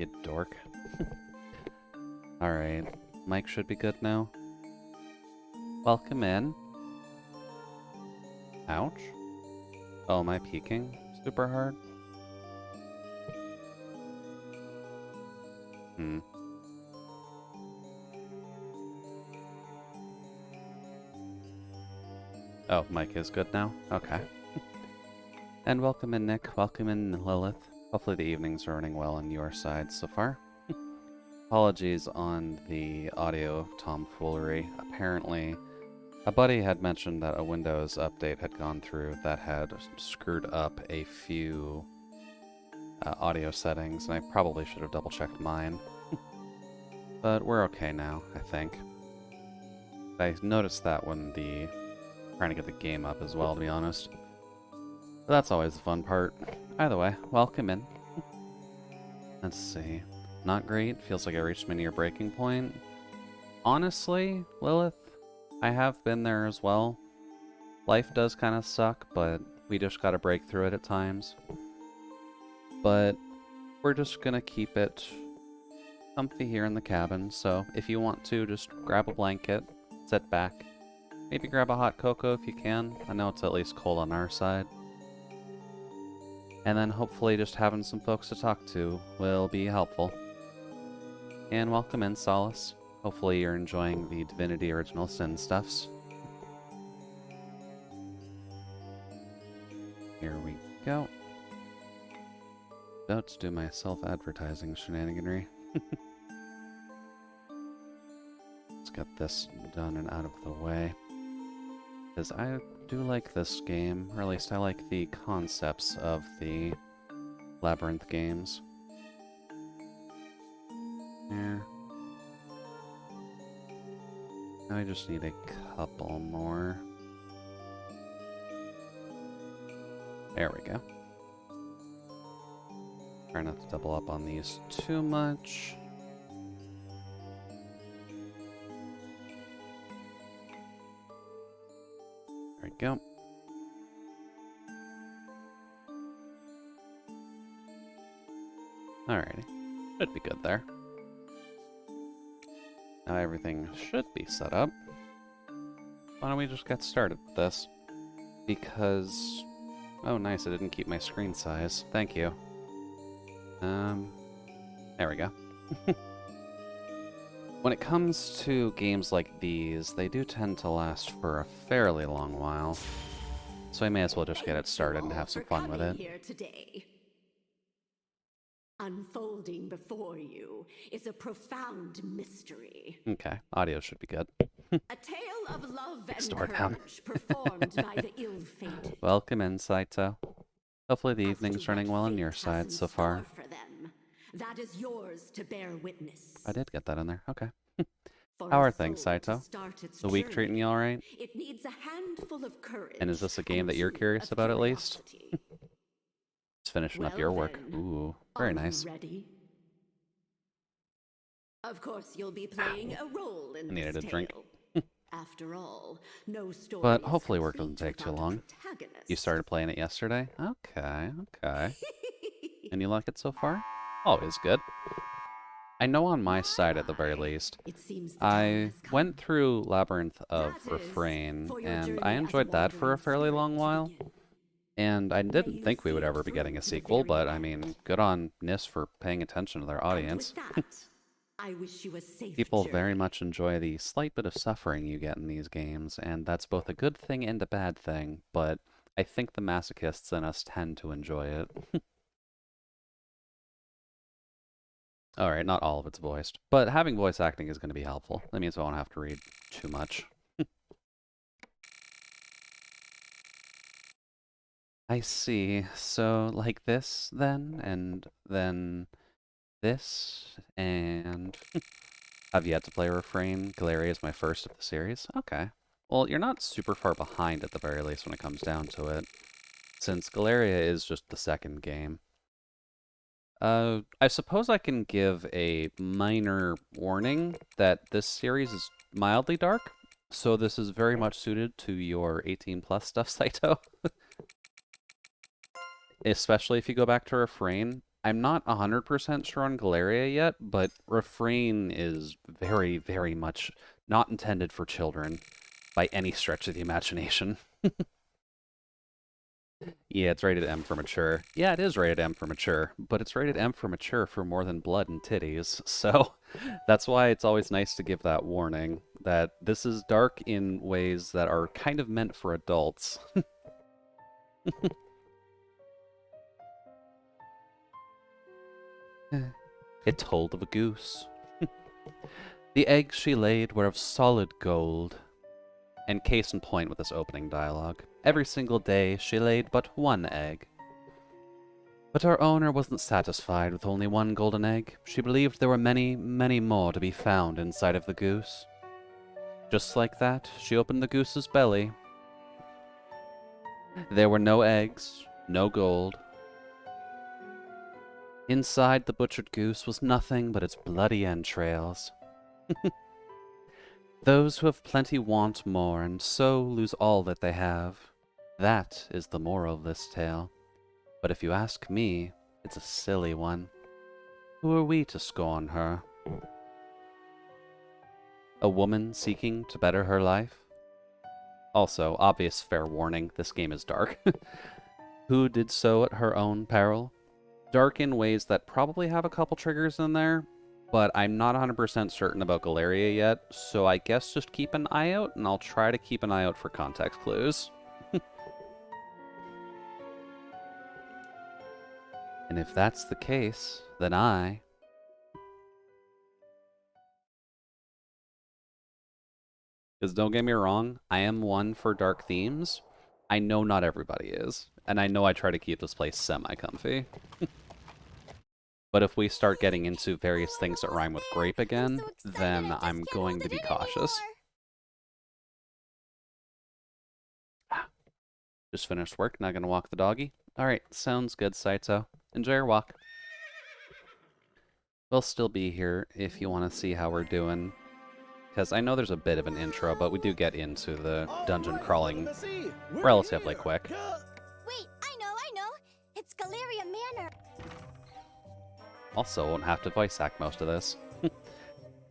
You dork. Alright, mic should be good now. Welcome in. Ouch. Oh, am I peeking super hard? Oh, mic is good now? Okay. And welcome in, Nick. Welcome in, Lilith. Hopefully the evening's running well on your side so far. Apologies on the audio tomfoolery. Apparently, a buddy had mentioned that a Windows update had gone through that had screwed up a few audio settings, and I probably should have double-checked mine. But we're okay now, I think. I noticed that when trying to get the game up as well, to be honest. But that's always the fun part. Either way, welcome in. Let's see. Not great. Feels like I reached my near breaking point. Honestly, Lilith, I have been there as well. Life does kind of suck, but we just gotta break through it at times. But we're just gonna keep it comfy here in the cabin, so if you want to, just grab a blanket, sit back, maybe grab a hot cocoa if you can. I know it's at least cold on our side. And then hopefully just having some folks to talk to will be helpful. And welcome in, Solace. Hopefully you're enjoying the Divinity Original Sin stuffs. Here we go. Let's do my self-advertising shenaniganry. Let's get this done and out of the way. Because I do like this game, or at least I like the concepts of the Labyrinth games. Yeah. Now I just need a couple more. There we go. Try not to double up on these too much. There we go. Alrighty. Should be good there. Now everything should be set up. Why don't we just get started with this? Because... oh nice, I didn't keep my screen size. Thank you. There we go. When it comes to games like these, they do tend to last for a fairly long while. So I may as well just get it started and have some fun with it. Here today. Unfolding before you is a profound mystery. Okay, audio should be good. A tale of love and courage performed by the ill-fated. Welcome in, Saito. Hopefully the evening's running well on your side so far. For them, that is yours to bear witness. I did get that in there. Okay. How are things, Saito? The week treating you alright? It needs a handful of courage. And is this a game that you're curious about at least? Just finishing up your work. Ooh, very nice. Ready? Of course, you'll be playing a role in I needed this a drink. After all, no story. But hopefully work doesn't take too long. Protagonist. You started playing it yesterday? Okay, okay. And you like it so far? Always good. I know on my side at the very least, I went through Labyrinth of Refrain, and I enjoyed that for a fairly long while. And I didn't think we would ever be getting a sequel, but I mean, good on NIS for paying attention to their audience. I wish you a safe People journey. very much enjoy the slight bit of suffering you get in these games, and that's both a good thing and a bad thing, but I think the masochists in us tend to enjoy it. Alright, not all of it's voiced, but having voice acting is going to be helpful. That means I won't have to read too much. I see. So, like this, then, and then this, and... I've yet to play Refrain. Galleria is my first of the series. Okay. Well, you're not super far behind at the very least when it comes down to it, since Galleria is just the second game. I suppose I can give a minor warning that this series is mildly dark, so this is very much suited to your 18+ stuff, Saito. Especially if you go back to Refrain. I'm not 100% sure on Galleria yet, but Refrain is very, very much not intended for children by any stretch of the imagination. Yeah, it's rated M for mature. Yeah, it is rated M for mature, but it's rated M for mature for more than blood and titties. So that's why it's always nice to give that warning that this is dark in ways that are kind of meant for adults. It told of a goose. The eggs she laid were of solid gold. And case in point with this opening dialogue. Every single day she laid but one egg. But our owner wasn't satisfied with only one golden egg. She believed there were many, many more to be found inside of the goose. Just like that, she opened the goose's belly. There were no eggs, no gold. Inside the butchered goose was nothing but its bloody entrails. Those who have plenty want more, and so lose all that they have. That is the moral of this tale. But if you ask me, it's a silly one. Who are we to scorn her? A woman seeking to better her life? Also, obvious fair warning, this game is dark. Who did so at her own peril? Dark in ways that probably have a couple triggers in there, but I'm not 100% certain about Galleria yet, so I guess just keep an eye out, and I'll try to keep an eye out for context clues. And if that's the case, then because don't get me wrong, I am one for dark themes. I know not everybody is, and I know I try to keep this place semi-comfy. But if we start getting into various things that rhyme with grape again, then I'm going to be cautious. Just finished work, now gonna walk the doggy. Alright, sounds good, Saito. Enjoy your walk. We'll still be here if you want to see how we're doing. Because I know there's a bit of an intro, but we do get into the dungeon crawling relatively quick. Wait, I know! It's Galleria Manor! Also, won't have to voice act most of this.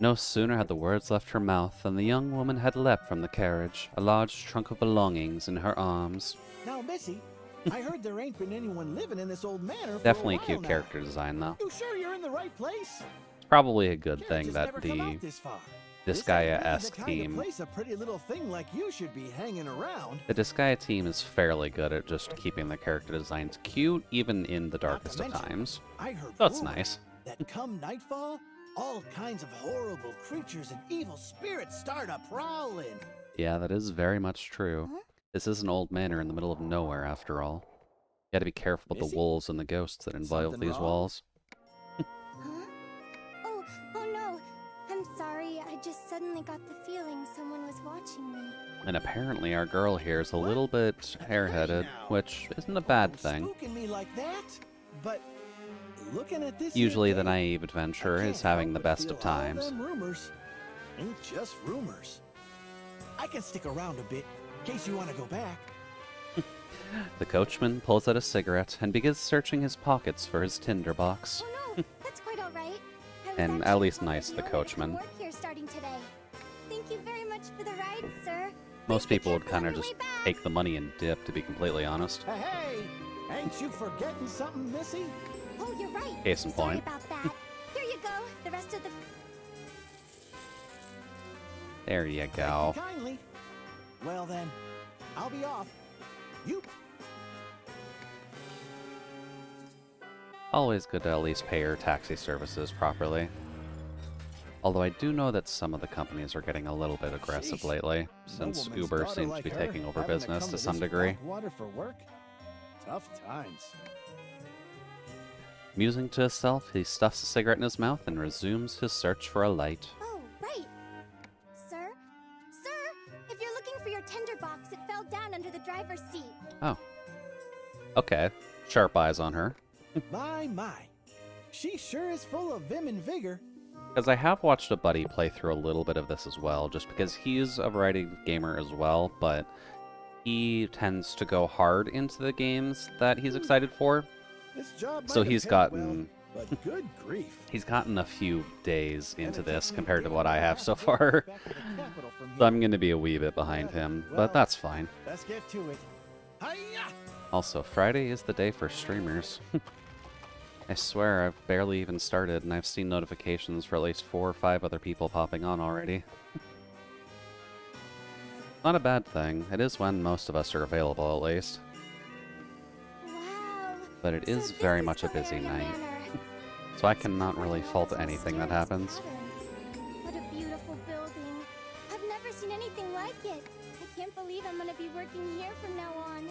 No sooner had the words left her mouth than the young woman had leapt from the carriage, a large trunk of belongings in her arms. Now, Missy, I heard there ain't been anyone living in this old manor for Definitely a a cute while character design, though. You sure you're in the right place? It's probably a good Carriages thing that never come the out this far. Disgaea-esque This ain't the team... kind of place a pretty little thing like you should be hanging around. The Disgaea team is fairly good at just keeping the character designs cute, even in the darkest of times. I heard That's rumors nice. that come nightfall, all kinds of horrible creatures and evil spirits start a-prowling. Yeah, that is very much true. This is an old manor in the middle of nowhere, after all. You gotta be careful with the Missy? wolves and the ghosts that involve Something these wrong? walls. Huh? Oh no. I'm sorry. I just suddenly got the feeling someone was watching me. And apparently our girl here is a little bit airheaded, which isn't a bad thing. Spooking me like that, but looking at this Usually here the game, naive I adventurer can't is having help the but best feel of all times. them rumors ain't just rumors. I can stick around a bit in case you want to go back. The coachman pulls out a cigarette and begins searching his pockets for his tinderbox. Oh no, that's quite all right. I was And at actually least told nice that the no one would coachman. work here starting today. Thank you very much for the ride, sir. Most Please be people would careful on kind of your just way back. take the money and dip, to be completely honest. Hey, ain't you forgetting something, Missy? Oh, you're right. Case in Sorry point. about that. Here you go. The rest of the... There you Thank go. you kindly. Well then, I'll be off. You Always good to at least pay your taxi services properly. Although I do know that some of the companies are getting a little bit aggressive Sheesh. lately, since nobleman's Uber daughter seems like to be her taking over having business come to this some degree. backwater for work? Tough times. Musing to himself, he stuffs a cigarette in his mouth and resumes his search for a light. Oh, right. Sir? Sir, if you're looking for your tinderbox, it fell down under the driver's seat. Oh. Okay. Sharp eyes on her. My. She sure is full of vim and vigor. Because I have watched a buddy play through a little bit of this as well, just because he's a variety gamer as well, but he tends to go hard into the games that he's excited for. This job So might have he's paid gotten well, but good grief. he's gotten a few days And into it this took me compared to barely what I a have half so day to far. get back to the capital from So I'm here. going to be a wee bit behind him, Well, but that's fine. Let's get to it. Hi-ya! Also, Friday is the day for streamers. I swear I've barely even started, and I've seen notifications for at least 4 or 5 other people popping on already. Not a bad thing. It is when most of us are available, at least. Wow. But it So is this very much a Galleria busy night. Manor. So I cannot really fault anything that happens. What a beautiful building. I've never seen anything like it. I can't believe I'm gonna be working here from now on.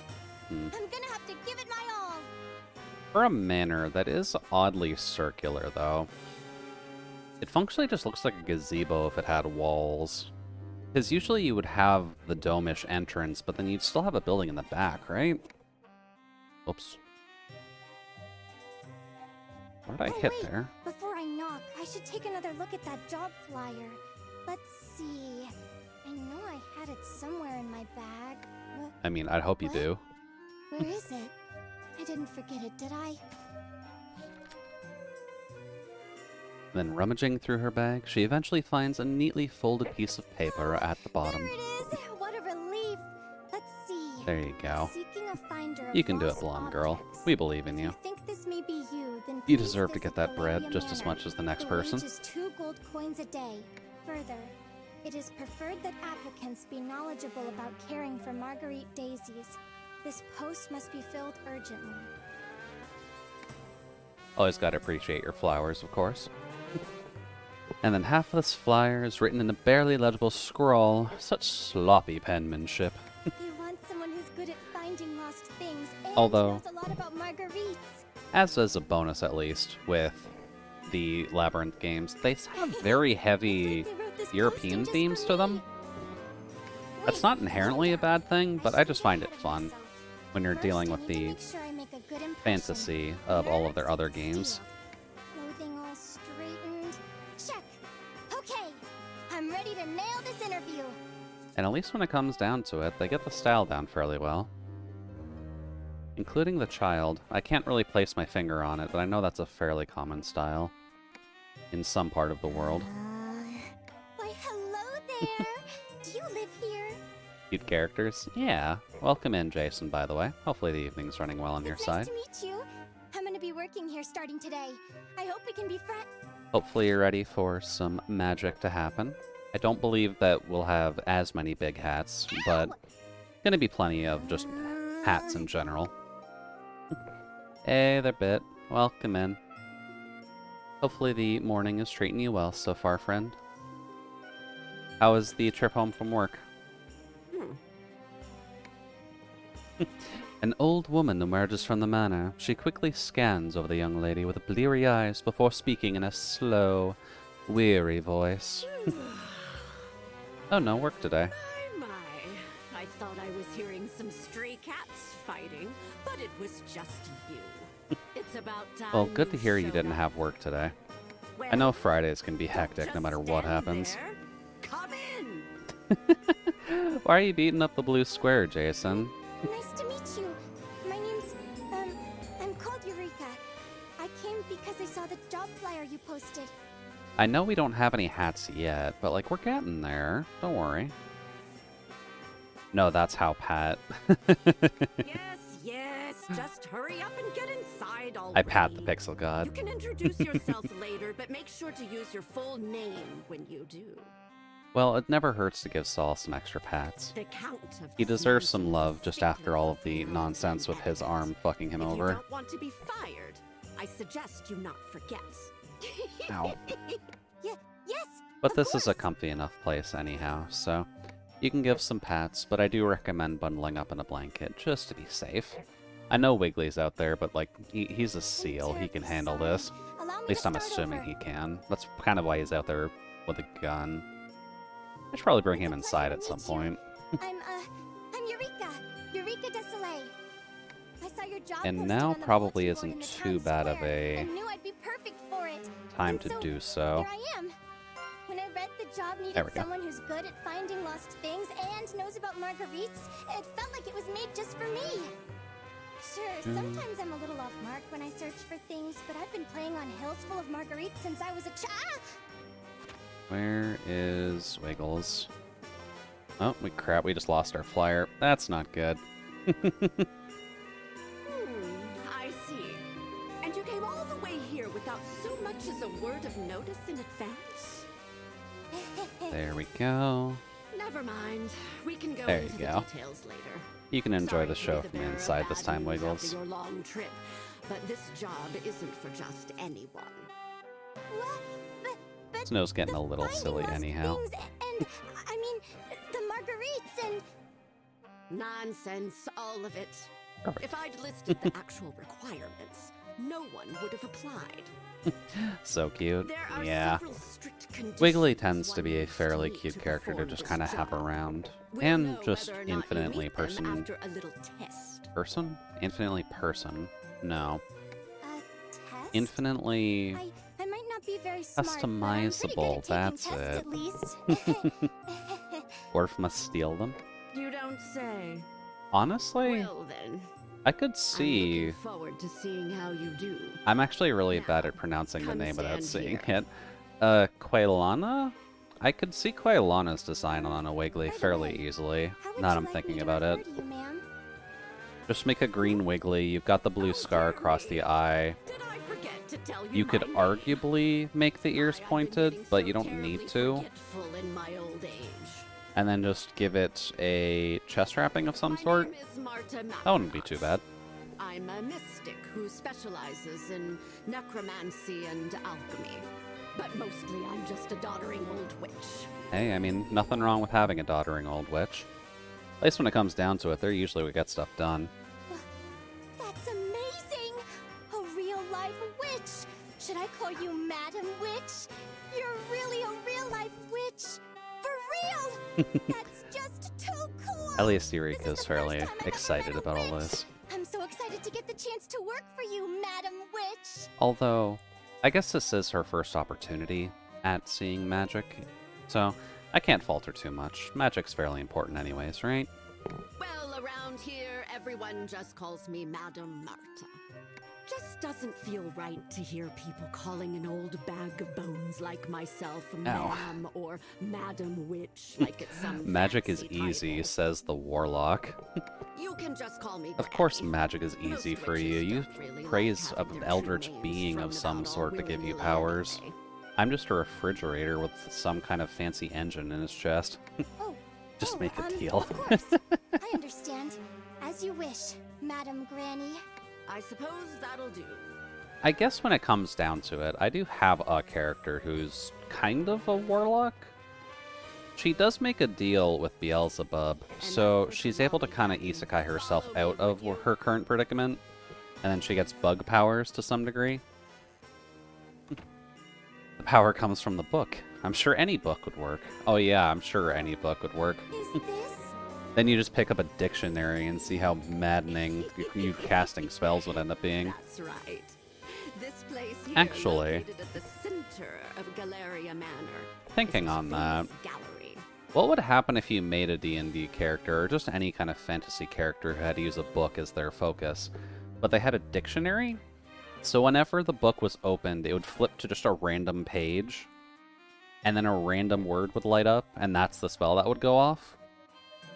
I'm gonna have to give it my all. For a manor that is oddly circular, though, it functionally just looks like a gazebo if it had walls. Because usually you would have the dome-ish entrance, but then you'd still have a building in the back, right? Oops. What did I hit wait. there? Before I knock, I should take another look at that job flyer. Let's see. I know I had it somewhere in my bag. I mean, I'd hope you What? do. Where is it? I didn't forget it, did I? Then rummaging through her bag, she eventually finds a neatly folded piece of paper at the bottom. There it is! What a relief! Let's see. There you go. Seeking a finder of You can do it, lost blonde girl. objects. We believe in If you. you think this may be you, then You please deserve to visit get that bread Galleria just as Manor. much as the next The person. wage is 2 gold coins a day. Further, it is preferred that applicants be knowledgeable about caring for Marguerite daisies. This post must be filled urgently. Always gotta appreciate your flowers, of course. And then half of this flyer is written in a barely legible scrawl. Such sloppy penmanship. They want someone who's good at finding lost things and Although- knows a lot about Marguerites. As a bonus, at least, with the Labyrinth games, they have very heavy It's like they wrote this European posting just themes for to them. me. That's Wait, not inherently a hold bad on. thing, but I just find it fun when you're First, dealing I with need to the make sure I make a good impression. fantasy of all of their Nerves other games. steeled. Clothing all straightened. Check. Okay, I'm ready to nail this interview. And at least when it comes down to it, they get the style down fairly well. Including the child. I can't really place my finger on it, but I know that's a fairly common style in some part of the world. Why, hello there. Do you live here? Cute characters? Yeah. Welcome in, Jason, by the way. Hopefully the evening's running well on your It's side. nice to meet you. I'm gonna be working here starting today. I hope we can be friends. Hopefully you're ready for some magic to happen. I don't believe that we'll have as many big hats, but gonna be plenty of just hats in general. Hey there, Bit. Welcome in. Hopefully the morning is treating you well so far, friend. How was the trip home from work? An old woman emerges from the manor. She quickly scans over the young lady with bleary eyes before speaking in a slow, weary voice. Oh, no work today. My, my. I thought I was hearing some stray cats fighting, but it was just you. It's about time. Well, good to hear you showed didn't up. have work today. Well, I know Fridays can be hectic no just matter what stand happens. there. Come in. Why are you beating up the blue square, Jason? Nice to meet you. My name's, I'm called Eureka. I came because I saw the job flyer you posted. I know we don't have any hats yet, but like we're getting there. Don't worry. No, that's how Pat. Yes, just hurry up and get inside already. I pat the pixel You god. can introduce yourself later, but make sure to use your full name when you do. Well, it never hurts to give Saul some extra pats. The Count of He deserves Dismantle some is love just after faintly all of the fulfilled nonsense with his and arm fucking him if over. you don't want to be fired, I suggest you not forget. Ow. Yes. But of this is a course. comfy enough place anyhow, so you can give some pats, but I do recommend bundling up in a blanket just to be safe. I know Wiggly's out there, but like he's a seal. He can handle this. Allow me At least to I'm start assuming over. he can. That's kind of why he's out there with a gun. I should probably bring him It's a pleasure inside to at some meet you. point. I'm Eureka de Soleil. I saw your job And posting now on the probably bulletin board isn't in the too town bad of square. a I knew I'd be perfect for it. time And to so, do so. Here I am. When I read the job There needed we go. someone who's good at finding lost things and knows about marguerites, it felt like it was made just for me. Sure, sometimes I'm a little off mark when I search for things, but I've been playing on hills full of marguerites since I was a child. Where is Wiggles? Oh, we just lost our flyer. That's not good. I see. And you came all the way here without so much as a word of notice in advance? There we go. Never mind. We can go There into you the go. details later. You can enjoy Sorry the to show be the from bearer of inside this bad time, news Wiggles. after your long trip, but this job isn't for just anyone. What? But Snow's getting the a little finding silly lost anyhow. things and, I mean, the marguerites and... Nonsense, all of it. Perfect. If I'd listed the actual requirements, no one would have applied. So cute. There are Yeah. several strict conditions Wiggly tends to one be a needs fairly meet cute to character to perform just this kind of have job. around. We'll And know just whether or not you infinitely meet them person. after a little test. Person? Infinitely person. No. Test? Infinitely I might not be very smart, but I'm pretty good customizable. at taking That's tests it. at least. Orf must steal them. You don't say. Honestly, Well then, I could I'm see. looking forward to seeing how you do. I'm actually really Now, bad at pronouncing the come name without stand seeing here. it. Quailana? I could see Quailana's design on a Wiggly By the fairly way, easily. How would Now that you I'm like thinking me to about it. refer to you, ma'am? Just make a green Wiggly. You've got the blue scar across the eye. Did I forget to tell you You could my name? arguably make the ears Why, I've been pointed, getting but so you don't terribly need to. forgetful in my old age. And then just give it a chest wrapping of some My sort. name is Marta That wouldn't be too Mackinac. bad. I'm a mystic who specializes in necromancy and alchemy. But mostly I'm just a doddering old witch. Hey, I mean, nothing wrong with having a doddering old witch. At least when it comes down to it, they're usually what get stuff done. That's amazing! A real-life witch! Should I call you Madam Witch? You're really a real-life witch! For real! That's just too cool! At least This Eureka's is the fairly first time I've ever excited met a about all witch. this. I'm so excited to get the chance to work for you, Madam Witch! Although, I guess this is her first opportunity at seeing magic, so I can't fault her too much. Magic's fairly important anyways, right? Well, around here, everyone just calls me Madam Marta. Just doesn't feel right to hear people calling an old bag of bones like myself ma'am or Madam Witch like it's some Magic is fancy easy, title. says the warlock. You can just call me Of course Granny. magic is easy Most for you. witches You don't really like praise having an their eldritch true names being of thrown some about sort to all give you willy-nilly powers. anyway. I'm just a refrigerator with some kind of fancy engine in its chest. Oh, Just make a deal. Of course. I understand. As you wish, Madam Granny. I suppose that'll do. I guess when it comes down to it, I do have a character who's kind of a warlock. She does make a deal with Beelzebub, so she's able to kind of isekai herself out of her current predicament, and then she gets bug powers to some degree. The power comes from the book. I'm sure any book would work. Oh yeah, I'm sure any book would work. Is this? Then you just pick up a dictionary and see how maddening you casting spells would end up being. That's right. This place here, Actually- located at the center of Galleria Manor, Thinking is the on that, famous gallery. what would happen if you made a D&D character, or just any kind of fantasy character who had to use a book as their focus, but they had a dictionary? So whenever the book was opened, it would flip to just a random page, and then a random word would light up, and that's the spell that would go off.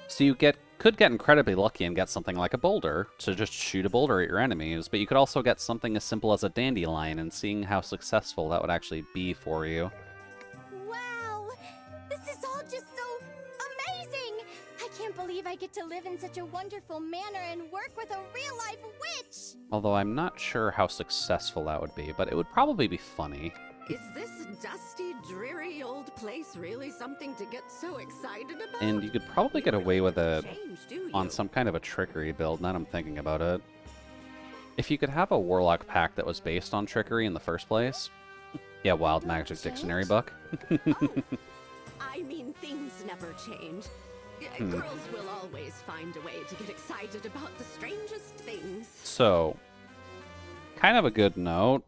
So you could get incredibly lucky and get something like a boulder, to just shoot a boulder at your enemies, but you could also get something as simple as a dandelion, and seeing how successful that would actually be for you. Wow! This is all just so amazing! I can't believe I get to live in such a wonderful manner and work with a real-life witch! Although I'm not sure how successful that would be, but it would probably be funny. Is this dusty, dreary old place really something to get so excited about? And you could probably get away with it Change, do on you? some kind of a trickery build, now that I'm thinking about it. If you could have a warlock pack that was based on trickery in the first place. Yeah, Wild Magic Dictionary book. Oh, I mean, things never change. Girls will always find a way to get excited about the strangest things. So, kind of a good note.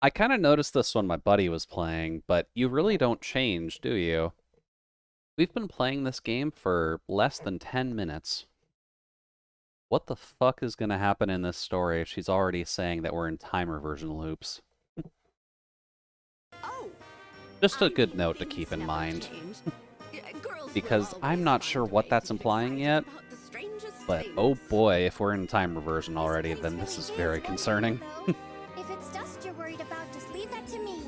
I kind of noticed this when my buddy was playing, but you really don't change, do you? We've been playing this game for less than 10 minutes. What the fuck is gonna happen in this story if she's already saying that we're in time reversion loops? Oh, Just I a good mean, note to things keep in never mind. change. Girls Because will I'm always not find sure a what way that's to pick implying fights yet, about the strangest but things. oh boy, if we're in time reversion already, This then place this is really very is concerning. wonderful, though. If it's dust you're worried about, just leave that to me.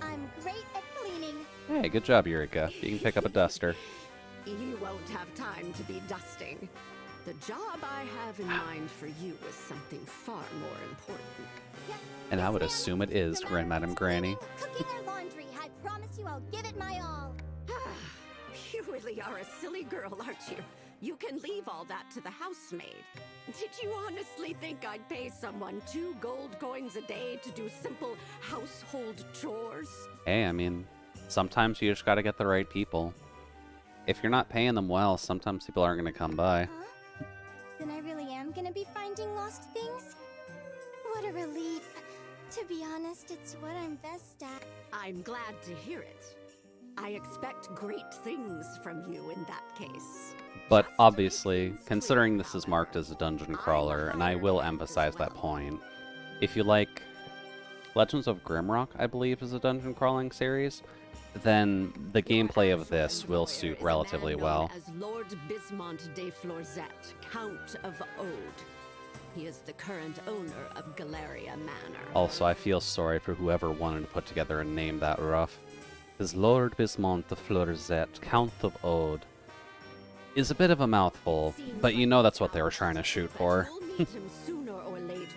I'm great at cleaning. Hey, good job, Eureka. You can pick up a duster. You won't have time to be dusting. The job I have in mind for you is something far more important. Yeah, And I yes, would ma'am. assume it is, No matter if Madam it's Granny. cleaning, cooking, or laundry, I promise you I'll give it my all. You really are a silly girl, aren't you? You can leave all that to the housemaid. Did you honestly think I'd pay someone 2 gold coins a day to do simple household chores? Hey, I mean, sometimes you just gotta get the right people. If you're not paying them well, sometimes people aren't gonna come by. Huh? Then I really am gonna be finding lost things? What a relief. To be honest, it's what I'm best at. I'm glad to hear it. I expect great things from you in that case. But Just to make obviously, things considering clear, this is however, marked as a dungeon I'm a crawler, and I hired will hand as emphasize that well. point, if you like Legends of Grimrock, I believe, is a dungeon crawling series, then the Your gameplay of actual this end will lawyer suit is a relatively man well. known as Lord Bismont de Florzette, Count of Ode. He is the current owner of Galleria Manor. Also, I feel sorry for whoever wanted to put together a name that rough. His Lord Bismont de Florzette, Count of Ode, is a bit of a mouthful, Seems but you like know the that's what they were trying to challenge shoot is that for. You'll meet him sooner or later,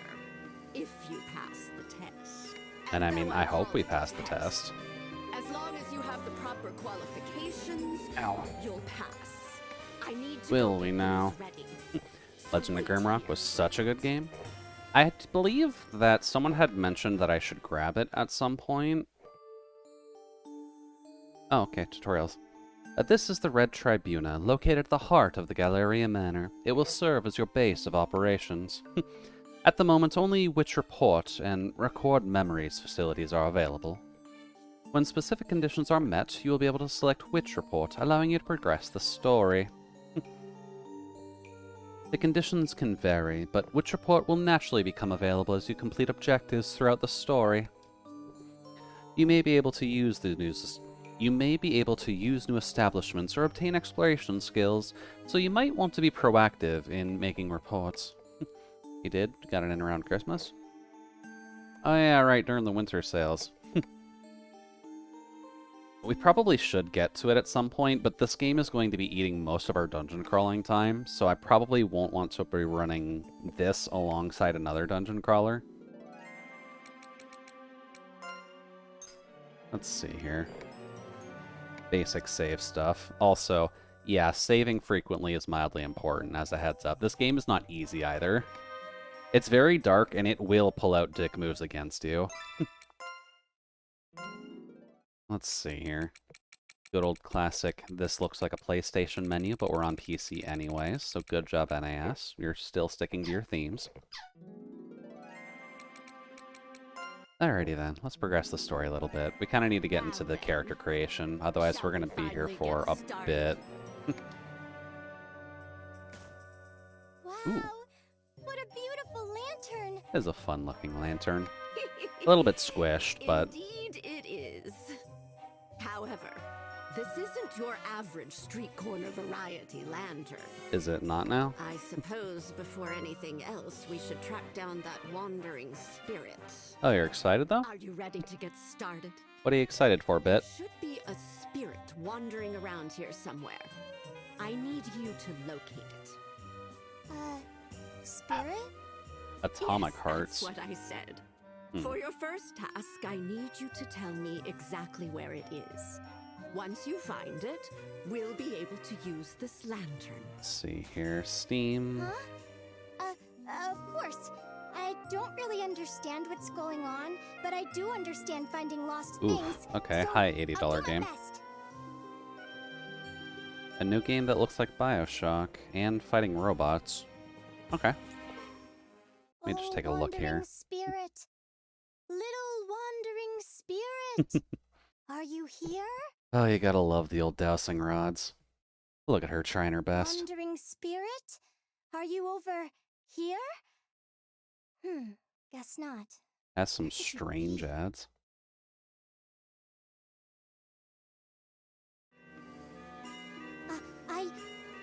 if you pass the test. And I though mean, I I hope we call it pass the test. as long as you have the proper qualifications, Ow. you'll pass. I need to Will go we get now? things ready. So Legend of wait Grimrock here. was such a good game. I believe that someone had mentioned that I should grab it at some point. Oh, okay, tutorials. This is the Red Tribuna, located at the heart of the Galleria Manor. It will serve as your base of operations. At the moment, only Witch Report and Record Memories facilities are available. When specific conditions are met, you will be able to select Witch Report, allowing you to progress the story. The conditions can vary, but Witch Report will naturally become available as you complete objectives throughout the story. You may be able to use new establishments or obtain exploration skills, so you might want to be proactive in making reports. You did? Got it in around Christmas? Oh yeah, right, during the winter sales. We probably should get to it at some point, but this game is going to be eating most of our dungeon crawling time, so I probably won't want to be running this alongside another dungeon crawler. Let's see here. Basic save stuff. Also, yeah, saving frequently is mildly important, as a heads up. This game is not easy either. It's very dark, and it will pull out dick moves against you. Let's see here. Good old classic, this looks like a PlayStation menu, but we're on PC anyways, so good job, NAS. You're still sticking to your themes. Alrighty then, let's progress the story a little bit. We kind of need to get into the character creation, otherwise we're going to be here for a bit. Wow, Ooh. what a beautiful lantern. It is a fun looking lantern. A little bit squished, but Indeed it is. However, this isn't your average street corner variety lantern. is it not now? I suppose before anything else, we should track down that wandering spirit. Oh, you're excited though? Are you ready to get started? What are you excited for, Bit? There should be a spirit wandering around here somewhere. I need you to locate it. Spirit? Atomic Yes, Hearts. That's what I said. Hmm. For your first task, I need you to tell me exactly where it is. Once you find it, we'll be able to use this lantern. Let's see here. Steam. Huh? Of course. I don't really understand what's going on, but I do understand finding lost Oof. things. Okay, so high $80 I'll do my game. best. A new game that looks like BioShock and fighting robots. Okay. Let me just take a look here. Wandering Spirit. Little wandering spirit. Are you here? Oh, you gotta love the old dowsing rods. Look at her trying her best. Wandering spirit? Are you over here? Guess not. Has some Where could you strange be? ads.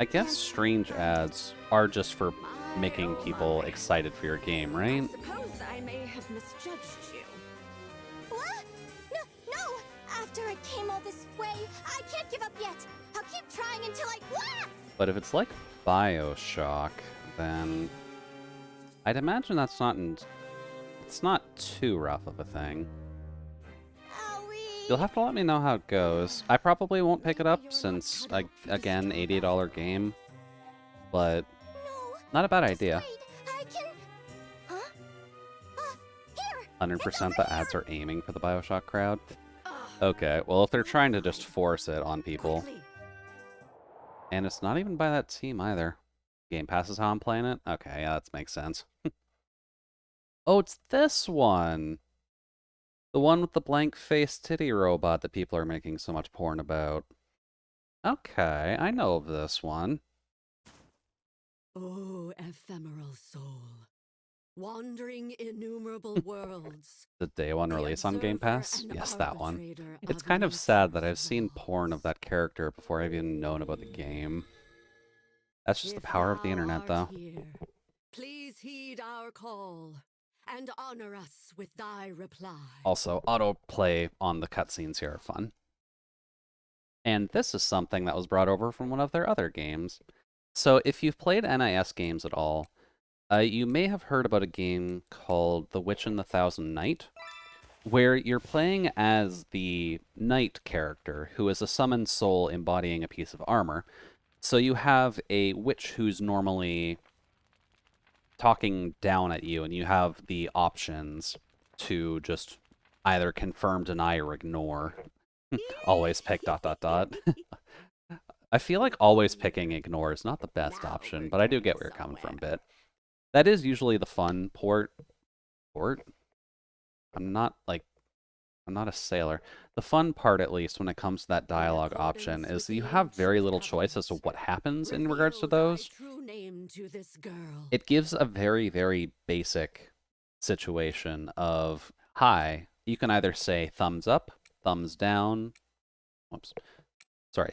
I guess can't strange ads are just for making Oh people my. excited for your game, right? I suppose I may have misjudged you. What? No! After I came all this way, I can't give up yet. I'll keep trying until I... But if it's like BioShock, then I'd imagine that's not it's not too rough of a thing. Owie! You'll have to let me know how it goes. I probably won't pick it up since, again, $80 game, but No! not a bad Just idea. wait. I can... Huh? Here! 100% the ads are aiming for the BioShock crowd. Ugh. Okay, well if they're trying to just force it on people, Quickly. and it's not even by that team either. Game Pass is how I'm playing it? Okay, yeah, that makes sense. Oh, it's this one! The one with the blank-faced titty robot that people are making so much porn about. Okay, I know of this one. Oh, ephemeral soul, wandering innumerable worlds. The day one the release on Game observer Pass? and Yes, that one. arbitrator It's of kind of sad that I've nature's seen porn of laws. that character before I've even known about the game. That's just the If power of the thou internet, though. art here, please heed our call and honor us with thy reply. Also, autoplay on the cutscenes here are fun. And this is something that was brought over from one of their other games. So if you've played NIS games at all, you may have heard about a game called The Witch and the Thousand Knight, where you're playing as the knight character, who is a summoned soul embodying a piece of armor. So you have a witch who's normally talking down at you, and you have the options to just either confirm, deny, or ignore. Always pick ... I feel like always picking ignore is not the best option, but I do get where you're coming from a bit. That is usually the fun port. I'm not a sailor. The fun part, at least, when it comes to that dialogue option, is that you have very little choice as to what happens in regards to Reveal thy those. true name to this girl. It gives a very, very basic situation of, hi, you can either say thumbs up, thumbs down,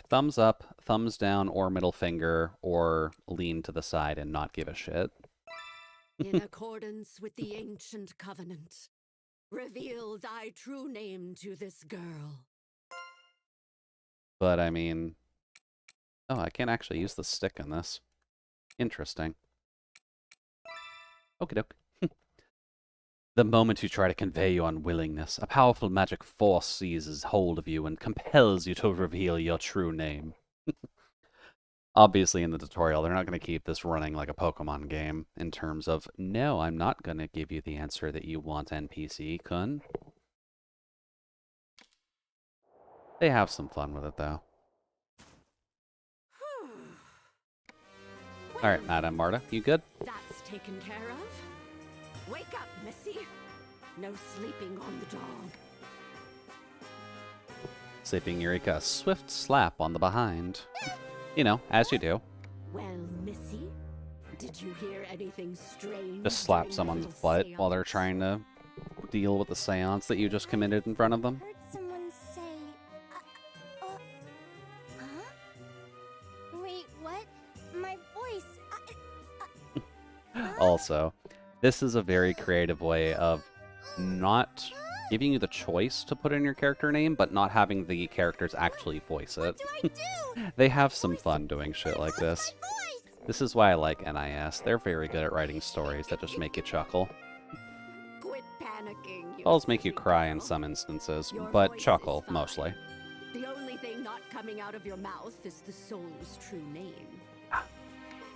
thumbs up, thumbs down, or middle finger, or lean to the side and not give a shit. In accordance with the ancient covenant, reveal thy true name to this girl. But I mean, oh, I can't actually use the stick in this. Interesting. Okie doke. The moment you try to convey your unwillingness, a powerful magic force seizes hold of you and compels you to reveal your true name. Obviously, in the tutorial, they're not going to keep this running like a Pokemon game in terms of, no, I'm not going to give you the answer that you want, NPC-kun. They have some fun with it, though. Alright, Madame Marta, you good? That's taken care of. Wake up, Missy. No sleeping on the job. Sleeping Eureka, a swift slap on the behind. You know, as you do. Well, Missy, did you hear anything strange? Just slap during someone's the butt little while they're seance? trying to deal with the seance that you just committed in front of them. Heard someone say... huh? Wait, what? My voice... Also, this is a very creative way of not giving you the choice to put in your character name, but not having the characters actually voice it. What do I do? They have some fun doing shit like this. My voice! This is why I like NIS. They're very good at writing stories that just make you chuckle. Quit panicking. Balls make you silly cry in girl. some instances, Your but voice is chuckle fine. mostly. The only thing not coming out of your mouth is the soul's true name.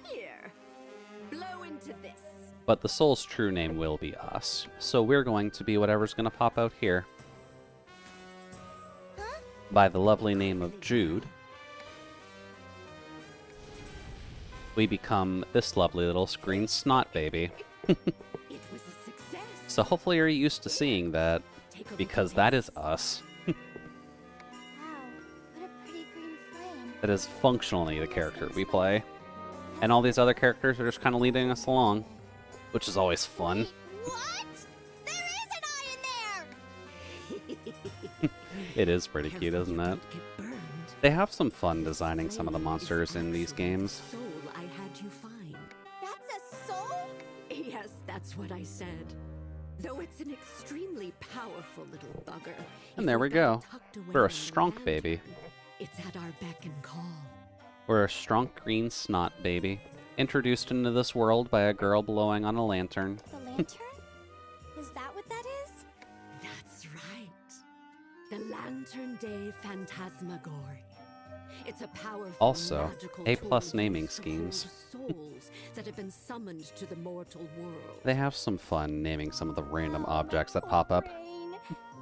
Here, blow into this. But the soul's true name will be us, so we're going to be whatever's going to pop out here. Huh? By the lovely name of Jude, we become this lovely little screen snot baby. It was a success. So hopefully you're used to seeing that, Take a look because at that this. is us. Wow. that is functionally the character we play. And all these other characters are just kind of leading us along, which is always fun. What? There is an eye in there! It is pretty cute, isn't it? They have some fun designing some of the monsters in these games. Soul I had you find. That's a soul? Yes, that's what I said. Though it's an extremely powerful little bugger. And there we go. We're a stronk baby. It's at our beck and call. We're a stronk green snot baby, introduced into this world by a girl blowing on a lantern. The lantern? Is that what that is? That's right. The Lantern Day Phantasmagoria. It's a powerful Also, magical A+ tool naming used to schemes. hold souls that have been summoned to the mortal world. They have some fun naming some of the random objects that pop up. Brain.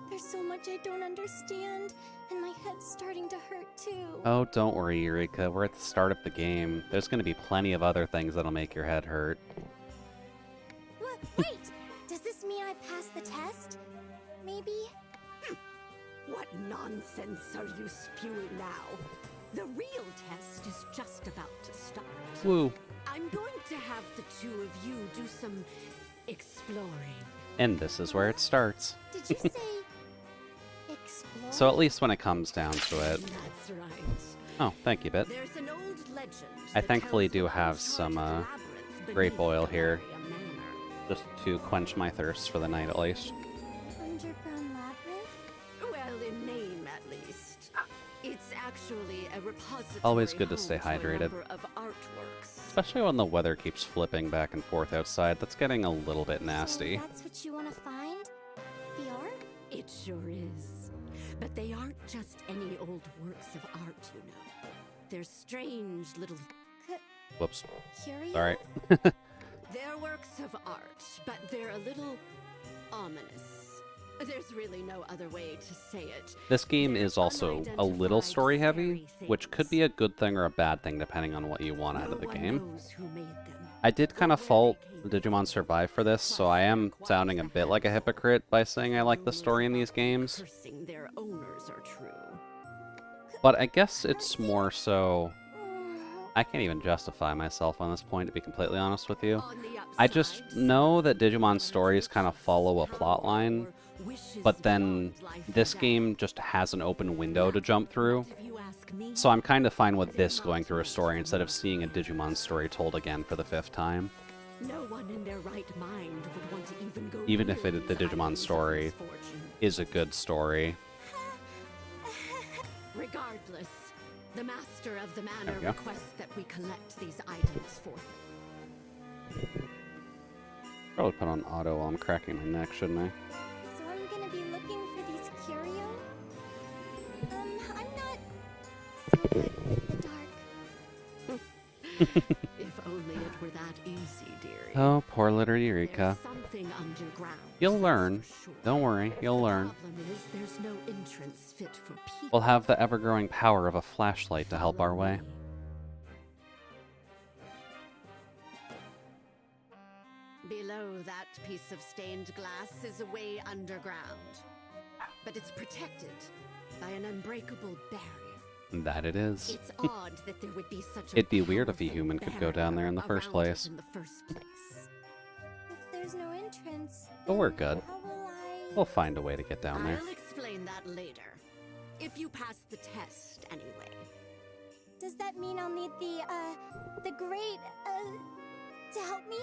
There's so much I don't understand, and my head's starting to hurt too. Oh, don't worry, Eureka. We're at the start of the game. There's going to be plenty of other things that'll make your head hurt. Wait! Does this mean I passed the test? Maybe? What nonsense are you spewing now? The real test is just about to start. Woo. I'm going to have the two of you do some exploring. And this is where it starts. Did you say explore? So at least when it comes down to it. That's right. Oh, thank you, Bit. There's an old legend. I that thankfully tells do of a have short some labyrinth grape beneath oil here. Galleria Manor. Just to quench my thirst for the night at least. Underground labyrinth? Well, in name at least. It's actually a repository. Always good to home stay a hydrated. number of artworks. Especially when the weather keeps flipping back and forth outside. That's getting a little bit nasty. So that's what you want to find? The art? It sure is. But they aren't just any old works of art, you know. They're strange little... Whoops. Curio? Sorry. They're works of art, but they're a little ominous. There's really no other way to say it. This game is also a little story heavy, which could be a good thing or a bad thing depending on what you want out of the No one game. knows who made them. I did kind of fault Digimon Survive for this, so I am sounding a bit like a hypocrite by saying I like the story in these games. Cursing their owners are true. But I guess it's more so... I can't even justify myself on this point, to be completely honest with you. On the I just upside, know that Digimon stories kind of follow a plot line, wishes but then beyond life this and game just has an open window to jump through. death. If you ask me, So I'm kind of fine with this going through a story instead of seeing a Digimon story told again for the 5th time. no one in their right mind would want to even go Even if near the these Digimon items of story misfortune. is a good story. Regardless, the master of the There manor we go. requests that we collect these items for him. Probably put on auto while I'm cracking my neck, shouldn't I? So I'm gonna be looking for these curio? I'm not so good with the dark. If only it were that easy, dearie. Oh, poor little Eureka. There's something underground. You'll learn. for sure. Don't worry, you'll learn. The problem is there's no entrance fit for people. We'll have the ever-growing power of a flashlight to help our Follow way. me. Below that piece of stained glass is a way underground. But it's protected by an unbreakable barrier. That it is. It's odd that there would be such a It'd be weird if a powerful human could go down there in the barrier first around place. it in the first place. If there's no entrance, But we're then good. How will I? We'll find a way to get down there. I'll explain that later. If you pass the test, anyway. Does that mean I'll need the great, to help me?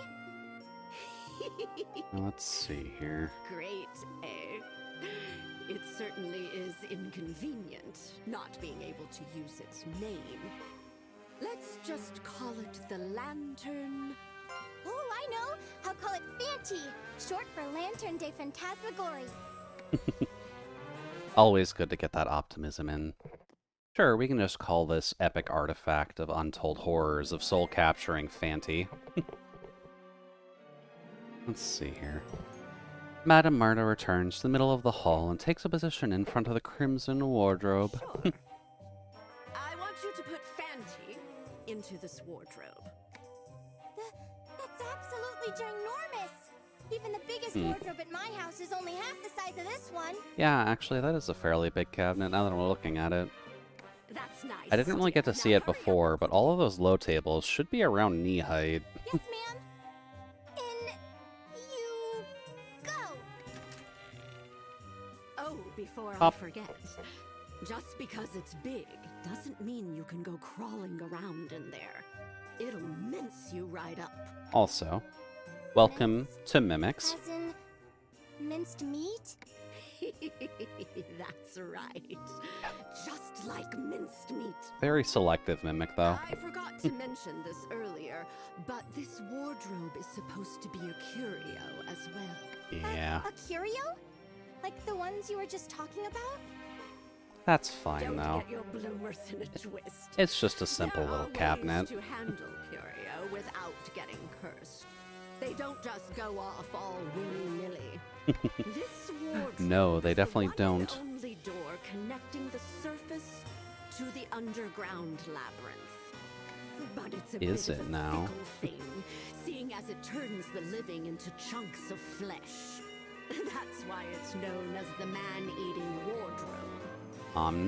Let's see here. Great, eh? It certainly is inconvenient not being able to use its name. Let's just call it the Lantern. Oh, I know! I'll call it Fanty, short for Lantern Day Phantasmagoria. Always good to get that optimism in. Sure, we can just call this epic artifact of untold horrors of soul-capturing Fanty. Let's see here. Madame Marta returns to the middle of the hall and takes a position in front of the crimson wardrobe. Sure. I want you to put Fanty into this wardrobe. That's absolutely ginormous! Even the biggest wardrobe at my house is only half the size of this one. Yeah, actually, that is a fairly big cabinet now that I'm looking at it. That's nice. I didn't really get to see it before, but all of those low tables should be around knee height. Yes, ma'am. In you go. Oh, before I Pop. forget, just because it's big doesn't mean you can go crawling around in there. It'll mince you right up. Also, welcome to Mimics. As in minced meat? That's right. Just like minced meat. Very selective Mimic, though. I forgot to mention this earlier, but this wardrobe is supposed to be a curio as well. Yeah, A curio? Like the ones you were just talking about? that's fine, Don't though. get your bloomers in a twist. It's just a simple There little are cabinet. ways to handle curio without getting cursed. They don't just go off all willy-nilly. This wardrobe No, they is the definitely one don't. and only door connecting the surface to the underground labyrinth. But it's a Is bit of it a now? fickle thing, seeing as it turns the living into chunks of flesh. That's why it's known as the man-eating wardrobe.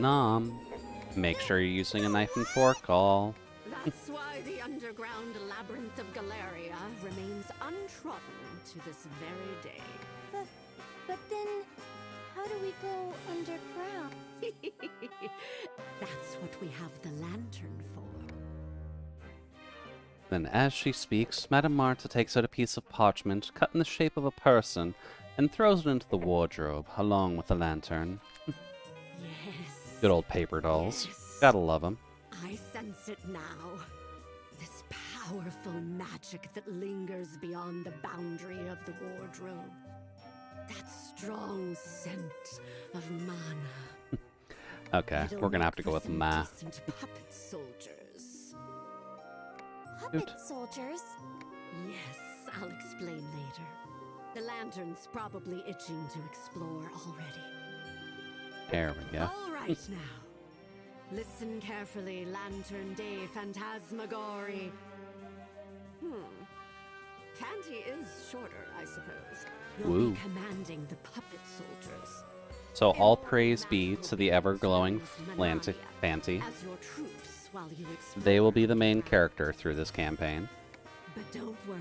Nom. Make sure you're using a knife and fork, all. That's why the underground Labyrinth of Galleria remains untrodden to this very day. But then, how do we go underground? That's what we have the lantern for. Then, as she speaks, Madame Marta takes out a piece of parchment cut in the shape of a person and throws it into the wardrobe, along with the lantern. Yes. Good old paper dolls. Yes. Gotta love them. I sense it now. This powerful magic that lingers beyond the boundary of the wardrobe. That strong scent of mana. Okay, It'll we're gonna have to make go for with some Ma. decent puppet soldiers. Puppet Cute. soldiers? Yes, I'll explain later. The lantern's probably itching to explore already. There we go. All right now. Listen carefully, Lantern Day Phantasmagory. Fanty is shorter, I suppose. You'll Woo. be commanding the puppet soldiers. So all praise be to the ever-glowing Fanty. As your troops while you explore. They will be the main character through this campaign. But don't worry.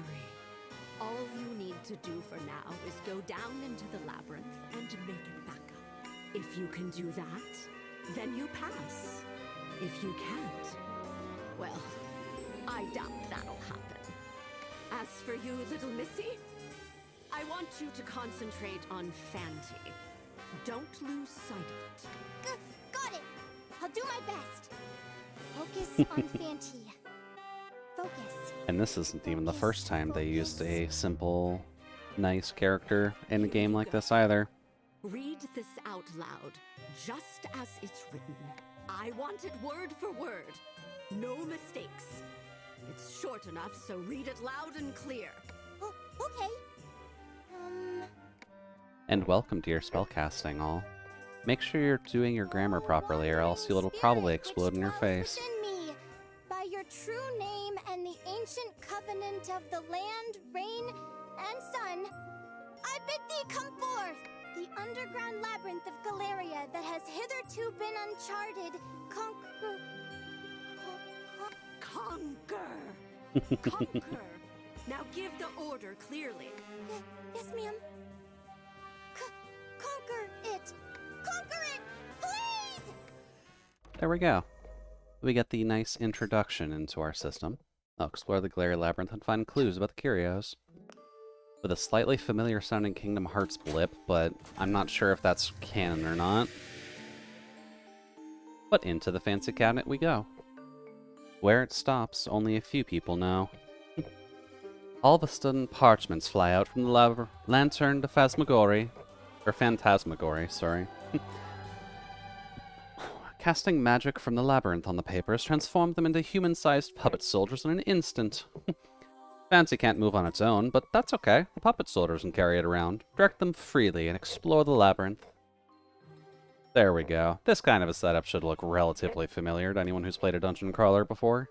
All you need to do for now is go down into the labyrinth and make it back up. If you can do that, then you pass. If you can't, well, I doubt that'll happen. As for you, little missy, I want you to concentrate on Fanty. Don't lose sight of it. Got it! I'll do my best. Focus on Fanty. Focus. And this isn't even the first time they used a simple, nice character in a game like this either. Read this out loud, just as it's written. I want it word for word. No mistakes. It's short enough, so read it loud and clear. Oh, okay. And welcome to your spellcasting, all. Make sure you're doing your grammar properly, or else you'll probably explode in your face. Within me, by your true name and the ancient covenant of the land, rain, and sun, I bid thee come forth. The underground labyrinth of Galleria that has hitherto been uncharted, Conquer! Conquer! Now give the order clearly. Yes, ma'am. Conquer it! Conquer it! Please! There we go. We get the nice introduction into our system. I'll explore the Galleria Labyrinth and find clues about the curios. With a slightly familiar sounding Kingdom Hearts blip, but I'm not sure if that's canon or not. But into the fancy cabinet we go. Where it stops, only a few people know. All of a sudden, parchments fly out from the lantern to Phasmagory. Or Phantasmagory, sorry. Casting magic from the labyrinth on the papers transformed them into human-sized puppet soldiers in an instant. Fancy can't move on its own, but that's okay. The puppet soldiers can carry it around, direct them freely, and explore the labyrinth. There we go. This kind of a setup should look relatively familiar to anyone who's played a dungeon crawler before.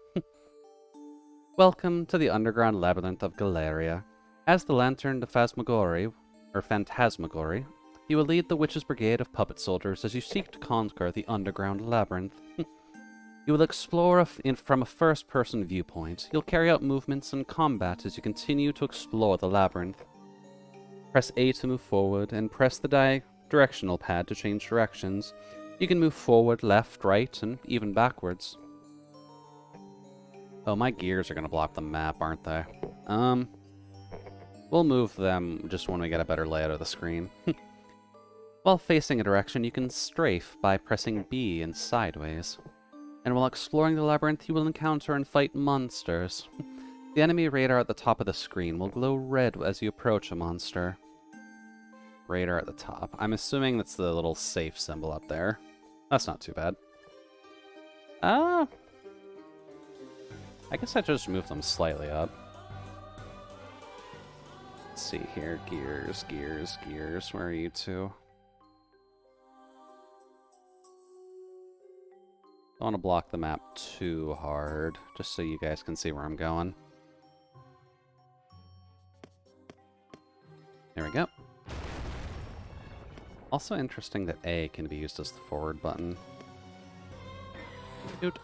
Welcome to the underground labyrinth of Galleria. As the lantern to Phasmagory, or Phantasmagory, you will lead the witch's brigade of puppet soldiers as you seek to conquer the underground labyrinth. You will explore from a first-person viewpoint. You'll carry out movements and combat as you continue to explore the labyrinth. Press A to move forward, and press the directional pad to change directions. You can move forward, left, right, and even backwards. Oh, my gears are going to block the map, aren't they? We'll move them just when we get a better layout of the screen. While facing a direction, you can strafe by pressing B and sideways. And while exploring the labyrinth, you will encounter and fight monsters. The enemy radar at the top of the screen will glow red as you approach a monster. Radar at the top. I'm assuming that's the little safe symbol up there. That's not too bad. I guess I just moved them slightly up. Let's see here. Gears, gears, gears. Where are you two? Don't want to block the map too hard, just so you guys can see where I'm going. There we go. Also interesting that A can be used as the forward button. Cute.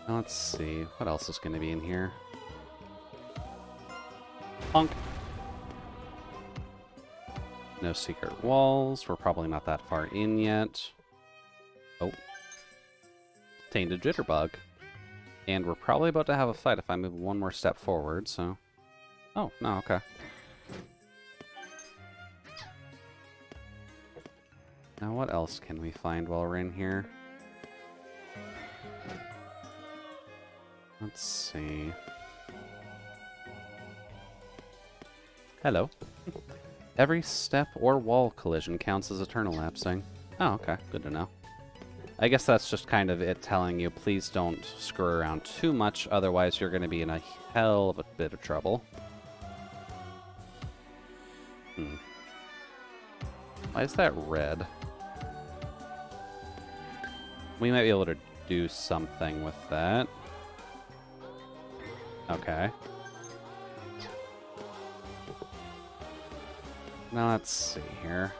Now let's see, what else is going to be in here? Honk. No secret walls, we're probably not that far in yet. Oh. Tainted Jitterbug. And we're probably about to have a fight if I move one more step forward, so... Oh, no, okay. Now what else can we find while we're in here? Let's see... Hello. Every step or wall collision counts as eternal lapsing. Oh, okay. Good to know. I guess that's just kind of it telling you, please don't screw around too much, otherwise you're going to be in a hell of a bit of trouble. Why is that red? We might be able to do something with that. Okay. Now let's see here.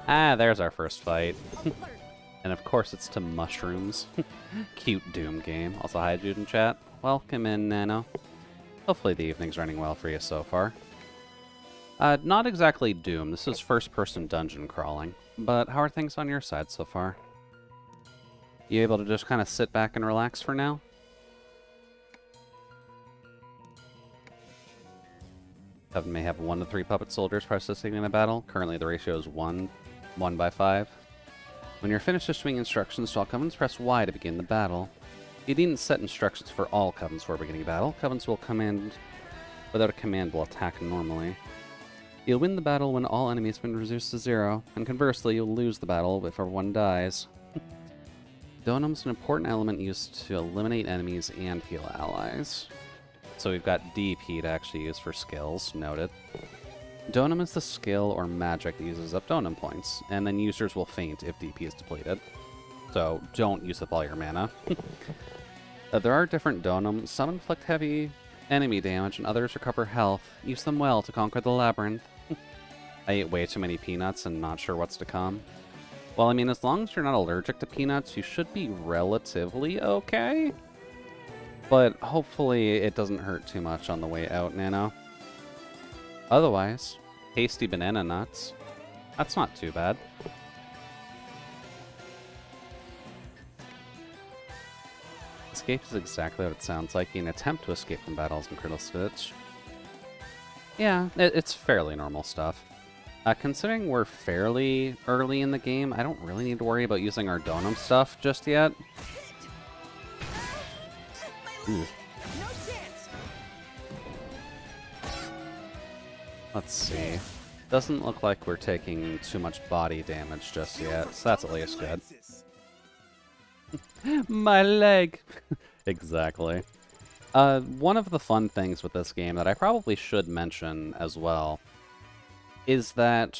Ah, there's our first fight. And of course it's to mushrooms. Cute Doom game. Also, hi Jude in chat. Welcome in, Nano. Hopefully the evening's running well for you so far. Not exactly Doom. This is first-person dungeon crawling. But how are things on your side so far? You able to just kind of sit back and relax for now? Coven may have 1 to 3 puppet soldiers participating in a battle. Currently the ratio is 1 by 5. When you're finished issuing instructions to all Covens, press Y to begin the battle. You needn't set instructions for all Covens before beginning a battle. Covens will command without a command will attack normally. You'll win the battle when all enemies have been reduced to 0, and conversely, you'll lose the battle if everyone dies. Donum's an important element used to eliminate enemies and heal allies. So we've got DP to actually use for skills, noted. Donum is the skill or magic that uses up Donum points, and then users will faint if DP is depleted. So don't use up all your mana. There are different Donums. Some inflict heavy enemy damage and others recover health. Use them well to conquer the labyrinth. I ate way too many peanuts and not sure what's to come. Well, I mean, as long as you're not allergic to peanuts, you should be relatively okay. But hopefully it doesn't hurt too much on the way out, Nano. Otherwise, tasty banana nuts. That's not too bad. Escape is exactly what it sounds like. You can attempt to escape from battles in Crystal Stitch. Yeah, it's fairly normal stuff. Considering we're fairly early in the game, I don't really need to worry about using our Donum stuff just yet. Ooh. Let's see. Doesn't look like we're taking too much body damage just yet, so that's at least good. My leg! Exactly. One of the fun things with this game that I probably should mention as well is that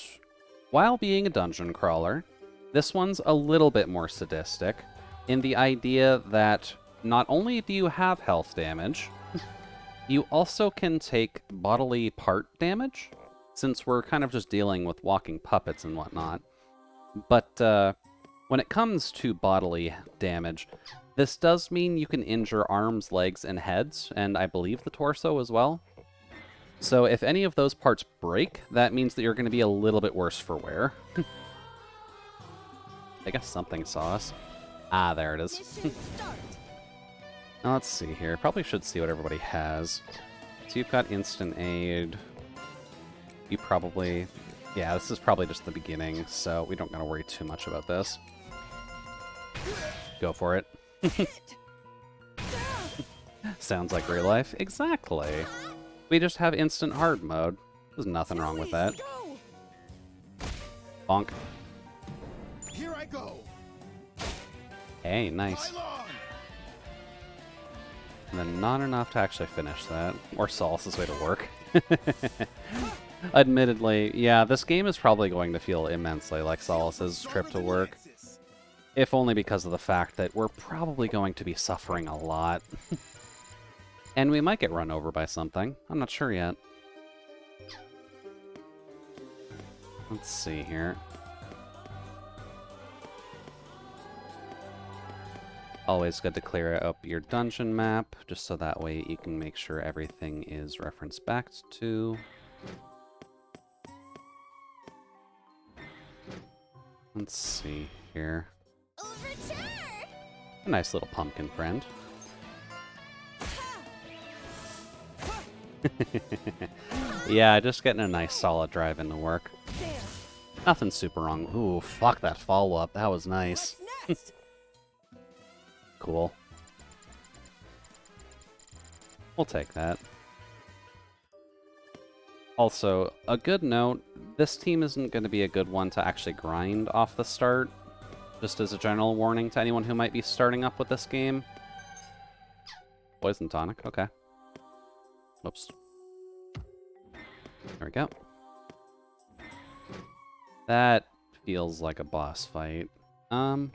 while being a dungeon crawler, this one's a little bit more sadistic in the idea that not only do you have health damage, you also can take bodily part damage, since we're kind of just dealing with walking puppets and whatnot. But when it comes to bodily damage, this does mean you can injure arms, legs, and heads, and I believe the torso as well. So if any of those parts break, that means that you're going to be a little bit worse for wear. I guess something saw us. Ah, there it is. Now let's see here. Probably should see what everybody has. So you've got instant aid. You probably... Yeah, this is probably just the beginning, so we don't gotta worry too much about this. Go for it. Sounds like real life. Exactly. We just have instant hard mode. There's nothing wrong with that. Bonk. Here I go. Hey, nice. And then not enough to actually finish that. Or Solace's way to work. Admittedly, yeah, this game is probably going to feel immensely like Solace's trip to work. If only because of the fact that we're probably going to be suffering a lot. And we might get run over by something. I'm not sure yet. Let's see here. Always good to clear up your dungeon map, just so that way you can make sure everything is referenced back to. Let's see here. Overture! A nice little pumpkin friend. Yeah, just getting a nice solid drive into work. Nothing super wrong. Ooh, fuck that follow-up. That was nice. Cool. We'll take that. Also, a good note, this team isn't going to be a good one to actually grind off the start. Just as a general warning to anyone who might be starting up with this game. Poison tonic, okay. Whoops. There we go. That feels like a boss fight. I'm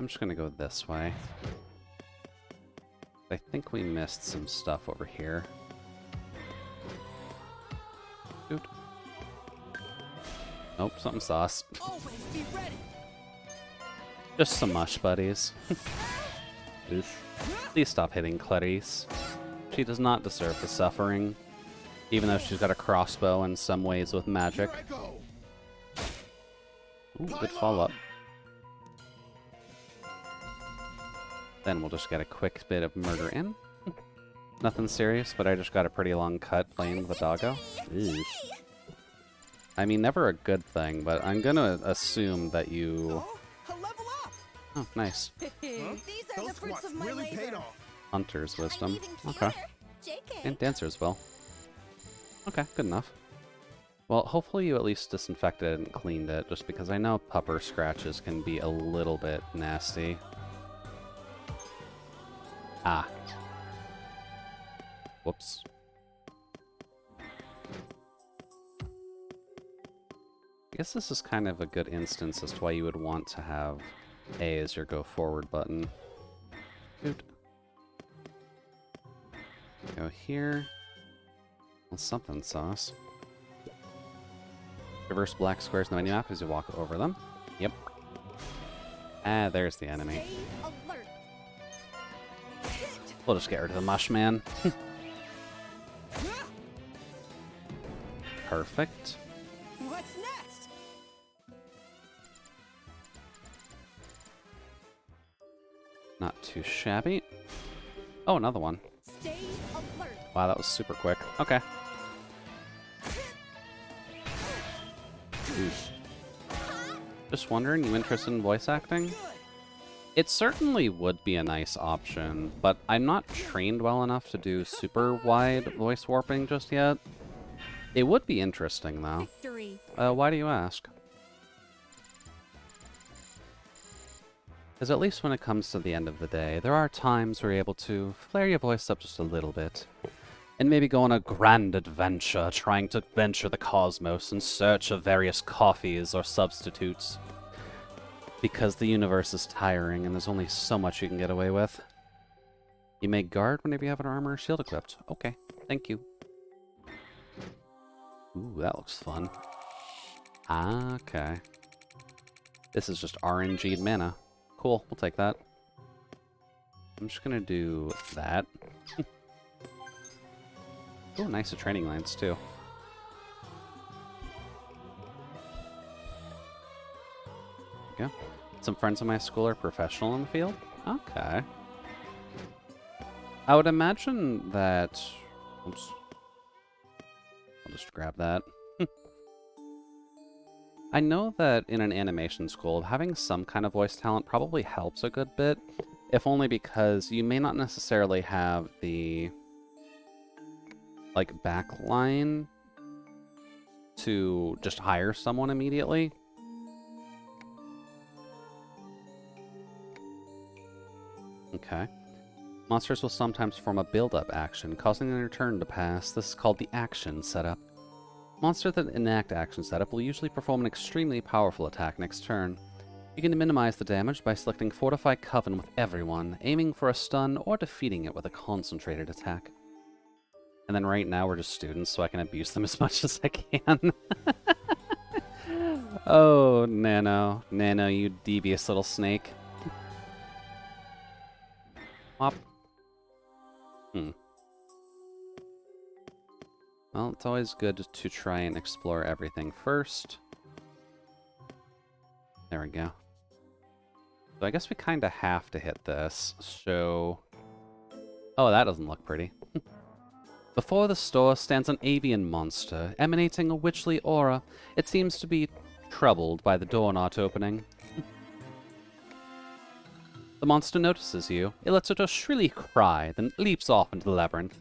just gonna go this way. I think we missed some stuff over here. Dude. Nope, something sauce. Just some mush buddies. Oof. Please stop hitting Clarice. She does not deserve the suffering, even though she's got a crossbow in some ways with magic. Ooh, good follow-up. Then we'll just get a quick bit of murder in. Nothing serious, but I just got a pretty long cut playing with a doggo. Eesh. I mean, never a good thing, but I'm gonna assume that you... Oh, nice. These are the fruits of my labor. Hunter's wisdom. Okay. And dancer's will. Okay, good enough. Well, hopefully you at least disinfected and cleaned it, just because I know pupper scratches can be a little bit nasty. Ah. Whoops. I guess this is kind of a good instance as to why you would want to have A as your go forward button. Dude. Go here. Well, something sauce. Reverse black squares in the menu map as you walk over them. Yep. Ah, there's the enemy. We'll just get rid of the mush man. Perfect. What's next? Not too shabby. Oh, another one. Stay alert. Wow, that was super quick. Okay. Oof. Just wondering, you interested in voice acting? It certainly would be a nice option, but I'm not trained well enough to do super wide voice warping just yet. It would be interesting, though. Victory. Why do you ask? Because at least when it comes to the end of the day, there are times where you're able to flare your voice up just a little bit. And maybe go on a grand adventure, trying to venture the cosmos in search of various coffees or substitutes. Because the universe is tiring and there's only so much you can get away with. You may guard whenever you have an armor or shield equipped. Okay, thank you. Ooh, that looks fun. Ah, okay. This is just RNG'd mana. Cool, we'll take that. I'm just gonna do that. Oh, nice training lines, too. There we go. Some friends of my school are professional in the field? Okay. I would imagine that... Oops. I'll just grab that. I know that in an animation school, having some kind of voice talent probably helps a good bit, if only because you may not necessarily have the, like, backline to just hire someone immediately. Okay. Monsters will sometimes form a build-up action, causing their turn to pass. This is called the action setup. Monsters that enact action setup will usually perform an extremely powerful attack next turn. You can minimize the damage by selecting Fortify Coven with everyone, aiming for a stun, or defeating it with a concentrated attack. And then right now we're just students, so I can abuse them as much as I can. Oh, Nano. Nano, you devious little snake. Whop. Well, it's always good to try and explore everything first. There we go. So I guess we kind of have to hit this. So... Oh, that doesn't look pretty. Before the store stands an avian monster, emanating a witchly aura. It seems to be troubled by the door not opening. The monster notices you. It lets out a shrilly cry, then leaps off into the labyrinth.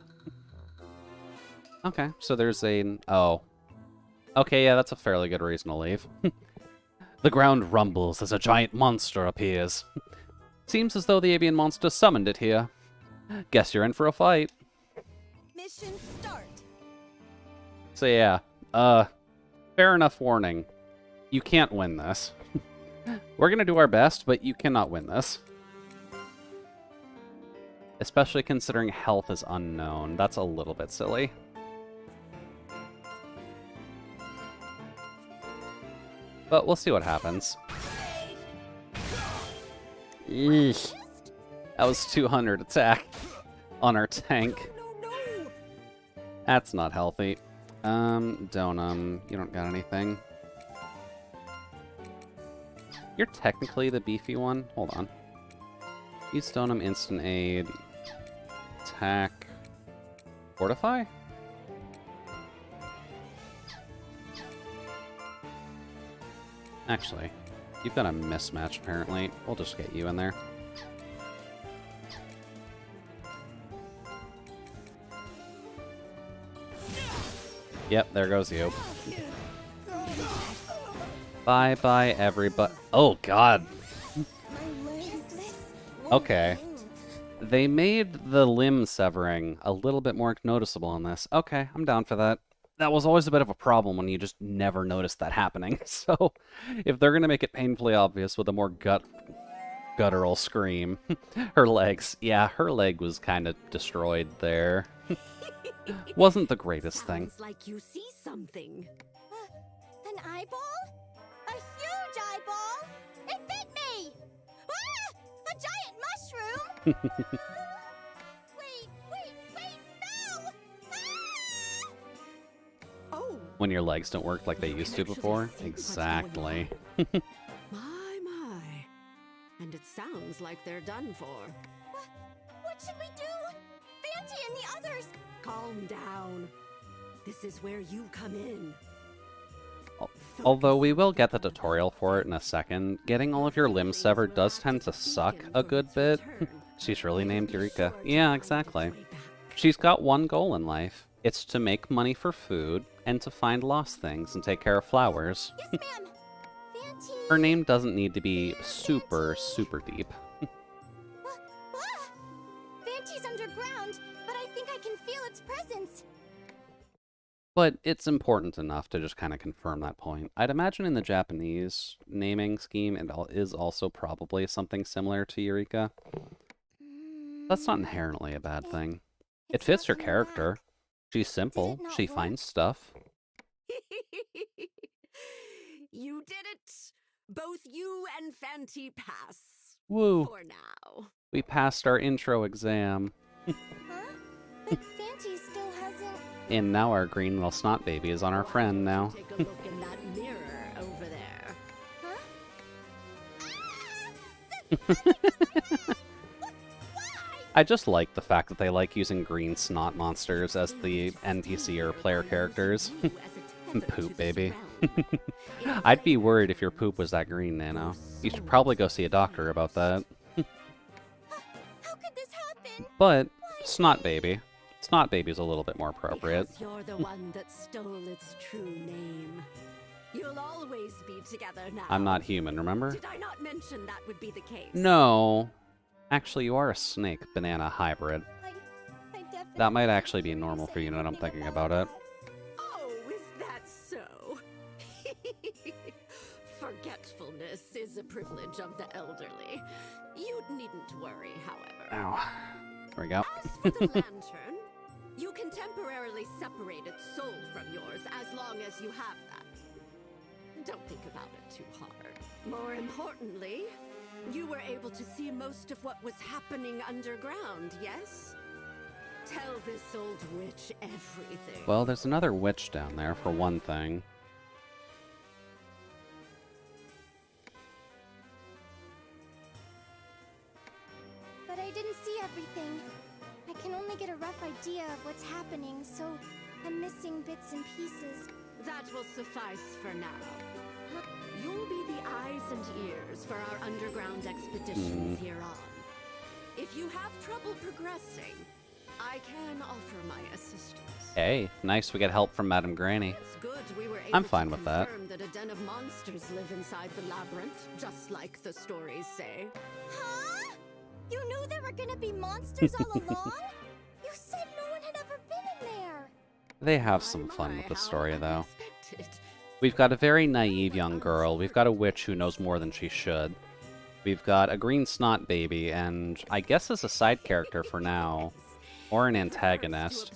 Okay, so there's a... Oh. Okay, yeah, that's a fairly good reason to leave. The ground rumbles as a giant monster appears. Seems as though the avian monster summoned it here. Guess you're in for a fight. Mission start. So yeah, fair enough warning. You can't win this. We're gonna do our best, but you cannot win this. Especially considering health is unknown. That's a little bit silly. But we'll see what happens. Eesh. That was 200 attack on our tank. That's not healthy. Donum, you don't got anything. You're technically the beefy one. Hold on. Use Donum, instant aid, attack, fortify? Actually, you've got a mismatch apparently. We'll just get you in there. Yep, there goes you. Bye-bye, everybody. Oh, God. Okay. They made the limb severing a little bit more noticeable on this. Okay, I'm down for that. That was always a bit of a problem when you just never noticed that happening. So, if they're going to make it painfully obvious with a more guttural scream. Her legs. Yeah, her leg was kind of destroyed there. Wasn't the greatest thing. Sounds like you see something. An eyeball? A huge eyeball? It bit me! Ah! A giant mushroom! Wait, no! Ah! Oh, Oh, When your legs don't work like they used to before? Exactly. my. And it sounds like they're done for. what should we do? Fanty and the others! Calm down. This is where you come in. Although we will get the tutorial for it in a second, getting all of your limbs severed does tend to suck a good bit. She's really named Eureka. Yeah, exactly. She's got one goal in life. It's to make money for food, and to find lost things and take care of flowers. Yes, ma'am! Fanty! Her name doesn't need to be super, super deep. Fanty's underground, but I think I can feel its presence. But it's important enough to just kind of confirm that point. I'd imagine in the Japanese naming scheme, it is also probably something similar to Eureka. That's not inherently a bad thing. It It's fits her not gonna character. work. She's simple. not She work? finds stuff. Both you and Fenty pass. Woo! For now. We passed our intro exam. Huh? But Fanty still hasn't... And now our green little snot baby is on our friend now. Take a look in that mirror over there. Huh? I just like the fact that they like using green snot monsters as the NPC or player characters. Poop, baby. I'd be worried if your poop was that green, Nano. You should probably go see a doctor about that. How could this happen? But, Snot Baby. Snot Baby's a little bit more appropriate. Because you're the one that stole its true name. You'll always be together now. I'm not human, remember? Did I not mention that would be the case? No. Actually, you are a snake-banana hybrid. I definitely... That might actually be normal for you now that I'm thinking about it. Oh, is that so? Forgetfulness is a privilege of the elderly. You needn't worry, however. Ow. There we go. As for the lantern, you can temporarily separate its soul from yours as long as you have that. Don't think about it too hard. More importantly, you were able to see most of what was happening underground, yes? Tell this old witch everything. Well, there's another witch down there, for one thing. But I didn't see everything. I can only get a rough idea of what's happening, so I'm missing bits and pieces. That will suffice for now. You'll be the eyes and ears for our underground expeditions here on. If you have trouble progressing, I can offer my assistance. Hey, nice we get help from Madame Granny. It's good we were able I'm fine to with that. confirm that a den of monsters live inside the labyrinth, just like the stories say. Huh? You knew there were gonna be monsters all along? You said no one had ever been in there. They have some fun with the how story, though. unexpected. We've got a very naive young girl. We've got a witch who knows more than she should. We've got a green snot baby, and I guess as a side character for now, or an antagonist,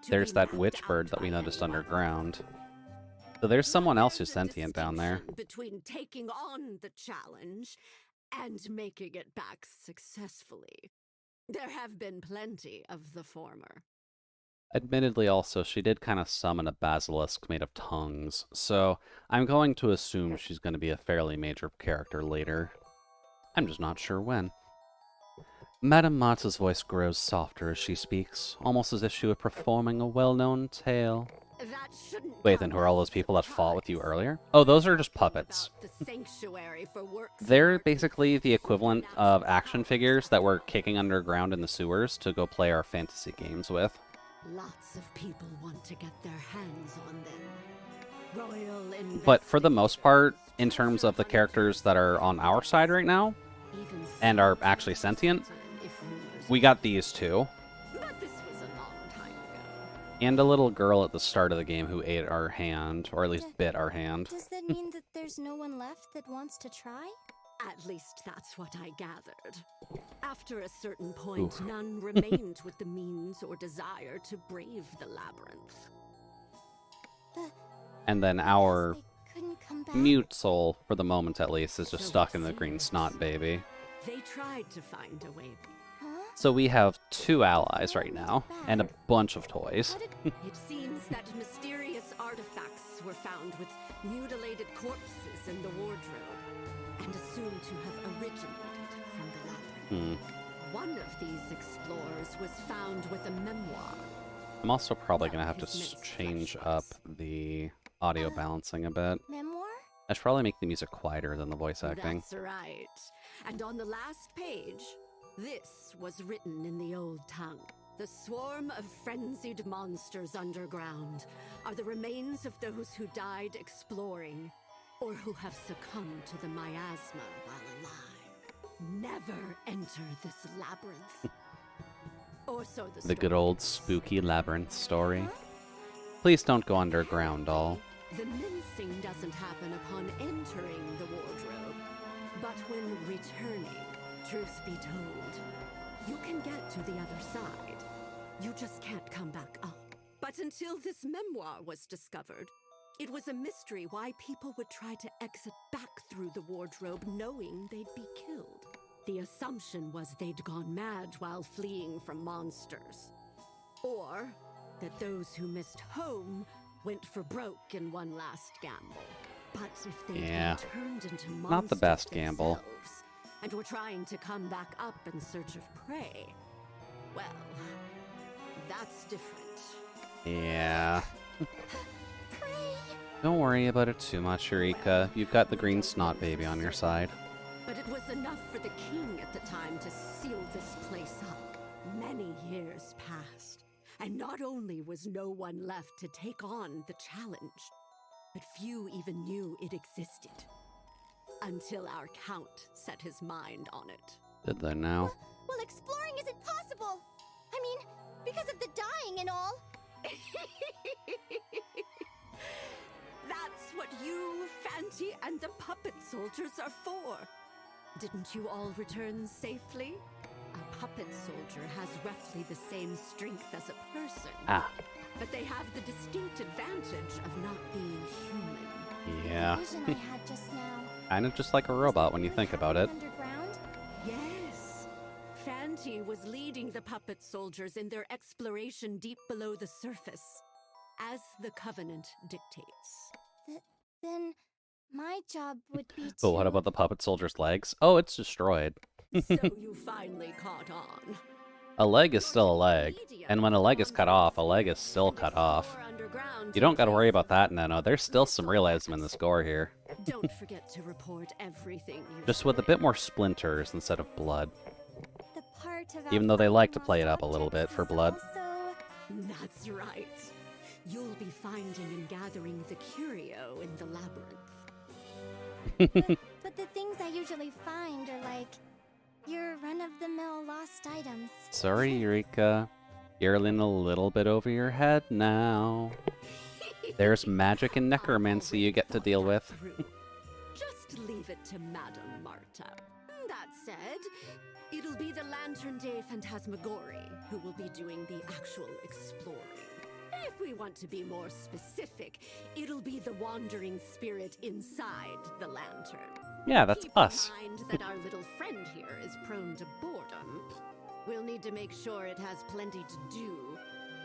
there's that witch bird that we noticed underground. So there's someone else who's sentient down there. Between taking on the challenge and making it back successfully. There have been plenty of the former. Admittedly, also, she did kind of summon a basilisk made of tongues, so I'm going to assume she's going to be a fairly major character later. I'm just not sure when. Madame Marta's voice grows softer as she speaks, almost as if she were performing a well-known tale. That shouldn't Wait, then who are all those people that fought with you earlier? Oh, those are just puppets. The sanctuary for works They're basically the equivalent of action figures that we're kicking underground in the sewers to go play our fantasy games with. Lots of people want to get their hands on them. Royal But for the most part, in terms of the characters that are on our side right now, and are actually sentient, we got these two. But this was a long time ago. And a little girl at the start of the game who ate our hand, or at least bit our hand. Does that mean that there's no one left that wants to try? At least that's what I gathered. After a certain point, none remained with the means or desire to brave the labyrinth. And then our They couldn't come back? mute soul, for the moment at least, is just stuck in the green snot baby. They tried to find a way. Huh? So we have 2 allies right now, and a bunch of toys. It seems that mysterious artifacts were found with mutilated corpses in the wardrobe, and assumed to have originated from the labyrinth. One of these explorers was found with a memoir. I'm also probably going to have to change up the audio balancing a bit. Memoir? I should probably make the music quieter than the voice acting. That's right. And on the last page, this was written in the old tongue. The swarm of frenzied monsters underground are the remains of those who died exploring or who have succumbed to the miasma while alive. Never enter this labyrinth. Or so The good old spooky labyrinth story. Please don't go underground, all. The mincing doesn't happen upon entering the wardrobe, but when returning. Truth be told, you can get to the other side. You just can't come back up. But until this memoir was discovered, It was a mystery why people would try to exit back through the wardrobe knowing they'd be killed. The assumption was they'd gone mad while fleeing from monsters. Or that those who missed home went for broke in one last gamble. But if they'd been turned into monsters not the best gamble. And were trying to come back up in search of prey, well, that's different. Yeah. Don't worry about it too much, Eureka. You've got the green snot baby on your side. But it was enough for the king at the time to seal this place up. Many years passed, and not only was no one left to take on the challenge, but few even knew it existed. Until our count set his mind on it. Did they now? Well, exploring isn't possible. I mean, because of the dying and all. That's what you, Fanty, and the puppet soldiers are for. Didn't you all return safely? A puppet soldier has roughly the same strength as a person. But they have the distinct advantage of not being human. Yeah. The vision I had just now. Kind of just like a robot when you think about it. Underground? Yes. Fanty was leading the puppet soldiers in their exploration deep below the surface, as the Covenant dictates. Then my job would be to... But what about the puppet soldier's legs? Oh, it's destroyed. So you finally caught on. A leg is still a leg, and when a leg is cut off, a leg is still cut off. You don't gotta worry about that, no. There's still some realism in this gore here. Don't forget to report everything you Just with a bit more splinters instead of blood. The part about Even though they like to play it up a little bit for blood. Also... That's right. You'll be finding and gathering the curio in the labyrinth. But the things I usually find are like your run-of-the-mill lost items. Sorry, Eureka. You're in a little bit over your head now. There's magic and necromancy you get to deal with. Just leave it to Madame Marta. That said, it'll be the Lantern Day Phantasmagorie who will be doing the actual exploring. If we want to be more specific, it'll be the wandering spirit inside the lantern. Yeah, that's Keep us. in mind that our little friend here is prone to boredom. We'll need to make sure it has plenty to do,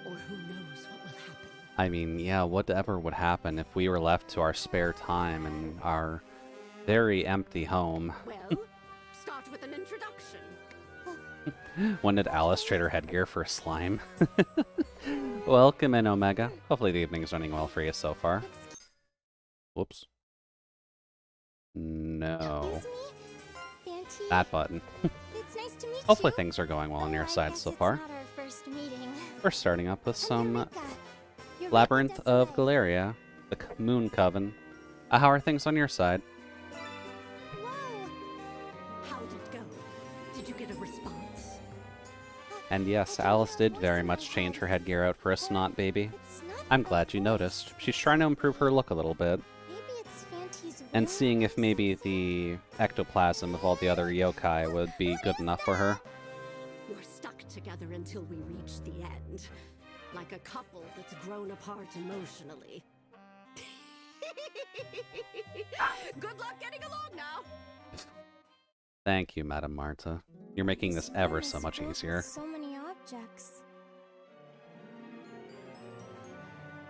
or who knows what will happen. I mean, yeah, whatever would happen if we were left to our spare time in our very empty home. Well, start with an introduction. When did Alice trade her headgear for a slime? Welcome in, Omega. Hopefully the evening's running well for you so far. Whoops. No. Excuse me? Fanty? That button. It's nice to meet Hopefully you. things are going well on your I side guess so it's far. not our first meeting. We're starting up with I'm some Eureka. You're Labyrinth right, of that's Galleria, the Moon Coven. How are things on your side? Whoa. How'd it go? Did you get a response? And yes, Alice did very much change her headgear out for a snot baby. It's not I'm glad you noticed. She's trying to improve her look a little bit, Maybe it's Fanty's and will seeing if maybe or the ectoplasm of all the other yokai would be good enough for her. You're stuck together until we reach the end. Like a couple that's grown apart emotionally. Good luck getting along now. Thank you, Madame Marta. You're making this ever so much easier. So many objects.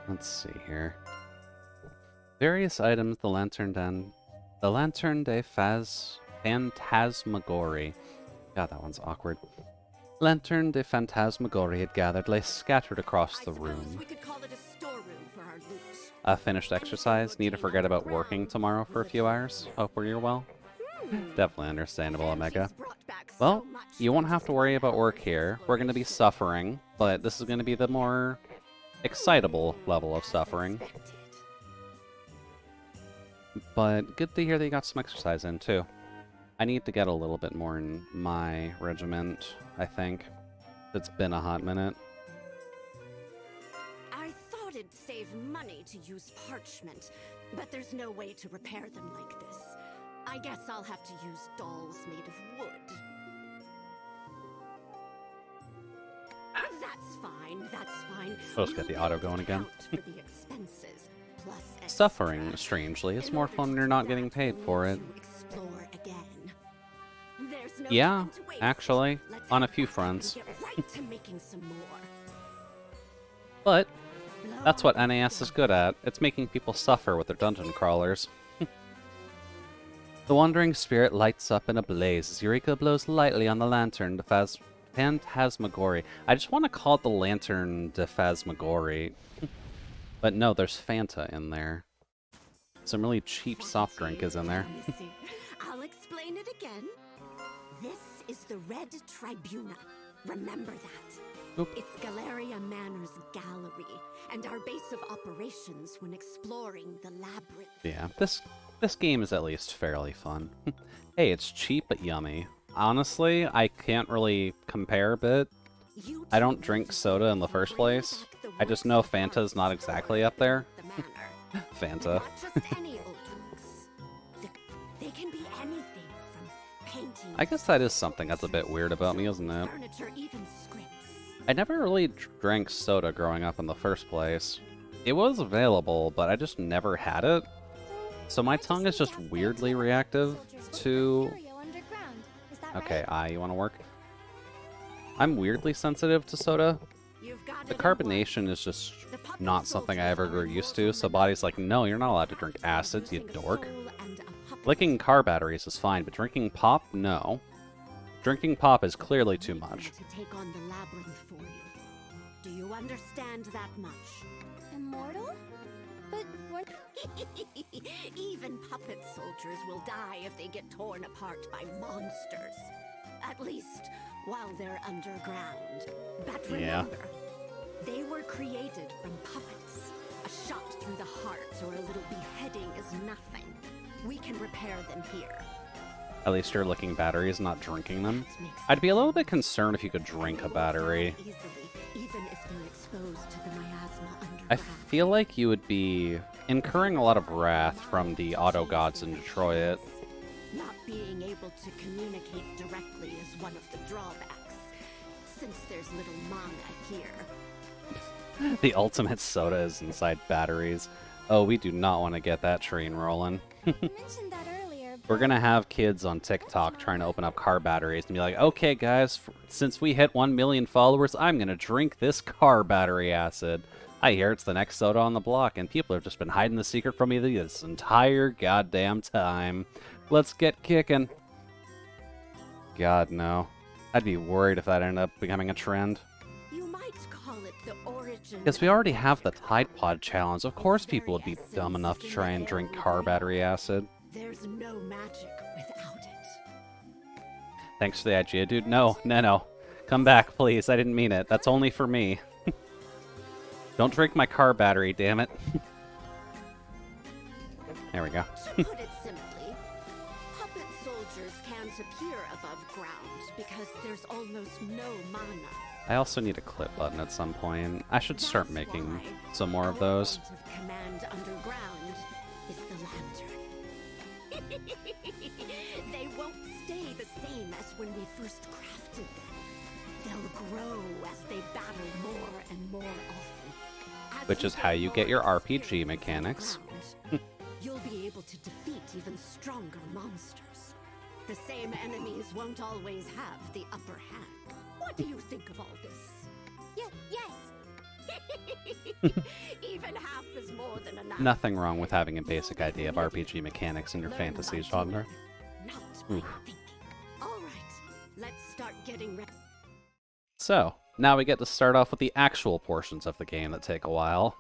Let's see here. Various items the Lantern de Phantasmagorie. God, that one's awkward. Lantern de Phantasmagorie had gathered lay scattered across the room. We could call it a storeroom for our loot. A finished exercise? Need to forget about working tomorrow for a few hours? Hope you're well. Definitely understandable, Omega. Well, you won't have to worry about work here. We're going to be suffering, but this is going to be the more excitable level of suffering. But good to hear that you got some exercise in, too. I need to get a little bit more in my regiment, I think. It's been a hot minute. I thought it'd save money to use parchment, but there's no way to repair them like this. I guess I'll have to use dolls made of wood. That's fine, that's fine. Let's get the auto going again. Account for the expenses, plus suffering, strangely. It's more fun when you're not getting paid for it. Yeah, actually, on a few fronts. But that's what NAS is good at. It's making people suffer with their dungeon crawlers. The wandering spirit lights up in a blaze as Eureka blows lightly on the lantern de Phantasmagory. I just want to call it the Lantern de Phasmagory. But no, there's Fanta in there. Some really cheap soft drink is in there. I'll explain it again. This is the Red Tribuna. Remember that. Oop. It's Galleria Manor's gallery, and our base of operations when exploring the labyrinth. Yeah, this game is at least fairly fun. Hey, it's cheap but yummy. Honestly, I can't really compare a bit. I don't drink soda in the first place. I just know Fanta's not exactly up there. Fanta. They can be anything from painting. I guess that is something that's a bit weird about me, isn't it? Furniture, even scripts. I never really drank soda growing up in the first place. It was available, but I just never had it. So my tongue is just weirdly reactive to... Okay, you want to work? I'm weirdly sensitive to soda. The carbonation is just not something I ever grew used to, so body's like, no, you're not allowed to drink acids, you dork. Licking car batteries is fine, but drinking pop, no. Drinking pop is clearly too much. To take on the labyrinth for you. Do you understand that much? Immortal? But we're... Even puppet soldiers will die if they get torn apart by monsters. At least while they're underground. But remember, they were created from puppets. A shot through the heart or a little beheading is nothing. We can repair them here. At least you're licking batteries, not drinking them. I'd be a little bit concerned if you could drink a battery. Even if they're exposed to the miasma underground. I feel like you would be incurring a lot of wrath from the auto gods in Detroit. Not being able to communicate directly is one of the drawbacks, since there's little mana here. The ultimate soda is inside batteries. Oh, we do not want to get that train rolling. You mentioned that earlier. We're gonna have kids on TikTok trying to open up car batteries and be like, okay guys, since we hit 1 million followers, I'm gonna drink this car battery acid. I hear it's the next soda on the block, and people have just been hiding the secret from me this entire goddamn time. Let's get kicking. God, no. I'd be worried if that ended up becoming a trend. You might call it the origin. Because we already have the Tide Pod challenge. Of course people would be dumb enough to try and drink car battery acid. There's no magic without it. Thanks for the idea, dude. No. Come back, please. I didn't mean it. That's only for me. Don't drink my car battery, damn it. There we go. To put it simply, puppet soldiers can't appear above ground because there's almost no mana. I also need a clip button at some point. I should start That's making why some more of our those. point of command underground is the lantern. They won't stay the same as when we first crafted them. They'll grow as they battle more and more often. As Which is you how get you more get your experience RPG mechanics. underground, you'll be able to defeat even stronger monsters. The same enemies won't always have the upper hand. What do you think of all this? Yes. Even half is more than enough. Nothing wrong with having a basic idea of RPG mechanics in your Learn fantasy by genre. doing, not by Oof. thinking. All right, let's start getting ready. So, now we get to start off with the actual portions of the game that take a while.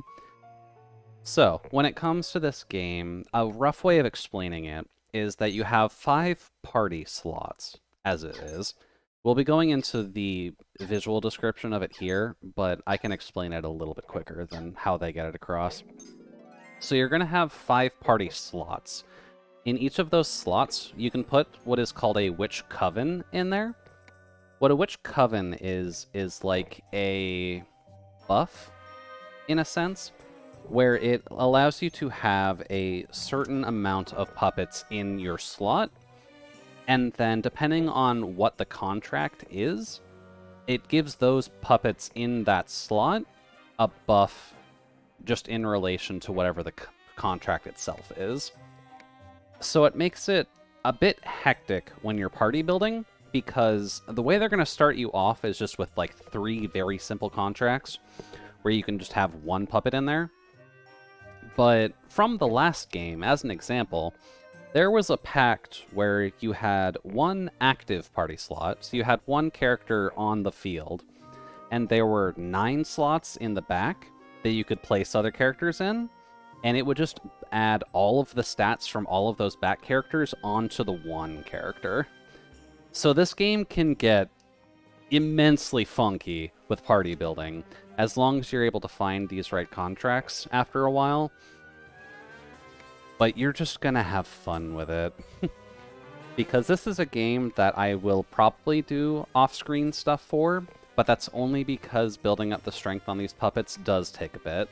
So, when it comes to this game, a rough way of explaining it is that you have 5 party slots, as it is. We'll be going into the visual description of it here, but I can explain it a little bit quicker than how they get it across. So you're going to have 5 party slots. In each of those slots, you can put what is called a witch coven in there. What a witch coven is like a buff, in a sense, where it allows you to have a certain amount of puppets in your slot, and then depending on what the contract is, it gives those puppets in that slot a buff just in relation to whatever the contract itself is. So it makes it a bit hectic when you're party building, because the way they're going to start you off is just with like 3 very simple contracts, where you can just have 1 puppet in there. But from the last game, as an example, there was a pact where you had 1 active party slot, so you had 1 character on the field, and there were 9 slots in the back that you could place other characters in, and it would just add all of the stats from all of those back characters onto the 1 character. So this game can get immensely funky with party building, as long as you're able to find these right contracts after a while. But you're just gonna have fun with it. Because this is a game that I will probably do off-screen stuff for, but that's only because building up the strength on these puppets does take a bit.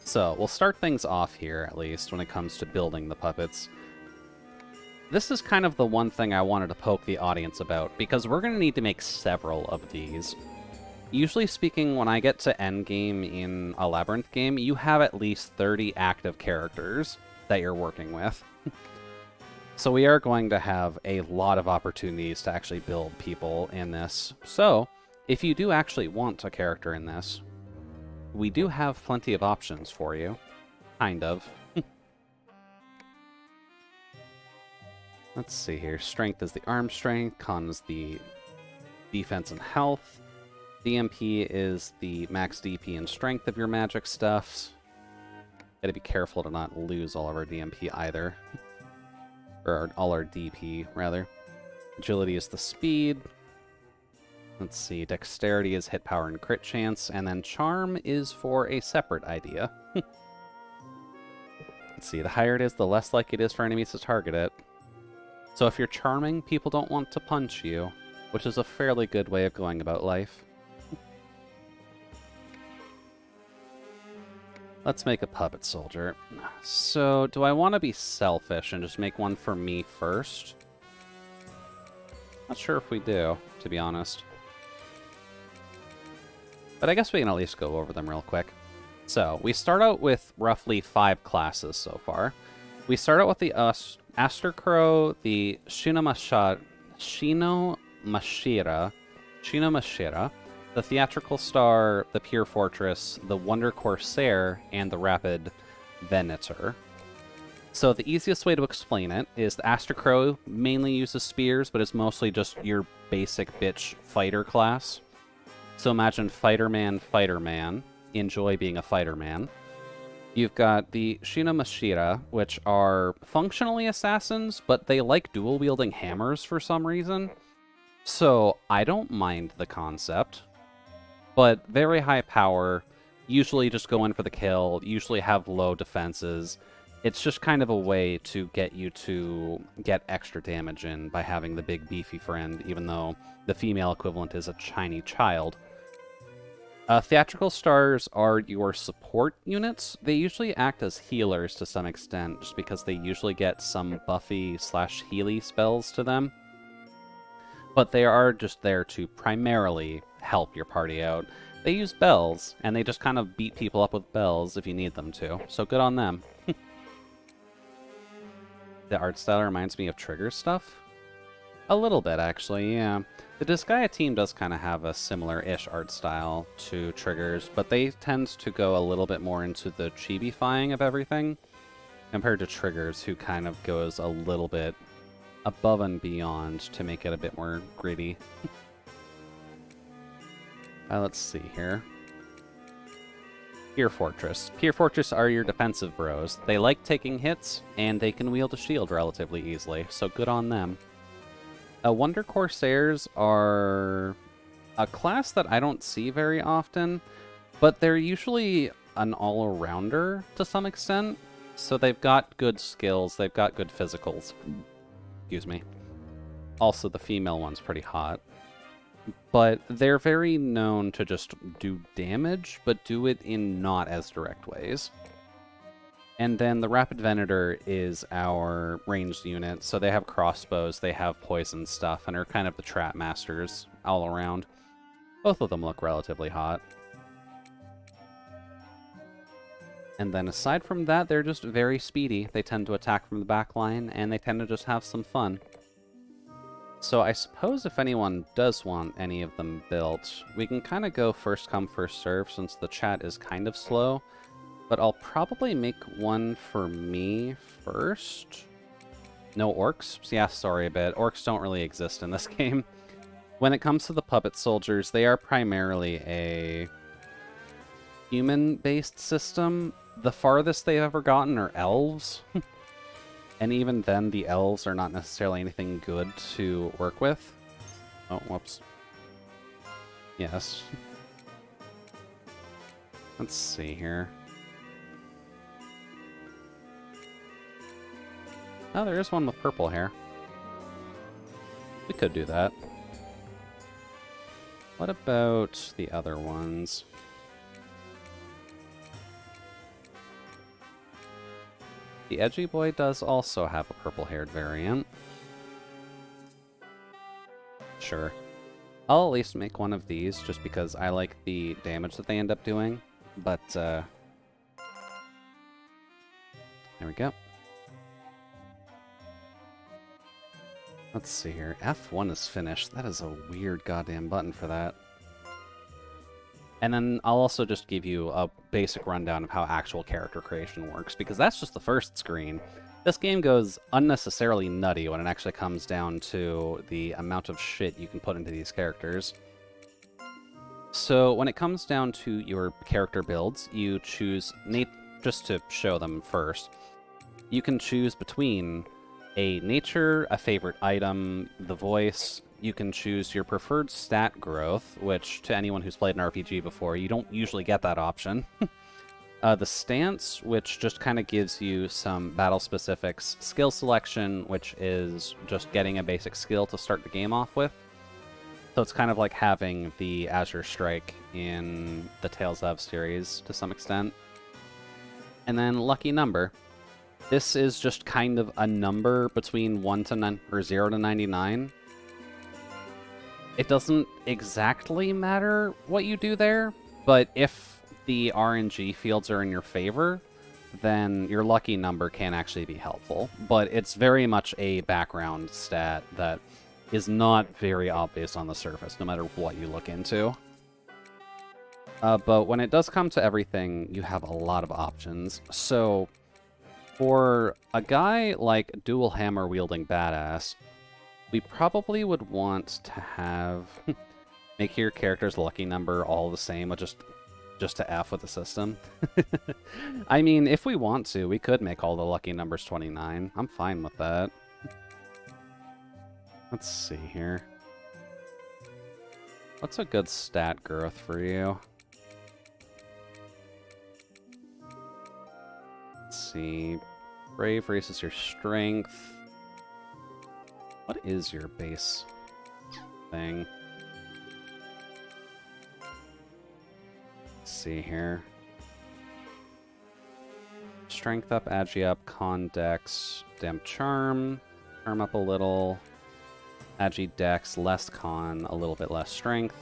So, we'll start things off here, at least, when it comes to building the puppets. This is kind of the one thing I wanted to poke the audience about, because we're going to need to make several of these. Usually speaking, when I get to endgame in a Labyrinth game, you have at least 30 active characters that you're working with. So we are going to have a lot of opportunities to actually build people in this. So, if you do actually want a character in this, we do have plenty of options for you. Kind of. Let's see here. Strength is the arm strength, con is the defense and health, DMP is the max DP and strength of your magic stuffs. Gotta be careful to not lose all of our DMP either. Or all our DP, rather. Agility is the speed. Let's see, dexterity is hit power and crit chance, and then charm is for a separate idea. Let's see, the higher it is, the less likely it is for enemies to target it. So if you're charming, people don't want to punch you, which is a fairly good way of going about life. Let's make a puppet soldier. So, do I want to be selfish and just make one for me first? Not sure if we do, to be honest. But I guess we can at least go over them real quick. So, we start out with roughly 5 classes so far. We start out with the Aster Crow, the Shinomashira, the Theatrical Star, the Pure Fortress, the Wonder Corsair, and the Rapid Venator. So the easiest way to explain it is the Aster Crow mainly uses spears, but is mostly just your basic bitch fighter class. So imagine Fighter Man, enjoy being a Fighter Man. You've got the Shinomashira, which are functionally assassins, but they like dual-wielding hammers for some reason. So I don't mind the concept. But very high power, usually just go in for the kill, usually have low defenses. It's just kind of a way to get you to get extra damage in by having the big beefy friend, even though the female equivalent is a tiny child. Theatrical Stars are your support units. They usually act as healers to some extent, just because they usually get some buffy/healy spells to them. But they are just there to primarily help your party out. They use bells, and they just kind of beat people up with bells if you need them to, so good on them. The art style reminds me of Trigger stuff. A little bit, actually, yeah. The Disgaea team does kind of have a similar-ish art style to Trigger's, but they tend to go a little bit more into the chibi-fying of everything, compared to Trigger's, who kind of goes a little bit above and beyond to make it a bit more gritty. Let's see here. Pure Fortress. Pure Fortress are your defensive bros. They like taking hits, and they can wield a shield relatively easily, so good on them. Wonder Corsairs are a class that I don't see very often, but they're usually an all-arounder to some extent, so they've got good skills, they've got good physicals. Excuse me. Also, the female one's pretty hot. But they're very known to just do damage, but do it in not as direct ways. And then the Rapid Venator is our ranged unit, so they have crossbows, they have poison stuff, and are kind of the trap masters all around. Both of them look relatively hot. And then aside from that, they're just very speedy. They tend to attack from the back line, and they tend to just have some fun. So I suppose if anyone does want any of them built, we can kind of go first come, first serve, since the chat is kind of slow. But I'll probably make one for me first. No orcs? Yeah, sorry a bit. Orcs don't really exist in this game. When it comes to the puppet soldiers, they are primarily a human-based system. The farthest they've ever gotten are elves. And even then, the elves are not necessarily anything good to work with. Oh, whoops. Yes. Let's see here. Oh, there is one with purple hair. We could do that. What about the other ones? The Edgy Boy does also have a purple-haired variant. Sure. I'll at least make one of these, just because I like the damage that they end up doing. But, there we go. Let's see here. F1 is finished. That is a weird goddamn button for that. And then I'll also just give you a basic rundown of how actual character creation works, because that's just the first screen. This game goes unnecessarily nutty when it actually comes down to the amount of shit you can put into these characters. So when it comes down to your character builds, you choose, just to show them first, you can choose between a nature, a favorite item, the voice. You can choose your preferred stat growth, which to anyone who's played an RPG before, you don't usually get that option. The stance, which just kind of gives you some battle specifics. Skill selection, which is just getting a basic skill to start the game off with. So it's kind of like having the Azure Strike in the Tales of series to some extent. And then lucky number. This is just kind of a number between 1 to 0 to 99. It doesn't exactly matter what you do there, but if the RNG fields are in your favor, then your lucky number can actually be helpful. But it's very much a background stat that is not very obvious on the surface, no matter what you look into. But when it does come to everything, you have a lot of options. So for a guy like Dual Hammer Wielding Badass, we probably would want to have make your character's lucky number all the same, with just to F with the system. I mean, if we want to, we could make all the lucky numbers 29. I'm fine with that. Let's see here. What's a good stat growth for you? Let's see. Brave raises your strength. What is your base thing? Let's see here. Strength up, Agi up, Con Dex, Damp Charm. Charm up a little. Agi Dex, less Con, a little bit less Strength.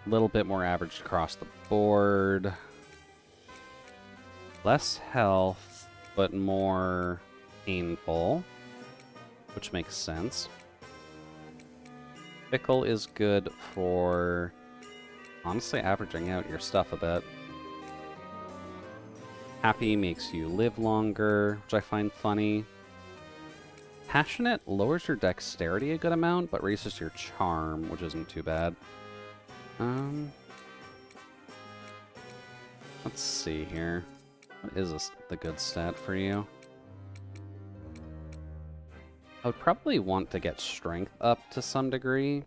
A little bit more average across the board. Less health, but more painful. Which makes sense. Fickle is good for, honestly, averaging out your stuff a bit. Happy makes you live longer, which I find funny. Passionate lowers your dexterity a good amount, but raises your charm, which isn't too bad. Let's see here. What is the good stat for you? I would probably want to get strength up to some degree,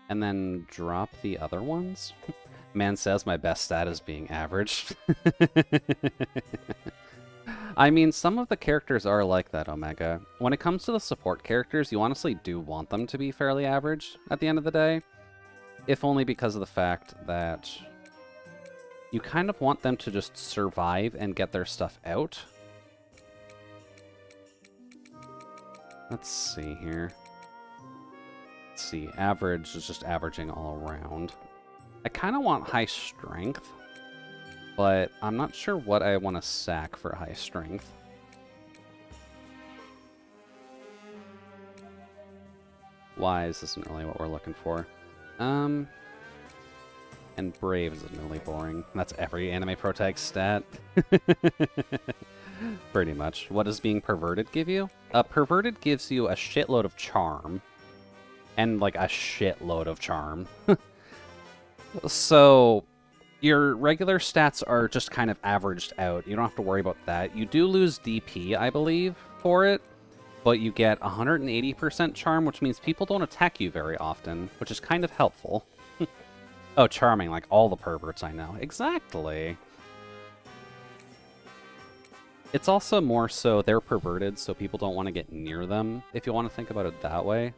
and then drop the other ones. Man says my best stat is being averaged. I mean, some of the characters are like that, Omega. When it comes to the support characters, you honestly do want them to be fairly average at the end of the day. If only because of the fact that you kind of want them to just survive and get their stuff out. Let's see here. Let's see, average is just averaging all around. I kind of want high strength. But I'm not sure what I want to sack for high strength. Wise isn't really what we're looking for. And brave isn't really boring. That's every anime protag stat. Pretty much. What does being perverted give you? Perverted gives you a shitload of charm. And, like, a shitload of charm. So, your regular stats are just kind of averaged out. You don't have to worry about that. You do lose DP, I believe, for it. But you get 180% charm, which means people don't attack you very often, which is kind of helpful. Oh, charming, like all the perverts I know. Exactly. It's also more so they're perverted, so people don't want to get near them, if you want to think about it that way.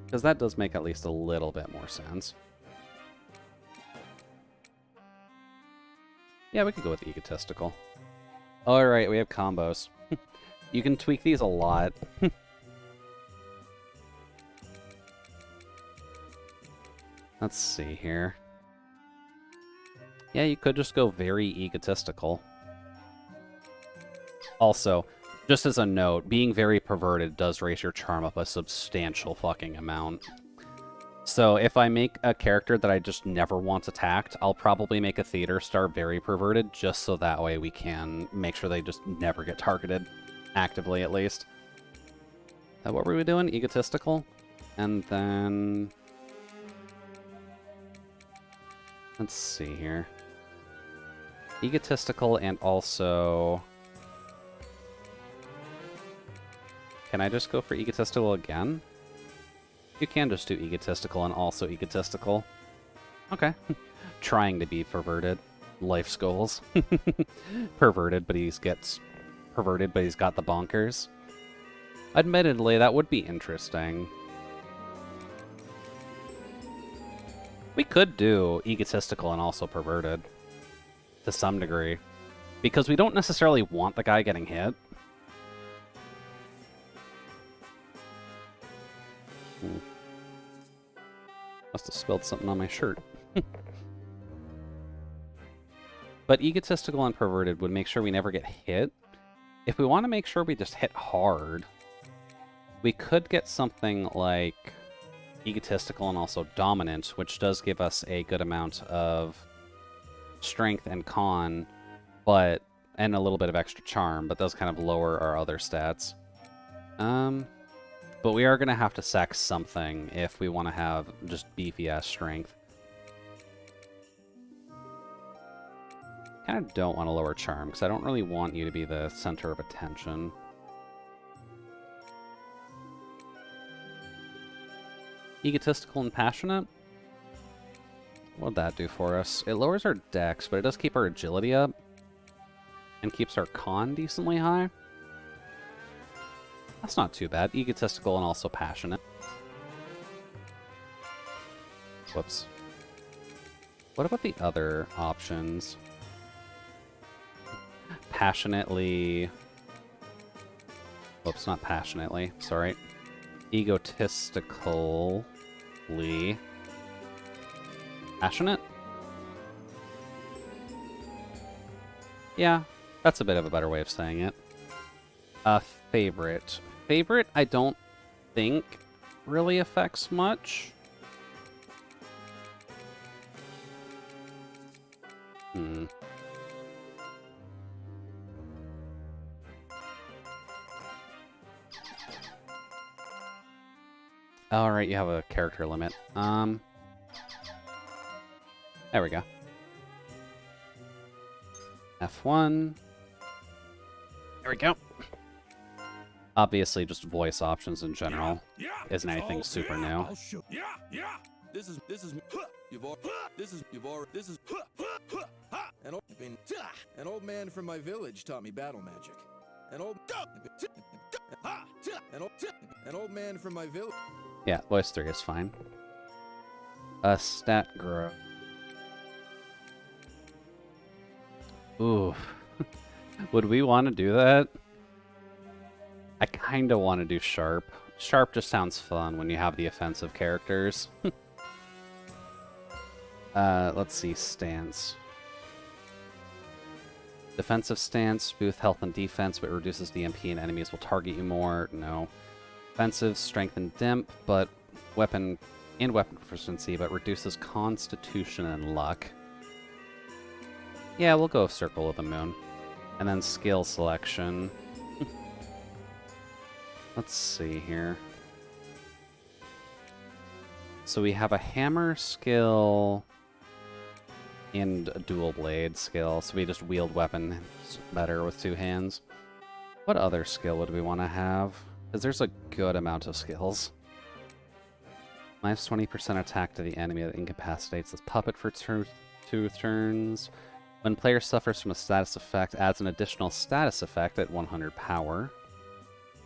Because that does make at least a little bit more sense. Yeah, we could go with egotistical. Alright, we have combos. You can tweak these a lot. Let's see here. Yeah, you could just go very egotistical. Also, just as a note, being very perverted does raise your charm up a substantial fucking amount. So if I make a character that I just never want attacked, I'll probably make a theater star very perverted, just so that way we can make sure they just never get targeted. Actively, at least. What were we doing? Egotistical? And then... let's see here. Egotistical and also... can I just go for egotistical again? You can just do egotistical and also egotistical. Okay. Trying to be perverted. Life's goals. Perverted, but gets perverted, but he's got the bonkers. Admittedly, that would be interesting. We could do egotistical and also perverted. To some degree. Because we don't necessarily want the guy getting hit. Must have spilled something on my shirt. But egotistical and perverted would make sure we never get hit. If we want to make sure we just hit hard, we could get something like egotistical and also dominant, which does give us a good amount of strength and con, and a little bit of extra charm, but does kind of lower our other stats. But we are going to have to sack something if we want to have just beefy-ass strength. Kind of don't want to lower charm, because I don't really want you to be the center of attention. Egotistical and passionate? What would that do for us? It lowers our dex, but it does keep our agility up. And keeps our con decently high. That's not too bad. Egotistical and also passionate. Whoops. What about the other options? Passionately... whoops, not passionately. Sorry. Egotistically... passionate? Yeah, that's a bit of a better way of saying it. Favorite. Favorite, I don't think really affects much. Alright, you have a character limit. There we go. F1. There we go. Obviously, just voice options in general isn't anything super new. This is an old man from my village taught me battle magic. An old man from my village. Yeah, voice 3 is fine. Stat grow. Ooh. Would we want to do that? I kind of want to do Sharp. Sharp just sounds fun when you have the offensive characters. Let's see, stance. Defensive stance, boost health and defense, but reduces DMP and enemies will target you more. No. Offensive, strength and dimp, but weapon proficiency, but reduces constitution and luck. Yeah, we'll go Circle of the Moon. And then skill selection. Let's see here. So we have a hammer skill and a dual blade skill, so we just wield weapons better with 2 hands. What other skill would we want to have? Because there's a good amount of skills. Minus 20% attack to the enemy that incapacitates this puppet for 2 turns. When player suffers from a status effect, adds an additional status effect at 100 power.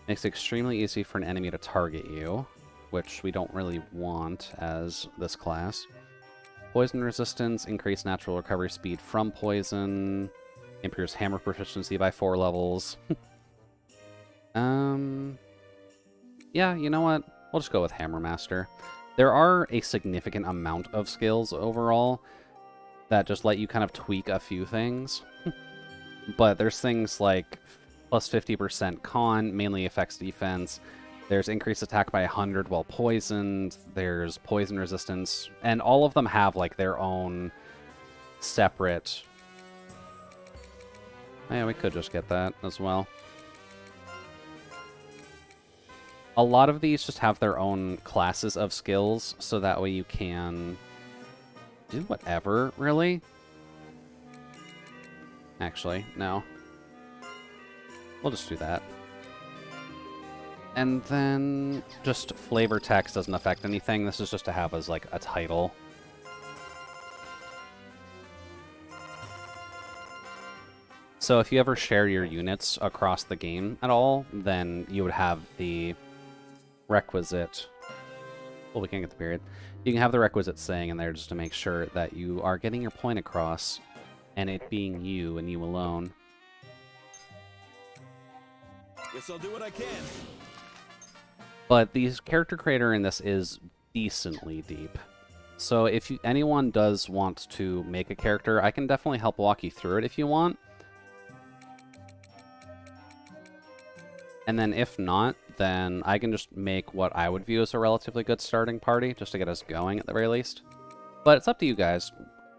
Makes it extremely easy for an enemy to target you, which we don't really want as this class. Poison resistance, increased natural recovery speed from poison, improves hammer proficiency by 4 levels. Yeah, you know what? We'll just go with Hammer Master. There are a significant amount of skills overall that just let you kind of tweak a few things. But there's things like plus 50% con, mainly affects defense. There's increased attack by 100 while poisoned. There's poison resistance. And all of them have, like, their own separate... Oh, yeah, we could just get that as well. A lot of these just have their own classes of skills, so that way you can do whatever, really. Actually, no. We'll just do that. And then just flavor text doesn't affect anything. This is just to have as, like, a title. So if you ever share your units across the game at all, then you would have the requisite... Well, we can't get the period. You can have the requisite saying in there just to make sure that you are getting your point across, and it being you and you alone. Guess I'll do what I can. But the character creator in this is decently deep. So if anyone does want to make a character, I can definitely help walk you through it if you want. And then if not, then I can just make what I would view as a relatively good starting party, just to get us going at the very least. But it's up to you guys.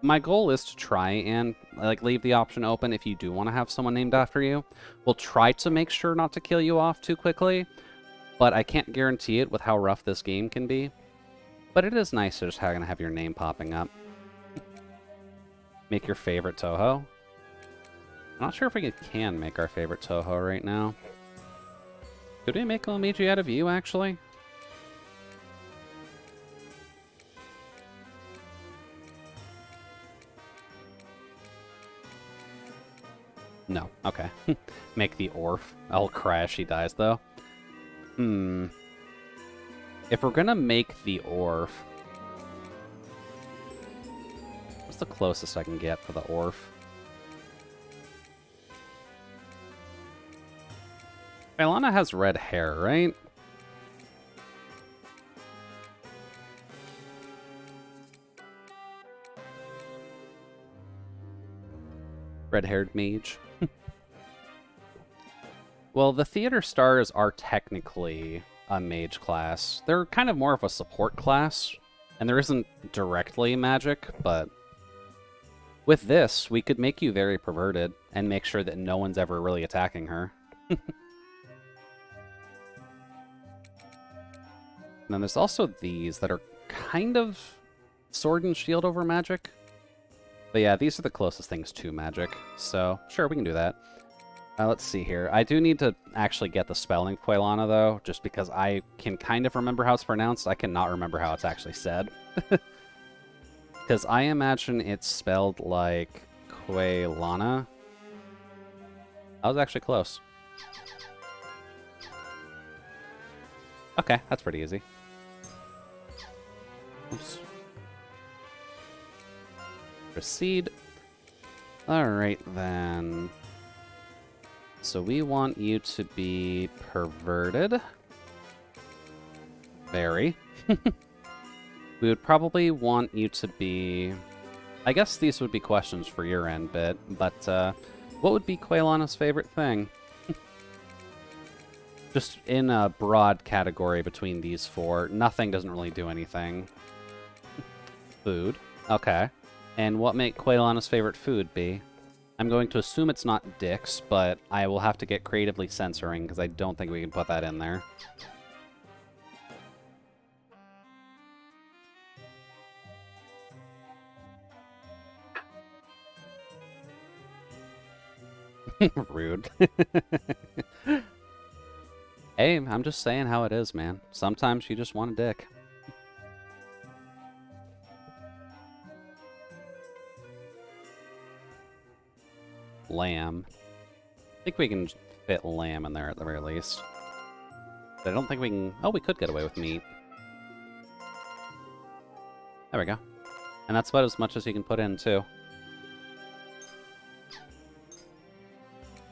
My goal is to try and leave the option open if you do want to have someone named after you. We'll try to make sure not to kill you off too quickly, but I can't guarantee it with how rough this game can be. But it is nice to just have your name popping up. Make your favorite Toho. I'm not sure if we can make our favorite Toho right now. Could we make Luigi out of you, actually? No. Okay. Make the Orf. I'll crash. He dies, though. If we're gonna make the Orf... What's the closest I can get for the Orf? Ilana has red hair, right? Red-haired mage. Well, the theater stars are technically a mage class. They're kind of more of a support class, and there isn't directly magic, but with this, we could make you very perverted and make sure that no one's ever really attacking her. And then there's also these that are kind of sword and shield over magic. But yeah, these are the closest things to magic. So, sure, we can do that. Let's see here. I do need to actually get the spelling for Quailana, though, just because I can kind of remember how it's pronounced. I cannot remember how it's actually said. Because I imagine it's spelled like Quailana. I was actually close. Okay, that's pretty easy. Oops. Proceed. Alright, then. So we want you to be perverted. Very. We would probably want you to be... I guess these would be questions for your end bit, but What would be Quaylana's favorite thing? Just in a broad category between these four, nothing doesn't really do anything. Food. Okay. And what might Quaylana's favorite food be? I'm going to assume it's not dicks, but I will have to get creatively censoring because I don't think we can put that in there. Rude. Hey, I'm just saying how it is, man. Sometimes you just want a dick. Lamb. I think we can fit lamb in there at the very least. But I don't think we can... Oh, we could get away with meat. There we go. And that's about as much as you can put in, too.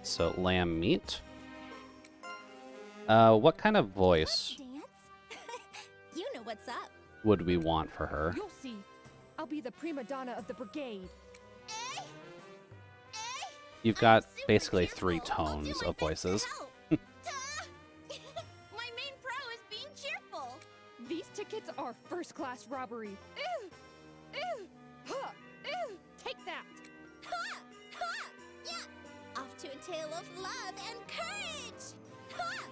So, lamb meat. What kind of voice You know what's up. would we want for her? You'll see. I'll be the prima donna of the brigade. You've got basically 3 tones of voices. My main pro is being cheerful. These tickets are first-class robbery. Ew! Ew! Huh! Ew! Take that! Ha! Ha! Yeah! Off to a tale of love and courage. Ha!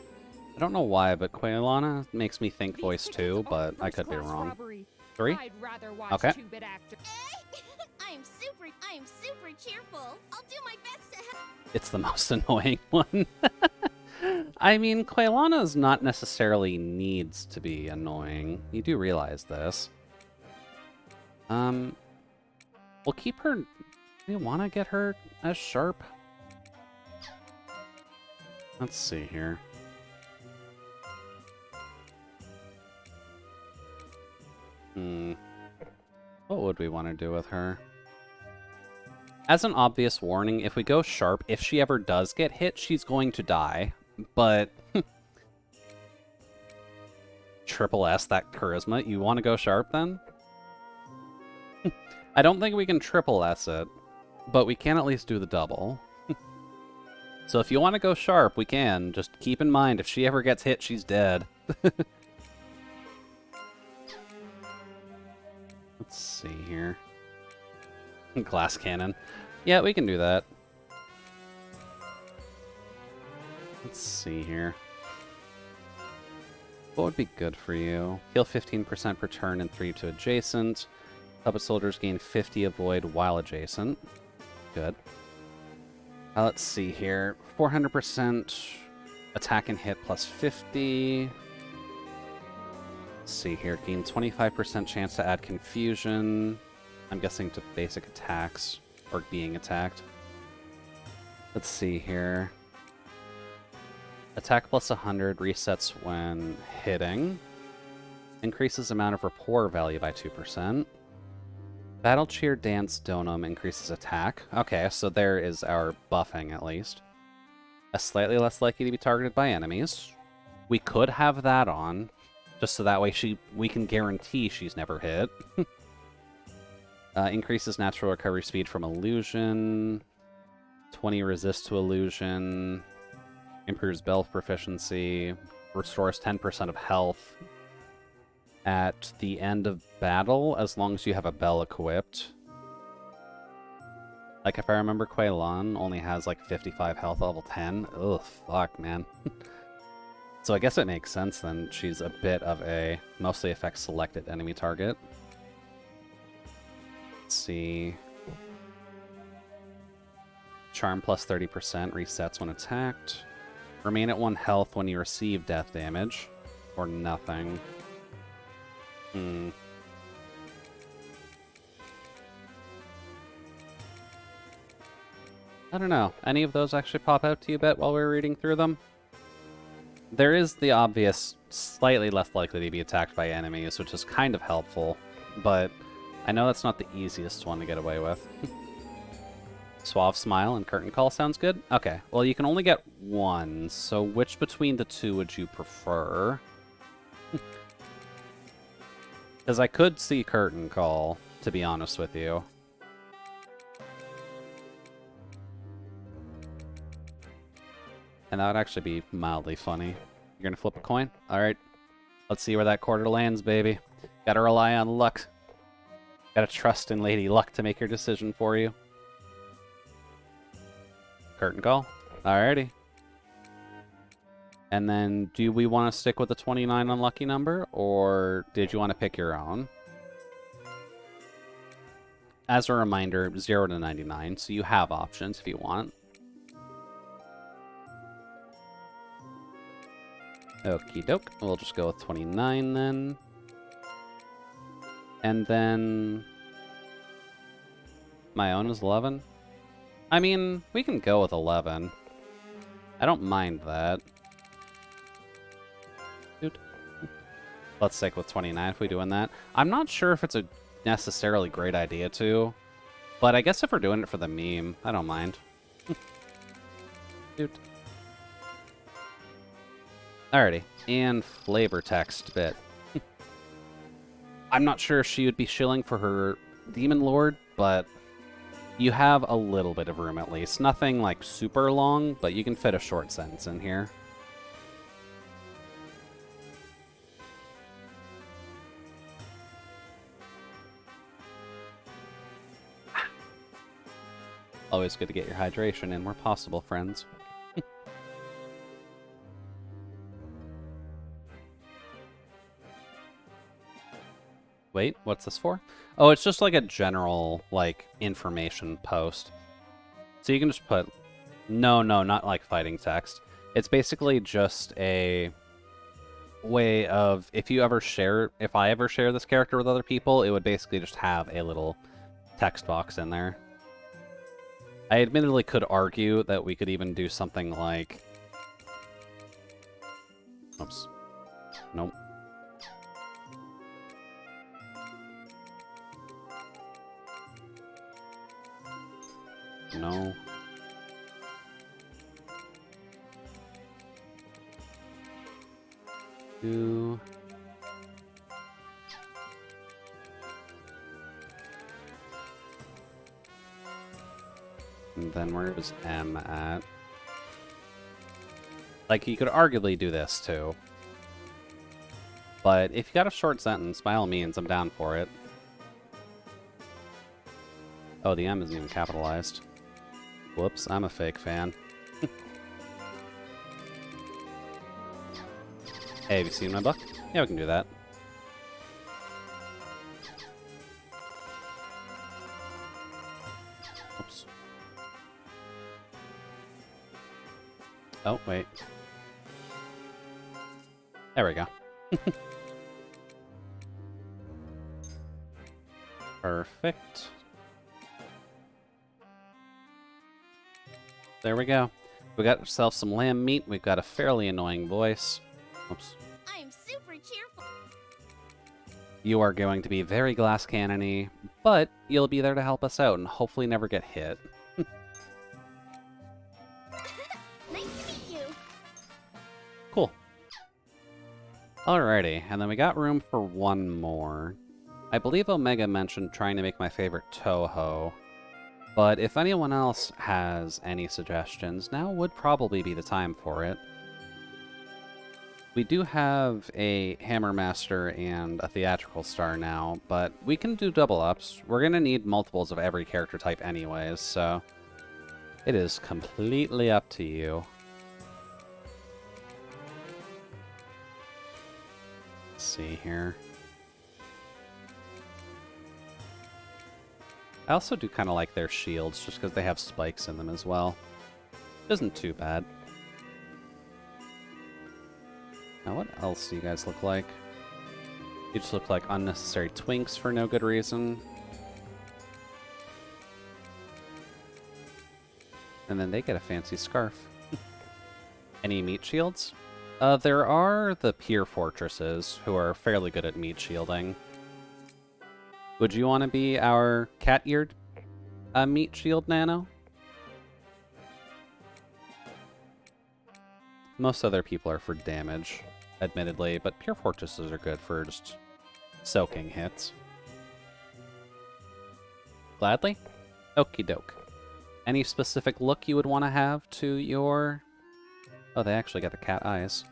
I don't know why, but Quaylana makes me think These voice tickets too, are but I could be first-class wrong. robbery. 3? I'd rather watch Okay. two-bit actors. I am super cheerful. I'll do my best to help. It's the most annoying one. I mean, Quaylana's not necessarily needs to be annoying. You do realize this. We'll keep her... Do you want to get her as sharp? Let's see here. What would we want to do with her? As an obvious warning, if we go sharp, if she ever does get hit, she's going to die. But... Triple S, that charisma. You want to go sharp, then? I don't think we can triple S it, but we can at least do the double. So if you want to go sharp, we can. Just keep in mind, if she ever gets hit, she's dead. Let's see here. Glass cannon. Yeah, we can do that. Let's see here. What would be good for you? Heal 15% per turn and 3 to adjacent. Puppet soldiers gain 50 avoid while adjacent. Good. Let's see here. 400% attack and hit plus 50. Let's see here. Gain 25% chance to add confusion. I'm guessing to basic attacks, or being attacked. Let's see here. Attack plus 100 resets when hitting. Increases amount of rapport value by 2%. Battle Cheer Dance Donum increases attack. Okay, so there is our buffing at least. A slightly less likely to be targeted by enemies. We could have that on, just so that way we can guarantee she's never hit. Increases natural recovery speed from illusion. 20 resist to illusion. Improves bell proficiency. Restores 10% of health at the end of battle, as long as you have a bell equipped. Like, if I remember, Quaylon only has like 55 health level 10. Ugh, fuck, man. So I guess it makes sense then. She's a bit of a mostly affects selected enemy target. Let's see. Charm plus 30% resets when attacked. Remain at 1 health when you receive death damage. Or nothing. I don't know. Any of those actually pop out to you a bit while we were reading through them? There is the obvious, slightly less likely to be attacked by enemies, which is kind of helpful, but I know that's not the easiest one to get away with. Suave Smile and Curtain Call sounds good? Okay, well you can only get one, so which between the two would you prefer? Because I could see Curtain Call, to be honest with you. And that would actually be mildly funny. You're gonna flip a coin? Alright. Let's see where that quarter lands, baby. Gotta rely on luck. Gotta trust in Lady Luck to make your decision for you. Curtain call. Alrighty. And then, do we want to stick with the 29 unlucky number, or did you want to pick your own? As a reminder, 0 to 99, so you have options if you want. Okie doke. We'll just go with 29 then. And then... my own is 11? I mean, we can go with 11. I don't mind that. Dude. Let's stick with 29 if we're doing that. I'm not sure if it's a necessarily great idea to, but I guess if we're doing it for the meme, I don't mind. Dude. Alrighty, and flavor text bit. I'm not sure if she would be shilling for her Demon Lord, but you have a little bit of room at least. Nothing like super long, but you can fit a short sentence in here. Always good to get your hydration in where possible, friends. Wait, what's this for? Oh, it's just like a general, like, information post. So you can just put... No, not like fighting text. It's basically just a way of... If I ever share this character with other people, it would basically just have a little text box in there. I admittedly could argue that we could even do something like... Oops. Nope. No. Two. And then where is M at? Like, you could arguably do this, too. But if you got a short sentence, by all means, I'm down for it. Oh, the M isn't even capitalized. Whoops, I'm a fake fan. Hey, have you seen my book? Yeah, we can do that. Oops. Oh, wait. There we go. Perfect. There we go. We got ourselves some lamb meat. We've got a fairly annoying voice. Oops. I am super cheerful. You are going to be very glass cannon-y, but you'll be there to help us out and hopefully never get hit. Nice to meet you. Cool. Alrighty, and then we got room for one more. I believe Omega mentioned trying to make my favorite Toho, but if anyone else has any suggestions, now would probably be the time for it. We do have a Hammer Master and a Theatrical Star now, but we can do double ups. We're going to need multiples of every character type anyways, so it is completely up to you. Let's see here. I also do kind of like their shields, just because they have spikes in them as well. Isn't too bad. Now, what else do you guys look like? You just look like unnecessary twinks for no good reason. And then they get a fancy scarf. Any meat shields? There are the Pier Fortresses, who are fairly good at meat shielding. Would you want to be our cat-eared meat shield, Nano? Most other people are for damage, admittedly, but Pure Fortresses are good for just soaking hits. Gladly? Okie doke. Any specific look you would want to have to your Oh, they actually got the cat eyes.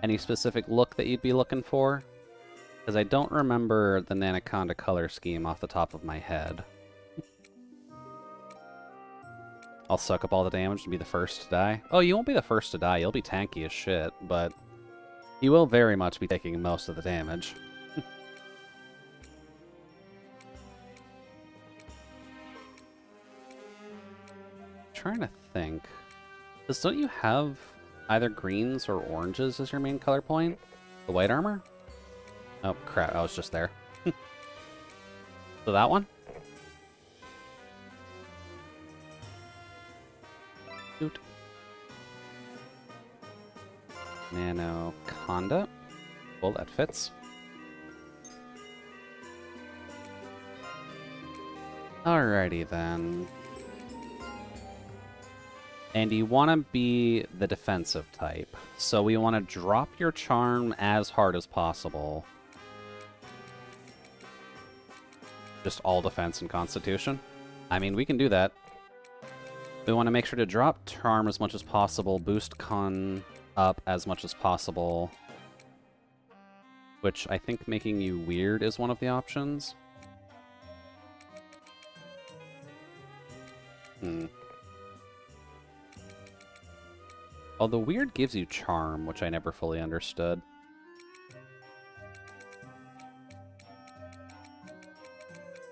Any specific look that you'd be looking for? Because I don't remember the Nanaconda color scheme off the top of my head. I'll suck up all the damage and be the first to die. Oh, you won't be the first to die. You'll be tanky as shit, but you will very much be taking most of the damage. Trying to think. Because don't you have either greens or oranges as your main color point? The white armor? Oh, crap. I was just there. So that one? Doot. Nanaconda. Well, that fits. Alrighty then. And you want to be the defensive type. So we want to drop your charm as hard as possible. Just all defense and constitution. I mean, we can do that. We want to make sure to drop charm as much as possible, boost con up as much as possible. Which I think making you weird is one of the options. Although weird gives you charm, which I never fully understood.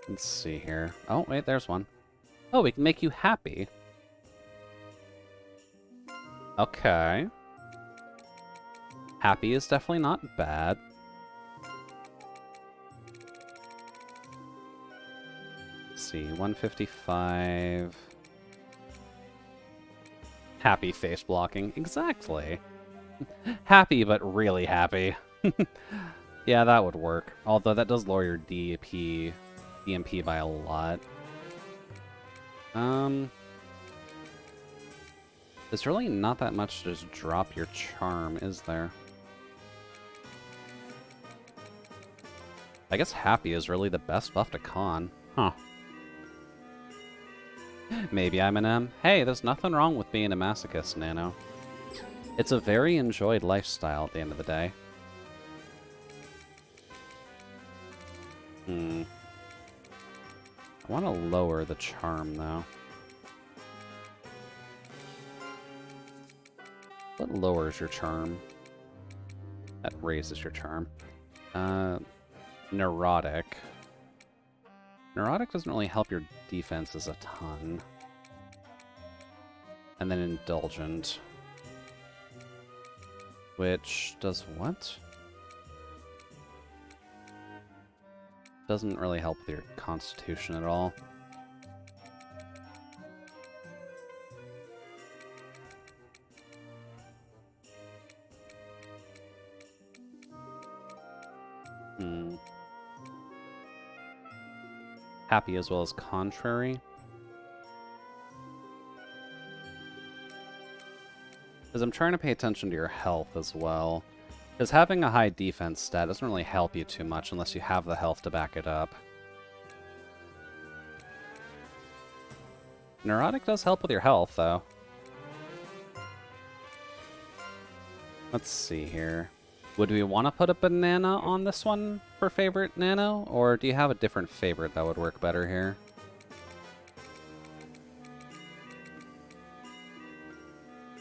Let's see here. Oh, wait, there's one. Oh, we can make you happy. Okay. Happy is definitely not bad. Let's see, 155... Happy face blocking. Exactly. Happy, but really happy. Yeah, that would work. Although that does lower your DMP by a lot. There's really not that much to just drop your charm, is there? I guess happy is really the best buff to con. Huh. Maybe I'm an M. Hey, there's nothing wrong with being a masochist, Nano. It's a very enjoyed lifestyle at the end of the day. I want to lower the charm, though. What lowers your charm? That raises your charm. Neurotic. Neurotic doesn't really help your defenses a ton. And then Indulgent. Which does what? Doesn't really help with your constitution at all. Happy as well as contrary. Because I'm trying to pay attention to your health as well. Because having a high defense stat doesn't really help you too much unless you have the health to back it up. Neurotic does help with your health, though. Let's see here. Would we want to put a banana on this one for favorite Nano? Or do you have a different favorite that would work better here?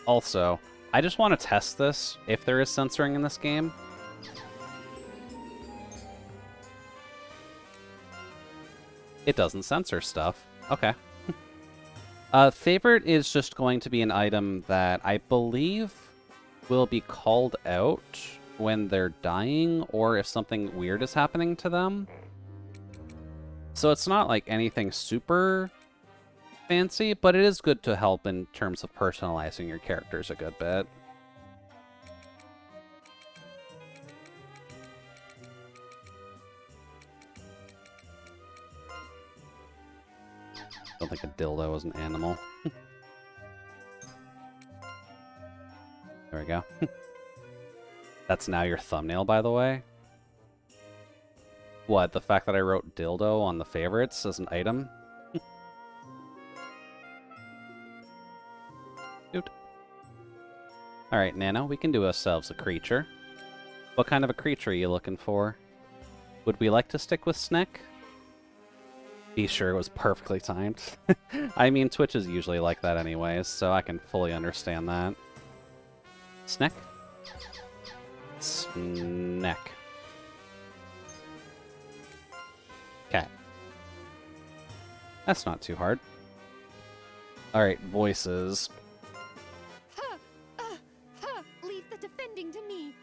Also, I just want to test this, if there is censoring in this game. It doesn't censor stuff. Okay. Favorite is just going to be an item that I believe will be called out when they're dying or if something weird is happening to them. So it's not like anything super fancy, but it is good to help in terms of personalizing your characters a good bit. Don't think a dildo is an animal. There we go. That's now your thumbnail, by the way. What, the fact that I wrote dildo on the favorites as an item? Alright, Nano, we can do ourselves a creature. What kind of a creature are you looking for? Would we like to stick with Snick? Be sure it was perfectly timed. I mean, Twitch is usually like that anyways, so I can fully understand that. Snick? Snack. Okay. That's not too hard. Alright, voices. Leave the defending to me.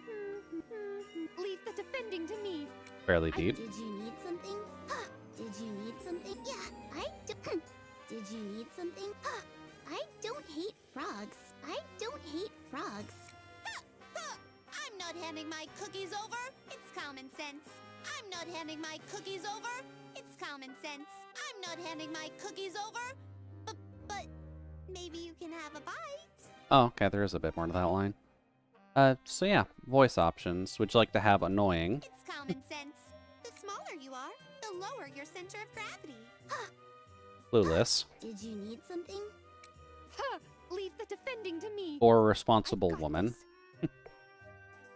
Leave the defending to me. Fairly deep. Did you need something? Did you need something? Yeah, I do. Did you need something? I don't hate frogs. I don't hate frogs. I'm not handing my cookies over. It's common sense. I'm not handing my cookies over. It's common sense. I'm not handing my cookies over. But maybe you can have a bite. Oh, okay, there is a bit more to that line. So yeah, voice options. Would you like to have annoying? It's common sense. The smaller you are, the lower your center of gravity. Clueless. Did you need something? Leave the defending to me. Or responsible I've got woman. this.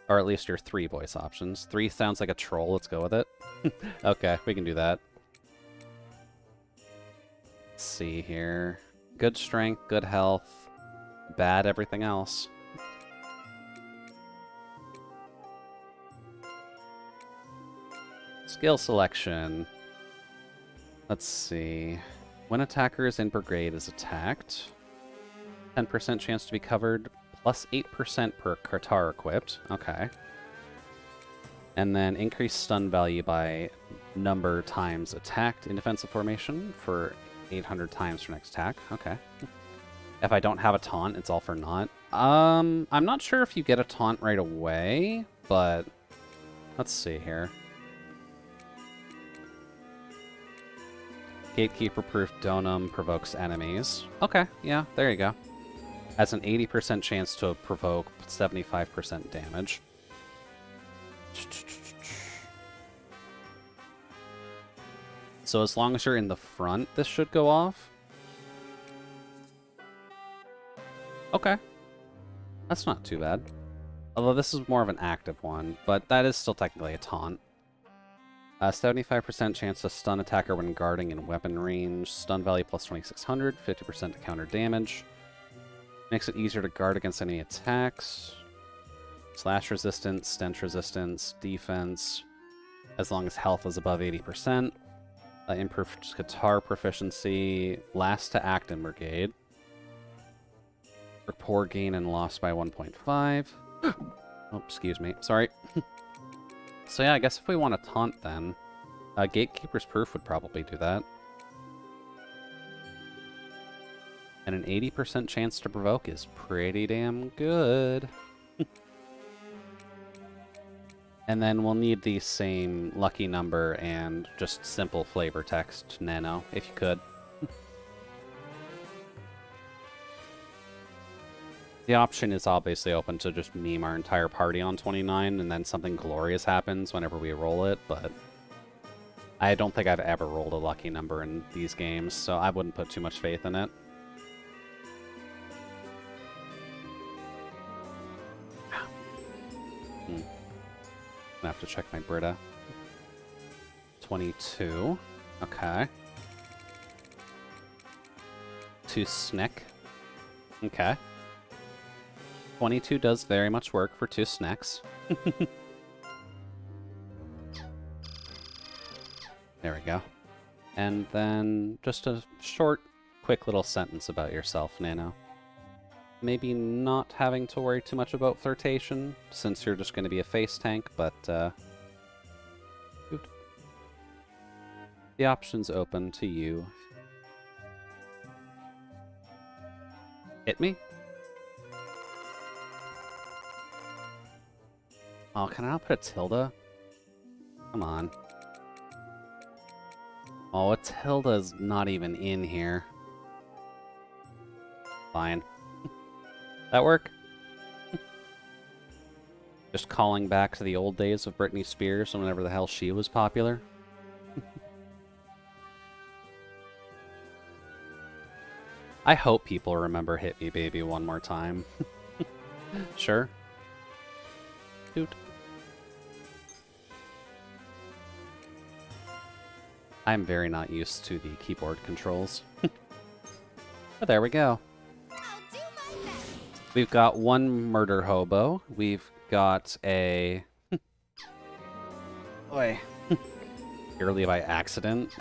Or at least your 3 voice options. 3 sounds like a troll, let's go with it. Okay, we can do that. Let's see here. Good strength, good health, bad everything else. Skill selection. Let's see. When attackers in Brigade is attacked, 10% chance to be covered, plus 8% per Kartar equipped. Okay. And then increase stun value by number times attacked in defensive formation for 800 times for next attack. Okay. If I don't have a taunt, it's all for naught. I'm not sure if you get a taunt right away, but let's see here. Gatekeeper-proof Donum provokes enemies. Okay, yeah, there you go. Has an 80% chance to provoke 75% damage. So as long as you're in the front, this should go off. Okay. That's not too bad. Although this is more of an active one, but that is still technically a taunt. 75% chance to stun attacker when guarding in weapon range. Stun value plus 2600, 50% to counter damage. Makes it easier to guard against enemy attacks. Slash resistance, stench resistance, defense, as long as health is above 80%. Improved guitar proficiency, last to act in Brigade. Rapport gain and loss by 1.5. Oh, excuse me. Sorry. So yeah, I guess if we want to taunt then, Gatekeeper's Proof would probably do that. And an 80% chance to provoke is pretty damn good. And then we'll need the same lucky number and just simple flavor text nano, if you could. The option is obviously open to just meme our entire party on 29, and then something glorious happens whenever we roll it, but I don't think I've ever rolled a lucky number in these games, so I wouldn't put too much faith in it. I'm gonna have to check my Brita. 22. Okay. 2 Snick. Okay. 22 does very much work for 2 snacks. There we go. And then just a short, quick little sentence about yourself, Nano. Maybe not having to worry too much about flirtation, since you're just going to be a face tank, but the option's open to you. Hit me? Oh, can I not put a tilde? Come on. Oh, a tilde's not even in here. Fine. That work? Just calling back to the old days of Britney Spears and whenever the hell she was popular. I hope people remember Hit Me Baby one more time. Sure. Doot. I'm very not used to the keyboard controls. But there we go. I'll do my best. We've got one murder hobo. We've got a... Oi. Purely by accident.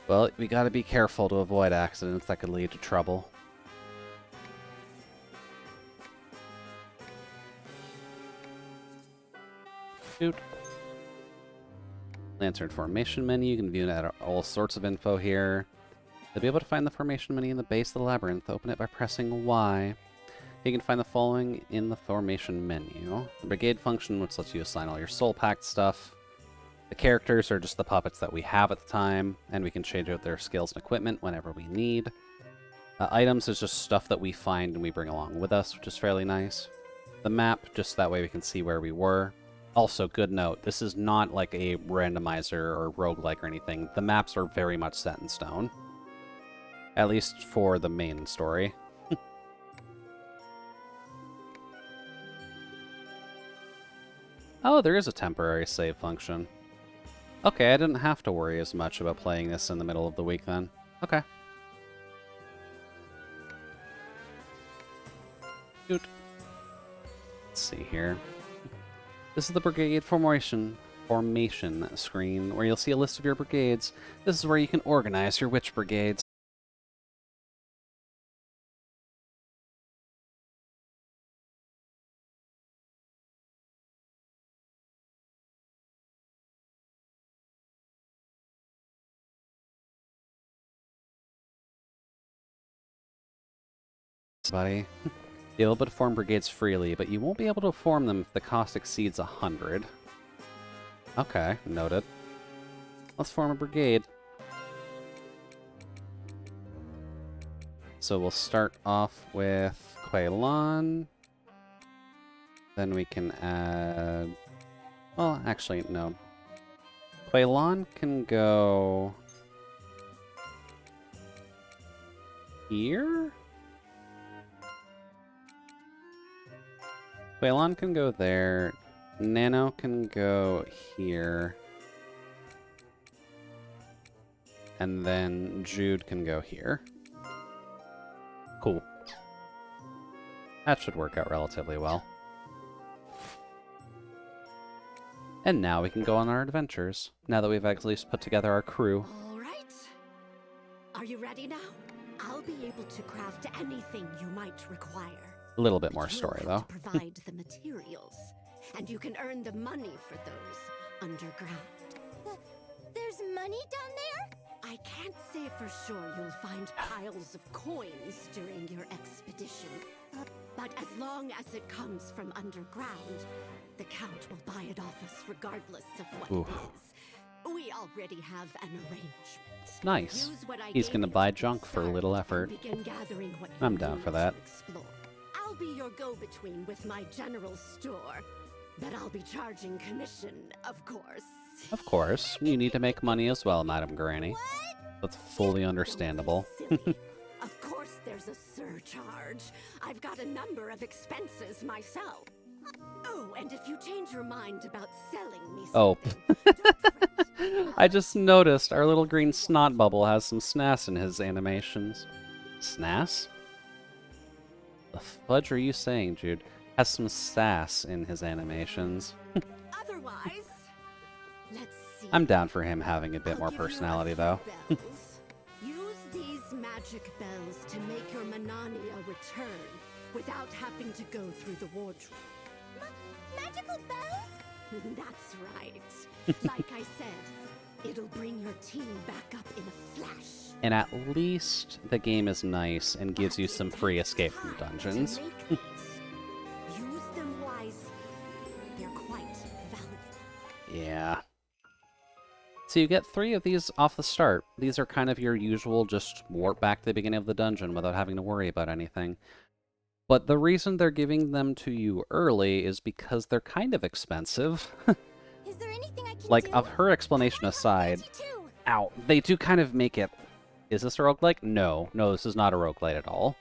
Well, we gotta be careful to avoid accidents that could lead to trouble. Shoot. Lantern formation menu. You can view all sorts of info here. You'll be able to find the formation menu in the base of the labyrinth. Open it by pressing Y. You can find the following in the formation menu. The brigade function, which lets you assign all your soul pact stuff. The characters are just the puppets that we have at the time, and we can change out their skills and equipment whenever we need. Items is just stuff that we find and we bring along with us, which is fairly nice. The map, just that way we can see where we were. Also, good note, this is not like a randomizer or roguelike or anything. The maps are very much set in stone. At least for the main story. Oh, there is a temporary save function. Okay, I didn't have to worry as much about playing this in the middle of the week then. Okay. Shoot. Let's see here. This is the brigade formation screen, where you'll see a list of your brigades. This is where you can organize your witch brigades. Buddy. You'll be able to form brigades freely, but you won't be able to form them if the cost exceeds 100. Okay, noted. Let's form a brigade. So we'll start off with Quaylon. Then we can add... Well, actually, no. Quaylon can go... here? Quaylon can go there. Nano can go here. And then Jude can go here. Cool. That should work out relatively well. And now we can go on our adventures, now that we've at least put together our crew. All right. Are you ready now? I'll be able to craft anything you might require. A little bit more You'll story, have though. to provide the materials, and you can earn the money for those underground. There's money down there? I can't say for sure you'll find piles of coins during your expedition, but as long as it comes from underground, the Count will buy it off us regardless of what Ooh. it is. We already have an arrangement. Nice. Use what I He's gave gonna you buy at the junk for start little and effort. begin gathering what I'm you down need for that. to explore. I'll be your go-between with my general store, but I'll be charging commission, of course. Of course, you need to make money as well, Madam Granny. That's fully understandable. Silly. Of course there's a surcharge. I've got a number of expenses myself. Oh, and if you change your mind about selling me Oh. something, don't fret. I just noticed our little green snot bubble has some snass in his animations. Snass? The fudge are you saying, Jude? Has some sass in his animations. Otherwise, let's see. I'm down for him having a bit I'll more give you a personality, few though. bells. Use these magic bells to make your Manania return without having to go through the wardrobe. Magical bells? That's right. Like I said, it'll bring your team back up in a flash. And at least the game is nice and gives you some free escape from dungeons. To make these. Use them wisely. They're quite valuable. Yeah. So you get 3 of these off the start. These are kind of your usual, just warp back to the beginning of the dungeon without having to worry about anything. But the reason they're giving them to you early is because they're kind of expensive. Is there anything I can Like, do? of her explanation I want aside, Reggie too. ow, they do kind of make it... Is this a roguelike? No. No, this is not a roguelite at all.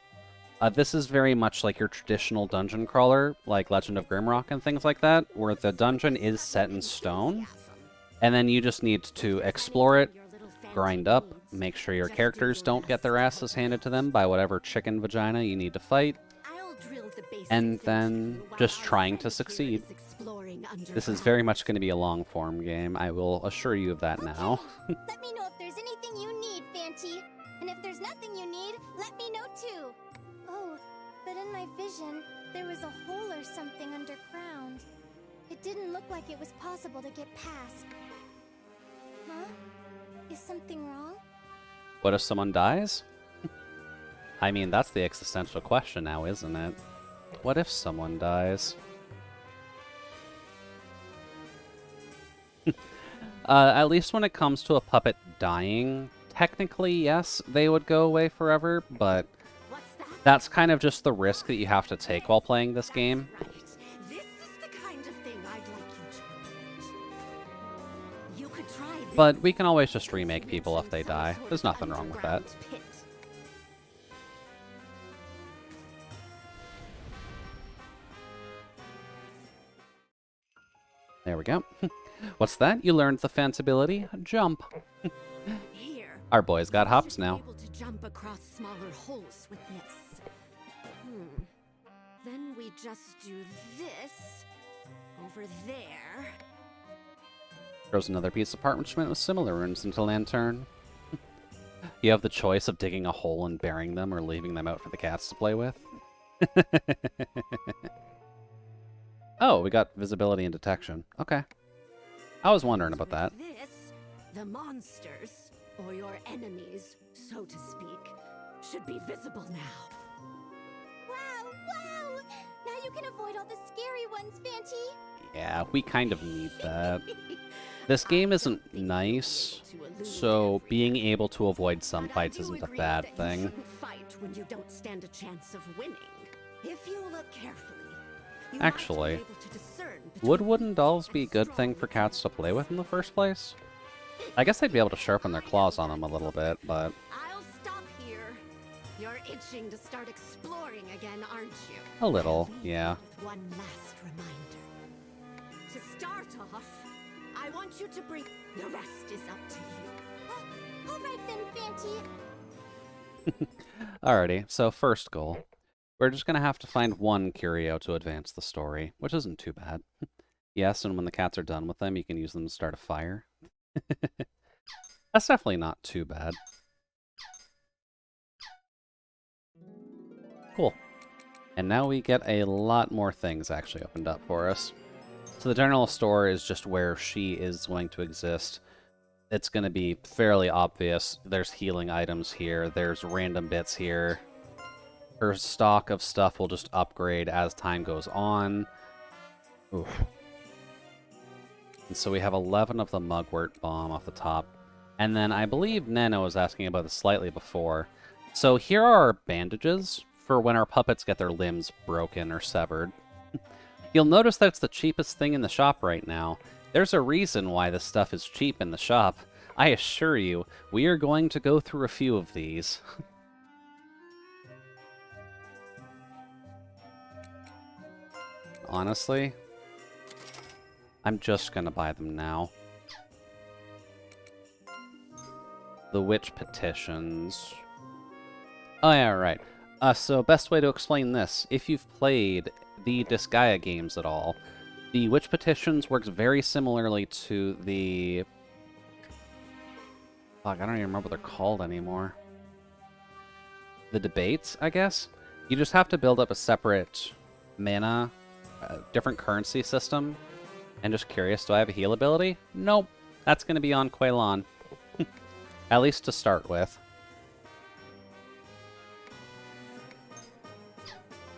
This is very much like your traditional dungeon crawler, like Legend of Grimrock and things like that, where the dungeon is set in stone, and then you just need to explore it, grind up, make sure your characters don't get their asses handed to them by whatever chicken vagina you need to fight, and then just trying to succeed. This is very much going to be a long-form game, I will assure you of that now. Let me know if there's anything you need, Fanty. And if there's nothing you need, let me know too. Oh, but in my vision, there was a hole or something underground. It didn't look like it was possible to get past. Huh? Is something wrong? What if someone dies? I mean, that's the existential question now, isn't it? What if someone dies? At least when it comes to a puppet dying, technically, yes, they would go away forever, but that's kind of just the risk that you have to take while playing this game. But we can always just remake people if they die. There's nothing wrong with that. There we go. What's that? You learned the fence ability? Jump. Our boy's got hops now. Able to jump across smaller holes with this. Then we just do this over there. Throws another piece of parchment with similar runes into lantern. You have the choice of digging a hole and burying them or leaving them out for the cats to play with. Oh, we got visibility and detection. Okay. I was wondering about that. This, the monsters, or your enemies, so to speak, should be visible now. Wow, wow! Now you can avoid all the scary ones, Fanty. Yeah, we kind of need that. This game isn't nice, so being able to avoid some fights isn't a bad thing. Fight when you don't stand a chance of winning. If you look carefully, actually, would wooden dolls be a good thing for cats to play with in the first place? I guess they'd be able to sharpen their claws on them a little bit, but... I'll stop here. You're itching to start exploring again, aren't you? A little, yeah. With one last reminder. To start off, I want you to bring... The rest is up to you. All right then, Fanty. Alrighty, so first goal. We're just gonna have to find one curio to advance the story, which isn't too bad. Yes, and when the cats are done with them, you can use them to start a fire. That's definitely not too bad. Cool. And now we get a lot more things actually opened up for us. So the general store is just where she is going to exist. It's going to be fairly obvious. There's healing items here. There's random bits here. Her stock of stuff will just upgrade as time goes on. Oof. And so we have 11 of the mugwort bomb off the top. And then I believe Neno was asking about this slightly before. So here are our bandages for when our puppets get their limbs broken or severed. You'll notice that it's the cheapest thing in the shop right now. There's a reason why this stuff is cheap in the shop. I assure you, we are going to go through a few of these. Honestly, I'm just gonna buy them now. The witch petitions. Oh yeah, right. So best way to explain this, if you've played the Disgaea games at all, the witch petitions works very similarly to the... Fuck, I don't even remember what they're called anymore. The debates, I guess? You just have to build up a separate mana, different currency system. And just curious, do I have a heal ability? Nope. That's going to be on Quaylon. At least to start with.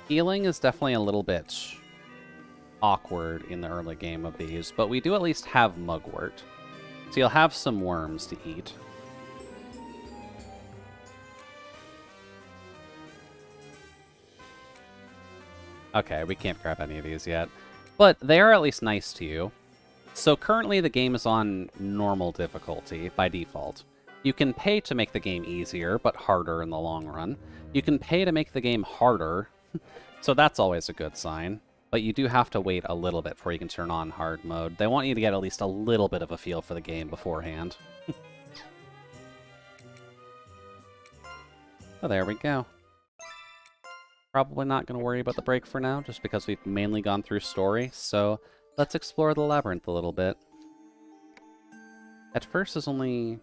Healing is definitely a little bit awkward in the early game of these, but we do at least have mugwort. So you'll have some worms to eat. Okay, we can't grab any of these yet. But they are at least nice to you. So currently the game is on normal difficulty by default. You can pay to make the game easier, but harder in the long run. You can pay to make the game harder, so that's always a good sign. But you do have to wait a little bit before you can turn on hard mode. They want you to get at least a little bit of a feel for the game beforehand. Oh, there we go. Probably not going to worry about the break for now, just because we've mainly gone through story, so let's explore the labyrinth a little bit. At first, there's only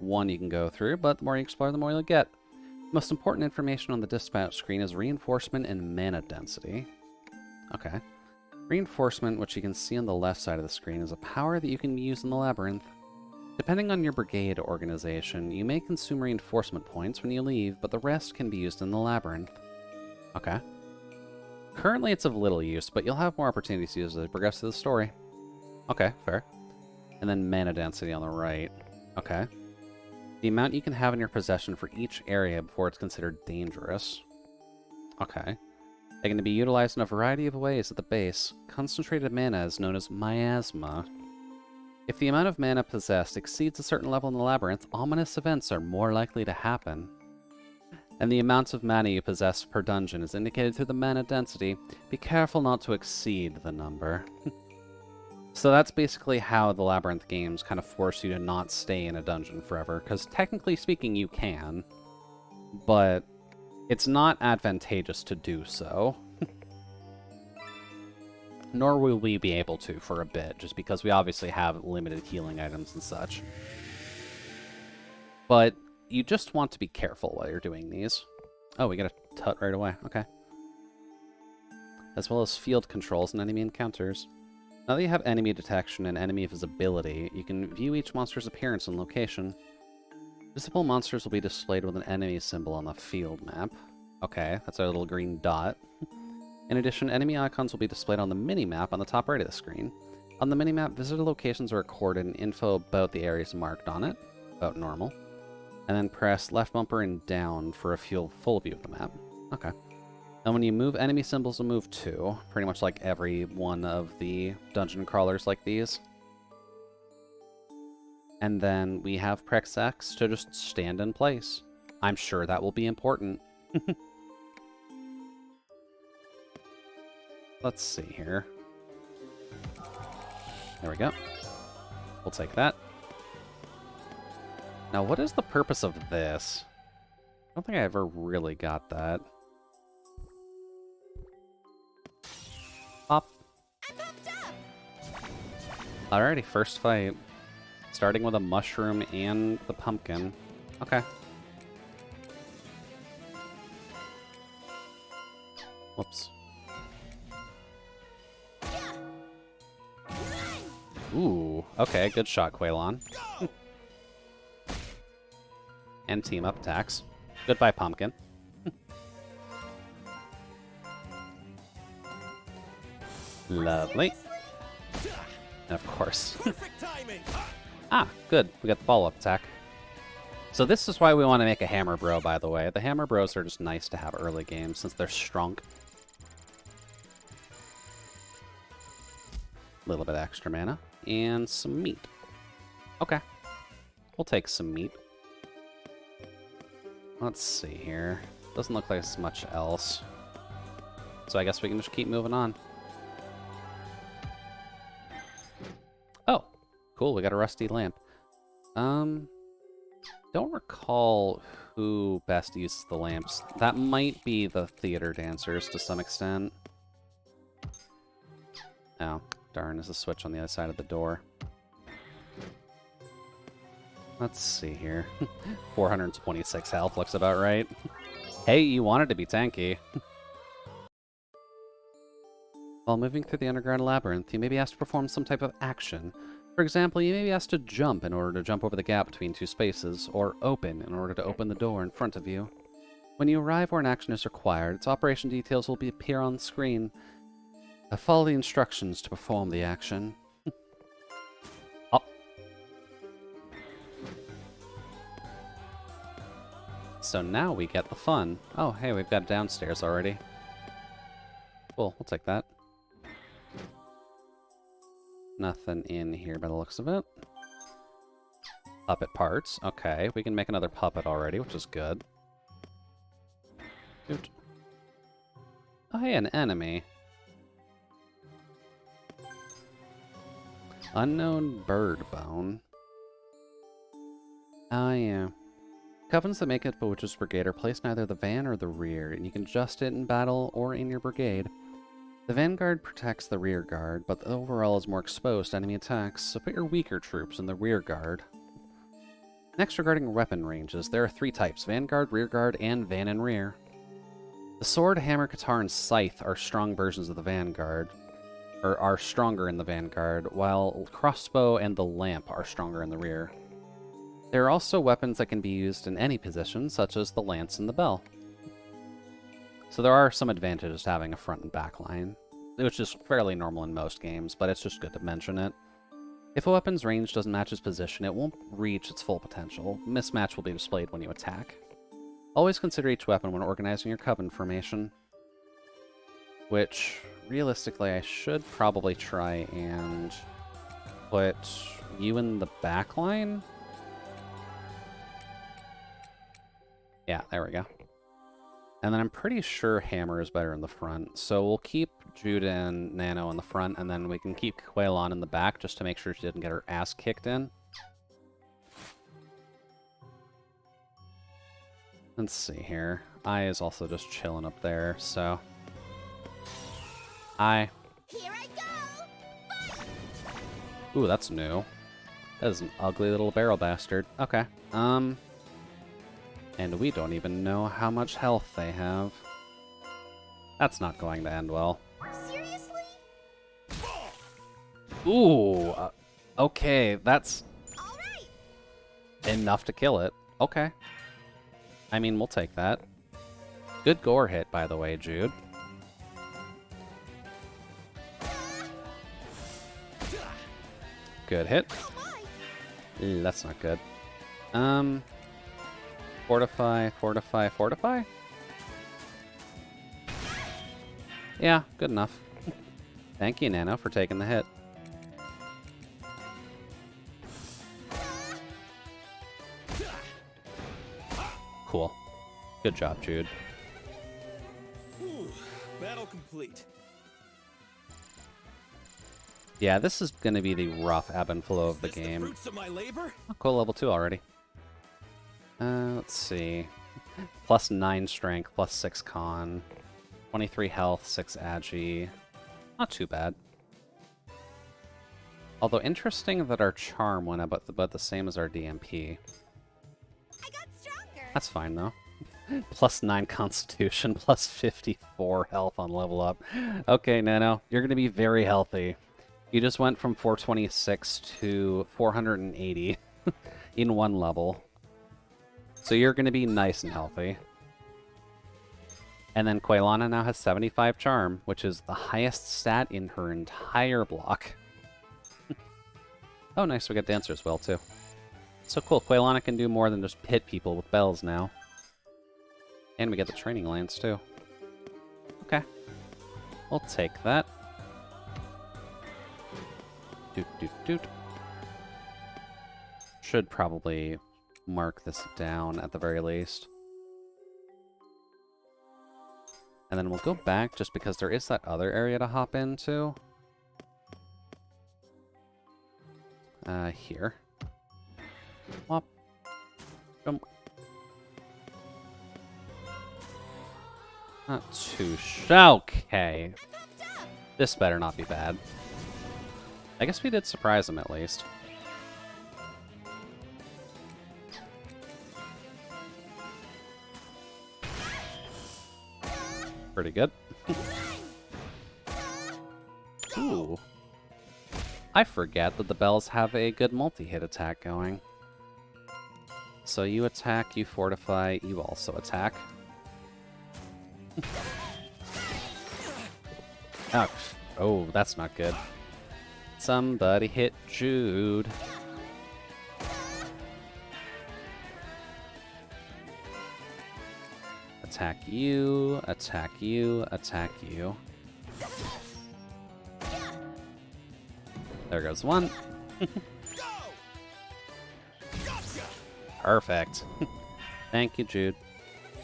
one you can go through, but the more you explore, the more you'll get. Most important information on the dispatch screen is reinforcement and mana density. Okay. Reinforcement, which you can see on the left side of the screen, is a power that you can use in the labyrinth. Depending on your brigade organization, you may consume reinforcement points when you leave, but the rest can be used in the labyrinth. Okay. Currently it's of little use, but you'll have more opportunities to use as you progress through the story. Okay, fair. And then mana density on the right. Okay. The amount you can have in your possession for each area before it's considered dangerous. Okay. They can be utilized in a variety of ways at the base. Concentrated mana is known as miasma. If the amount of mana possessed exceeds a certain level in the labyrinth, ominous events are more likely to happen. And the amount of mana you possess per dungeon is indicated through the mana density. Be careful not to exceed the number. So that's basically how the Labyrinth games kind of force you to not stay in a dungeon forever, because technically speaking you can, but it's not advantageous to do so. Nor will we be able to for a bit, just because we obviously have limited healing items and such. But you just want to be careful while you're doing these. Oh, we get a tut right away. Okay. As well as field controls and enemy encounters. Now that you have enemy detection and enemy visibility, you can view each monster's appearance and location. Visible monsters will be displayed with an enemy symbol on the field map. Okay, that's our little green dot. In addition, enemy icons will be displayed on the mini-map on the top right of the screen. On the mini-map, visitor locations are recorded and info about the areas marked on it, about normal. And then press left bumper and down for a full view of the map. Okay. And when you move, enemy symbols will move too, pretty much like every one of the dungeon crawlers like these. And then we have press X to just stand in place. I'm sure that will be important. Let's see here. There we go. We'll take that. Now, what is the purpose of this? I don't think I ever really got that. Pop. Alrighty, first fight. Starting with a mushroom and the pumpkin. Okay. Whoops. Ooh, okay, good shot, Quaylon. And team up attacks. Goodbye, pumpkin. Lovely. And of course. Ah, good. We got the follow-up attack. So this is why we want to make a Hammer Bro, by the way. The Hammer Bros are just nice to have early game since they're strong. A little bit extra mana. And some meat. Okay. We'll take some meat. Let's see here. Doesn't look like there's much else. So I guess we can just keep moving on. Oh, cool. We got a rusty lamp. Don't recall who best uses the lamps. That might be the theater dancers to some extent. Oh, darn. There's a switch on the other side of the door. Let's see here. 426 health looks about right. Hey, you wanted to be tanky. While moving through the underground labyrinth, you may be asked to perform some type of action. For example, you may be asked to jump in order to jump over the gap between two spaces, or open in order to open the door in front of you. When you arrive where an action is required, its operation details will appear on the screen. Follow the instructions to perform the action. Oh. So now we get the fun. Oh, hey, we've got downstairs already. Cool, we'll take that. Nothing in here by the looks of it. Puppet parts. Okay, we can make another puppet already, which is good. Shoot. Oh, hey, an enemy. Unknown bird bone. Oh, yeah. Covens that make up a witch's brigade are placed in either the van or the rear, and you can adjust it in battle or in your brigade. The vanguard protects the rear guard, but the overall is more exposed to enemy attacks, so put your weaker troops in the rear guard. Next, regarding weapon ranges, there are 3 types: vanguard, rear guard, and van and rear. The sword, hammer, guitar, and scythe are strong versions of the vanguard, or are stronger in the vanguard, while crossbow and the lamp are stronger in the rear. There are also weapons that can be used in any position, such as the lance and the bell. So there are some advantages to having a front and back line, which is fairly normal in most games, but it's just good to mention it. If a weapon's range doesn't match its position, it won't reach its full potential. Mismatch will be displayed when you attack. Always consider each weapon when organizing your coven formation, which, realistically, I should probably try and put you in the back line. Yeah, there we go. And then I'm pretty sure Hammer is better in the front, so we'll keep Jude and Nano in the front, and then we can keep Quailon in the back just to make sure she didn't get her ass kicked in. Let's see here. Ai is also just chilling up there, so... Ai. Here I go! Ooh, that's new. That is an ugly little barrel bastard. Okay. And we don't even know how much health they have. That's not going to end well. Seriously? Ooh, okay, that's All right. enough to kill it. Okay. I mean, we'll take that. Good gore hit, by the way, Jude. Good hit. Oh my. That's not good. Fortify, fortify, fortify? Yeah, good enough. Thank you, Nano, for taking the hit. Cool. Good job, Jude. Whew, battle complete. Yeah, this is going to be the rough ebb and flow of the This game. The fruits of my labor? Oh, cool, level 2 already. Let's see. Plus 9 strength, plus 6 con. 23 health, 6 agi. Not too bad. Although interesting that our charm went about the same as our DMP. I got stronger. That's fine, though. Plus 9 constitution, plus 54 health on level up. Okay, Nano, you're going to be very healthy. You just went from 426 to 480 in one level. So you're going to be nice and healthy. And then Quailana now has 75 charm, which is the highest stat in her entire block. Oh, nice, we got Dancer as well, too. So cool, Quailana can do more than just hit people with bells now. And we get the training lance, too. Okay. We'll take that. Doot, doot, doot. Should probably mark this down at the very least. And then we'll go back just because there is that other area to hop into. Here. Whop. Jump. Not too okay. This better not be bad. I guess we did surprise him at least. Pretty good. Ooh. I forget that the bells have a good multi-hit attack going. So you attack, you fortify, you also attack. Ouch. Oh, that's not good. Somebody hit Jude. Attack you, attack you, attack you. There goes one. Perfect. Thank you, Jude.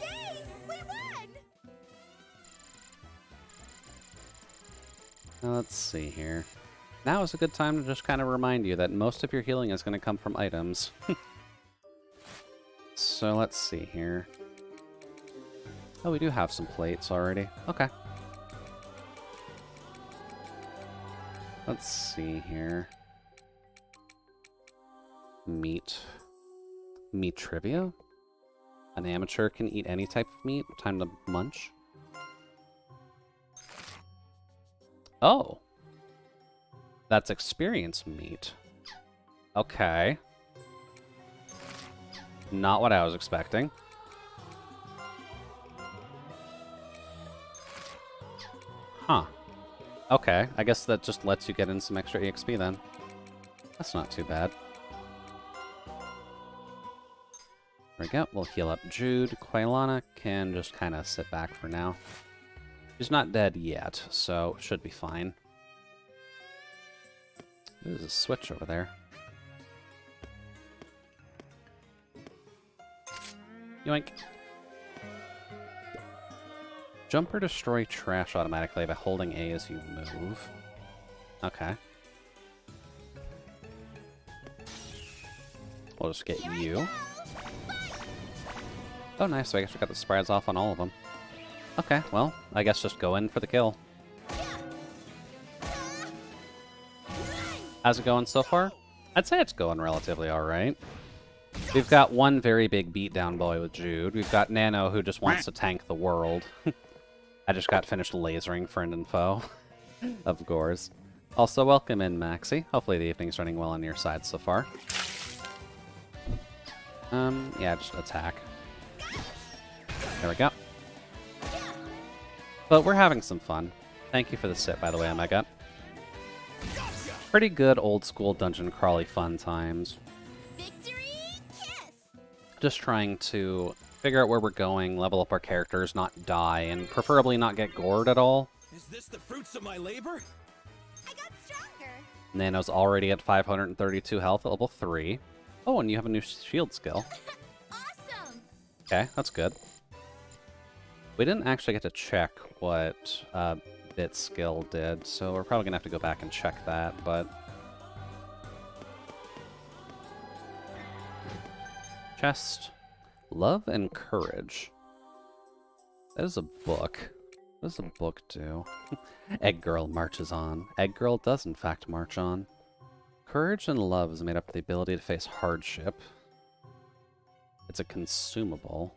Yay! We won! Now, let's see here. Now is a good time to just kind of remind you that most of your healing is going to come from items. So let's see here. Oh, we do have some plates already. Okay. Let's see here. Meat. Meat trivia? An amateur can eat any type of meat. Time to munch. Oh. That's experience meat. Okay. Not what I was expecting. Huh. Okay, I guess that just lets you get in some extra EXP then. That's not too bad. There we go. We'll heal up Jude. Quailana can just kind of sit back for now. She's not dead yet, so should be fine. There's a switch over there. Yoink. Jump or destroy trash automatically by holding A as you move. Okay. We'll just get you. Oh, nice. So I guess we got the spreads off on all of them. Okay, well, I guess just go in for the kill. How's it going so far? I'd say it's going relatively alright. We've got one very big beatdown boy with Jude. We've got Nano, who just wants to tank the world. I just got finished lasering friend and foe. Of course. Also, welcome in, Maxi. Hopefully the evening's running well on your side so far. Yeah, just attack. There we go. But we're having some fun. Thank you for the sit, by the way, Omega. Pretty good old-school dungeon crawly fun times. Victory kiss! Just trying to figure out where we're going, level up our characters, not die, and preferably not get gored at all. Is this the fruits of my labor? I got stronger. Nano's already at 532 health at level 3. Oh, and you have a new shield skill. Awesome! Okay, that's good. We didn't actually get to check what Bit's skill did, so we're probably going to have to go back and check that, but... Chest. Love and Courage. That is a book. What does a book do? Egg Girl marches on. Egg Girl does in fact march on. Courage and love is made up of the ability to face hardship. It's a consumable.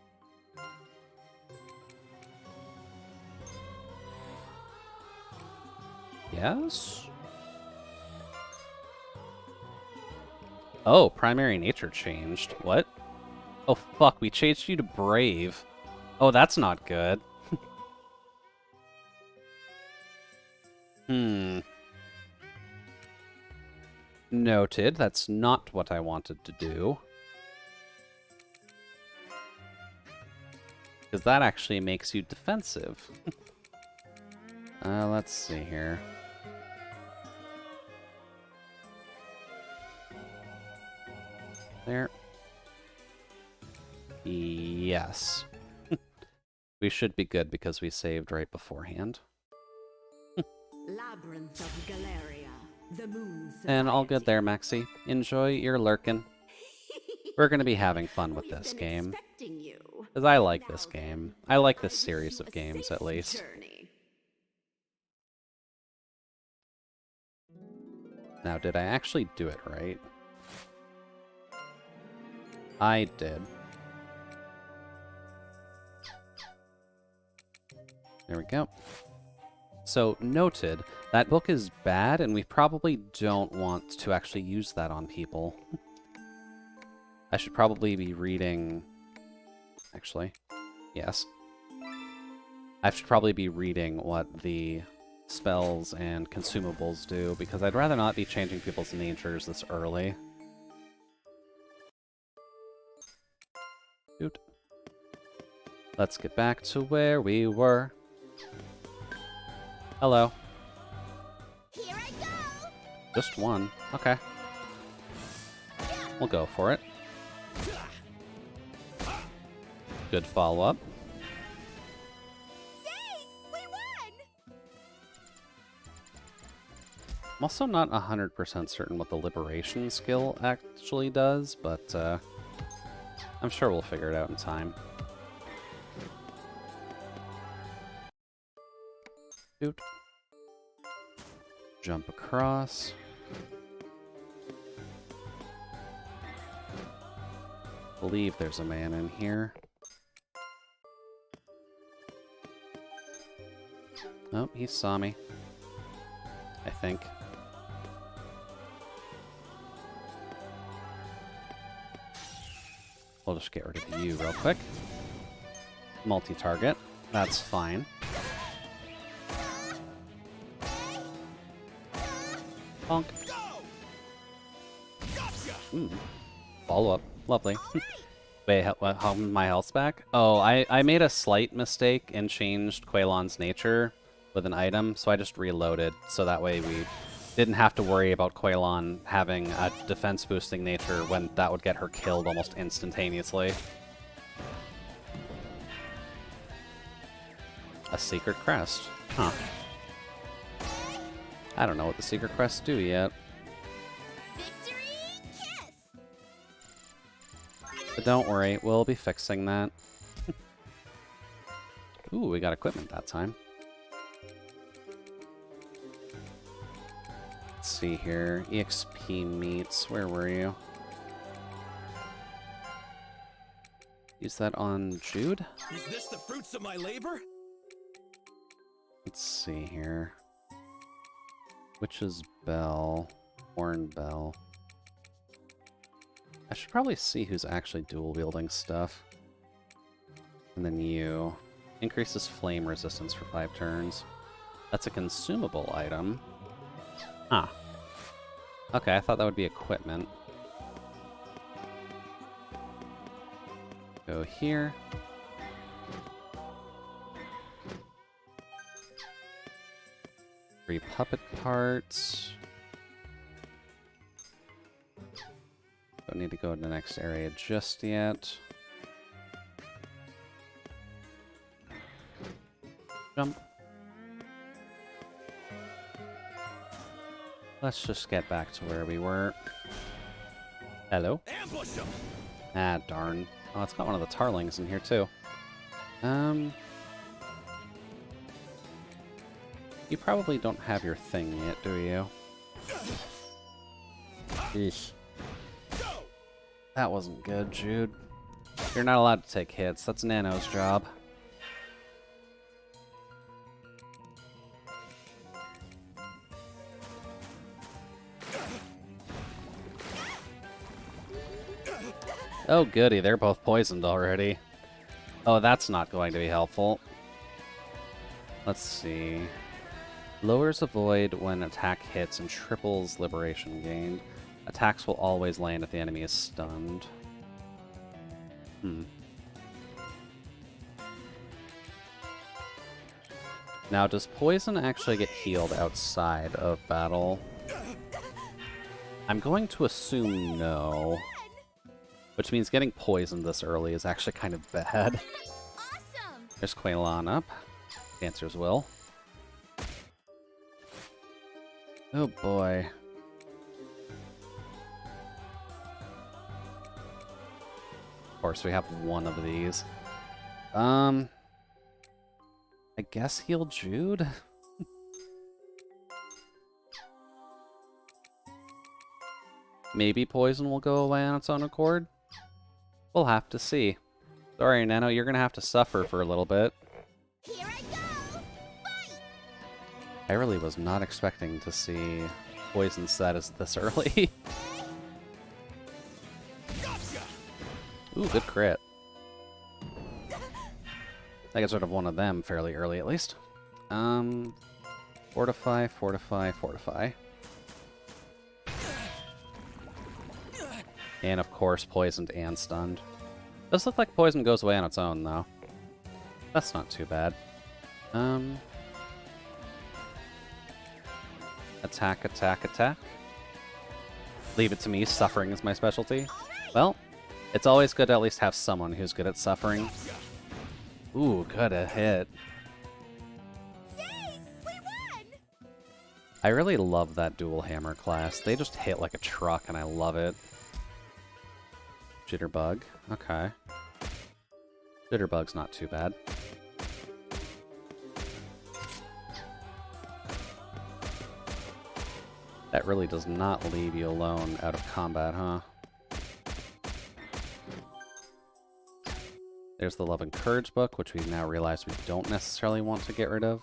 Yes? Oh, primary nature changed. What? Oh, fuck, we changed you to brave. Oh, that's not good. Noted. That's not what I wanted to do. Because that actually makes you defensive. Let's see here. There. Yes. We should be good because we saved right beforehand. Labyrinth of Galleria, the moon And all good there, Maxi. Enjoy your lurkin'. We're gonna be having fun with this game. Because I like this game. I like this series of games, at least. Now, did I actually do it right? I did. There we go. So, noted, that book is bad, and we probably don't want to actually use that on people. I should probably be reading... Actually, yes. I should probably be reading what the spells and consumables do, because I'd rather not be changing people's natures this early. Shoot. Let's get back to where we were. Hello. Here I go! Just one. Okay. We'll go for it. Good follow-up. Yay! We won! I'm also not 100% certain what the liberation skill actually does, but I'm sure we'll figure it out in time. Shoot. Jump across. Believe there's a man in here. Oh, he saw me. I think. We'll just get rid of you real quick. Multi-target. That's fine. Bonk. Follow up. Lovely. Wait, how my health's back? Oh, I made a slight mistake and changed Quaylon's nature with an item, so I just reloaded, so that way we didn't have to worry about Quaylon having a defense-boosting nature when that would get her killed almost instantaneously. A secret crest. Huh. I don't know what the secret crests do yet. Victory kiss! But don't worry, we'll be fixing that. Ooh, we got equipment that time. Let's see here. EXP meats. Where were you? Use that on Jude? Is this the fruits of my labor? Let's see here. Witch's Bell. Horn Bell. I should probably see who's actually dual-wielding stuff. And then you. Increases flame resistance for 5 turns. That's a consumable item. Huh. Okay, I thought that would be equipment. Go here. Free puppet parts. Don't need to go to the next area just yet. Jump. Let's just get back to where we were. Hello? Ambush him! Ah, darn. Oh, it's got one of the tarlings in here, too. You probably don't have your thing yet, do you? Eesh. That wasn't good, Jude. You're not allowed to take hits. That's Nano's job. Oh goody, they're both poisoned already. Oh, that's not going to be helpful. Let's see. Lowers a void when attack hits and triples liberation gained. Attacks will always land if the enemy is stunned. Now, does poison actually get healed outside of battle? I'm going to assume no. Which means getting poisoned this early is actually kind of bad. Awesome! There's Quaylon up. Dancer's Will. Oh boy. Of course, we have one of these. I guess heal Jude? Maybe poison will go away on its own accord? We'll have to see. Sorry, Nano, you're gonna have to suffer for a little bit. Here I go! Fight! I really was not expecting to see poison status this early. Ooh, good crit. I got sort of one of them fairly early, at least. Fortify, fortify, fortify. And of course, poisoned and stunned. Does look like poison goes away on its own, though. That's not too bad. Attack, attack, attack. Leave it to me, suffering is my specialty. Well, it's always good to at least have someone who's good at suffering. Ooh, good a hit. Yay! We won! I really love that dual hammer class. They just hit like a truck, and I love it. Jitterbug. Okay. Jitterbug's not too bad. That really does not leave you alone out of combat, huh? There's the Love and Courage book, which we've now realized we don't necessarily want to get rid of.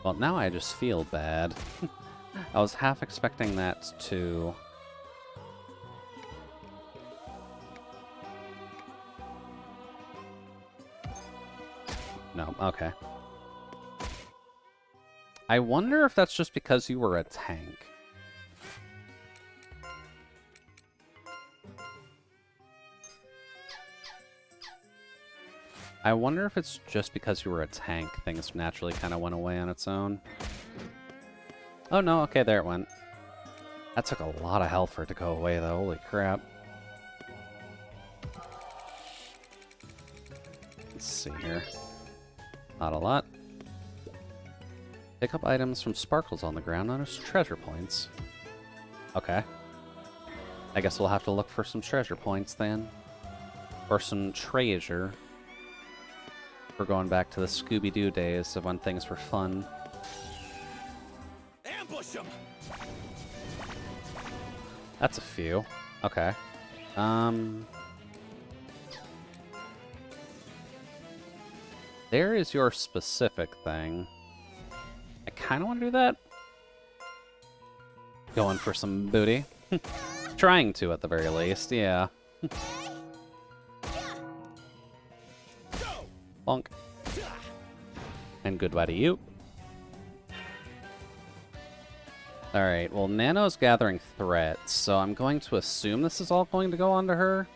Well, now I just feel bad. I was half expecting that to... No, okay. I wonder if that's just because you were a tank. I wonder if it's just because you were a tank, things naturally kind of went away on its own. Oh no, okay, there it went. That took a lot of health for it to go away, though. Holy crap. Let's see here. Not a lot. Pick up items from sparkles on the ground known as treasure points. Okay. I guess we'll have to look for some treasure points then. Or some treasure. We're going back to the Scooby-Doo days of when things were fun. Ambush him! That's a few. Okay. There is your specific thing. I kind of want to do that. Going for some booty. Trying to, at the very least, yeah. Bonk. And goodbye to you. Alright, well, Nano's gathering threats, so I'm going to assume this is all going to go onto her.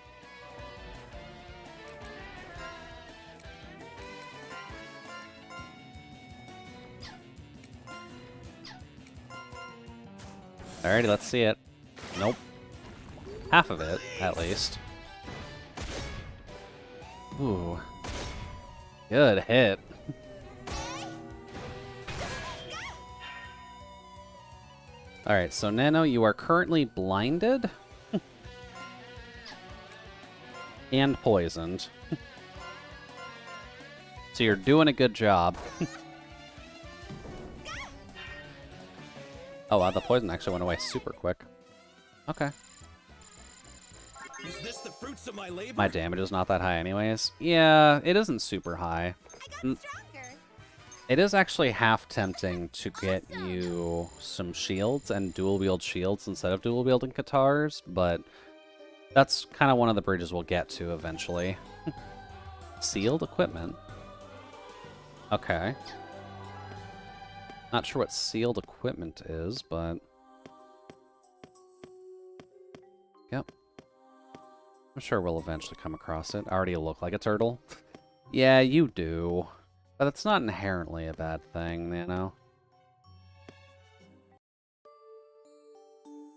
Alrighty, let's see it. Nope. Half of it, at least. Ooh. Good hit. Alright, so Nano, you are currently blinded. And poisoned. So you're doing a good job. Oh wow, the poison actually went away super quick. Okay. Is this the fruits of my labor? My damage is not that high anyways. Yeah, it isn't super high. I got stronger. It is actually half tempting to get you some shields and dual-wield shields instead of dual-wielding guitars, but that's kind of one of the bridges we'll get to eventually. Sealed equipment. Okay. Not sure what sealed equipment is, but... Yep. I'm sure we'll eventually come across it. I already look like a turtle. Yeah, you do. But it's not inherently a bad thing, you know?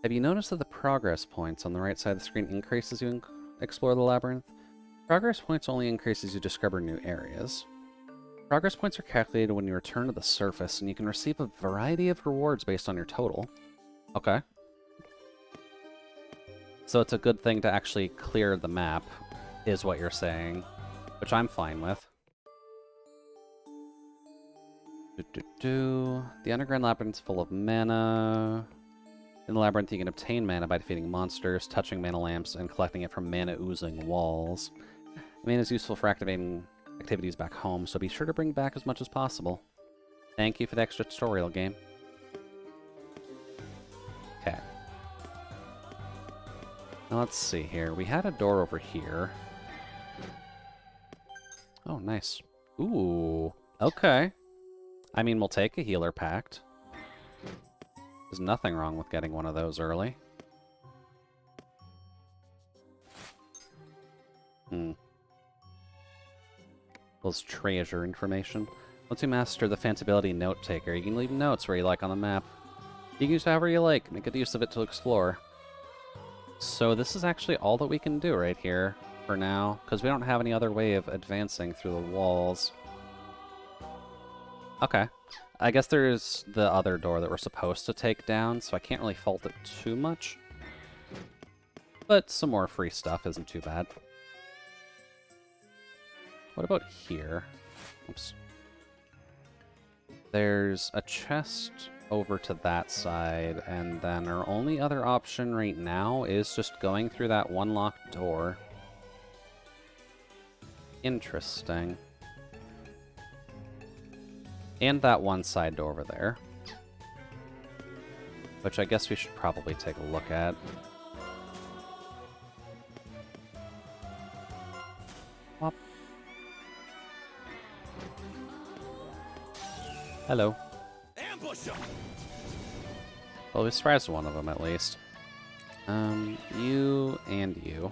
Have you noticed that the progress points on the right side of the screen increase as you explore the labyrinth? Progress points only increase as you discover new areas. Progress points are calculated when you return to the surface, and you can receive a variety of rewards based on your total. Okay. So it's a good thing to actually clear the map, is what you're saying. Which I'm fine with. The underground labyrinth is full of mana. In the labyrinth, you can obtain mana by defeating monsters, touching mana lamps, and collecting it from mana-oozing walls. Mana is useful for activating activities back home, so be sure to bring back as much as possible. Thank you for the extra tutorial game. Okay. Now let's see here. We had a door over here. Oh, nice. Ooh, okay. I mean, we'll take a healer pact. There's nothing wrong with getting one of those early. Those treasure information. Once you master the Fantability Note Taker, you can leave notes where you like on the map. You can use however you like, make good use of it to explore. So this is actually all that we can do right here for now, because we don't have any other way of advancing through the walls. Okay. I guess there's the other door that we're supposed to take down, so I can't really fault it too much. But some more free stuff isn't too bad. What about here? Oops. There's a chest over to that side, and then our only other option right now is just going through that one locked door. Interesting. And that one side door over there. Which I guess we should probably take a look at. Pop. Hello. Ambush 'em! Well, we surprised one of them at least. You and you.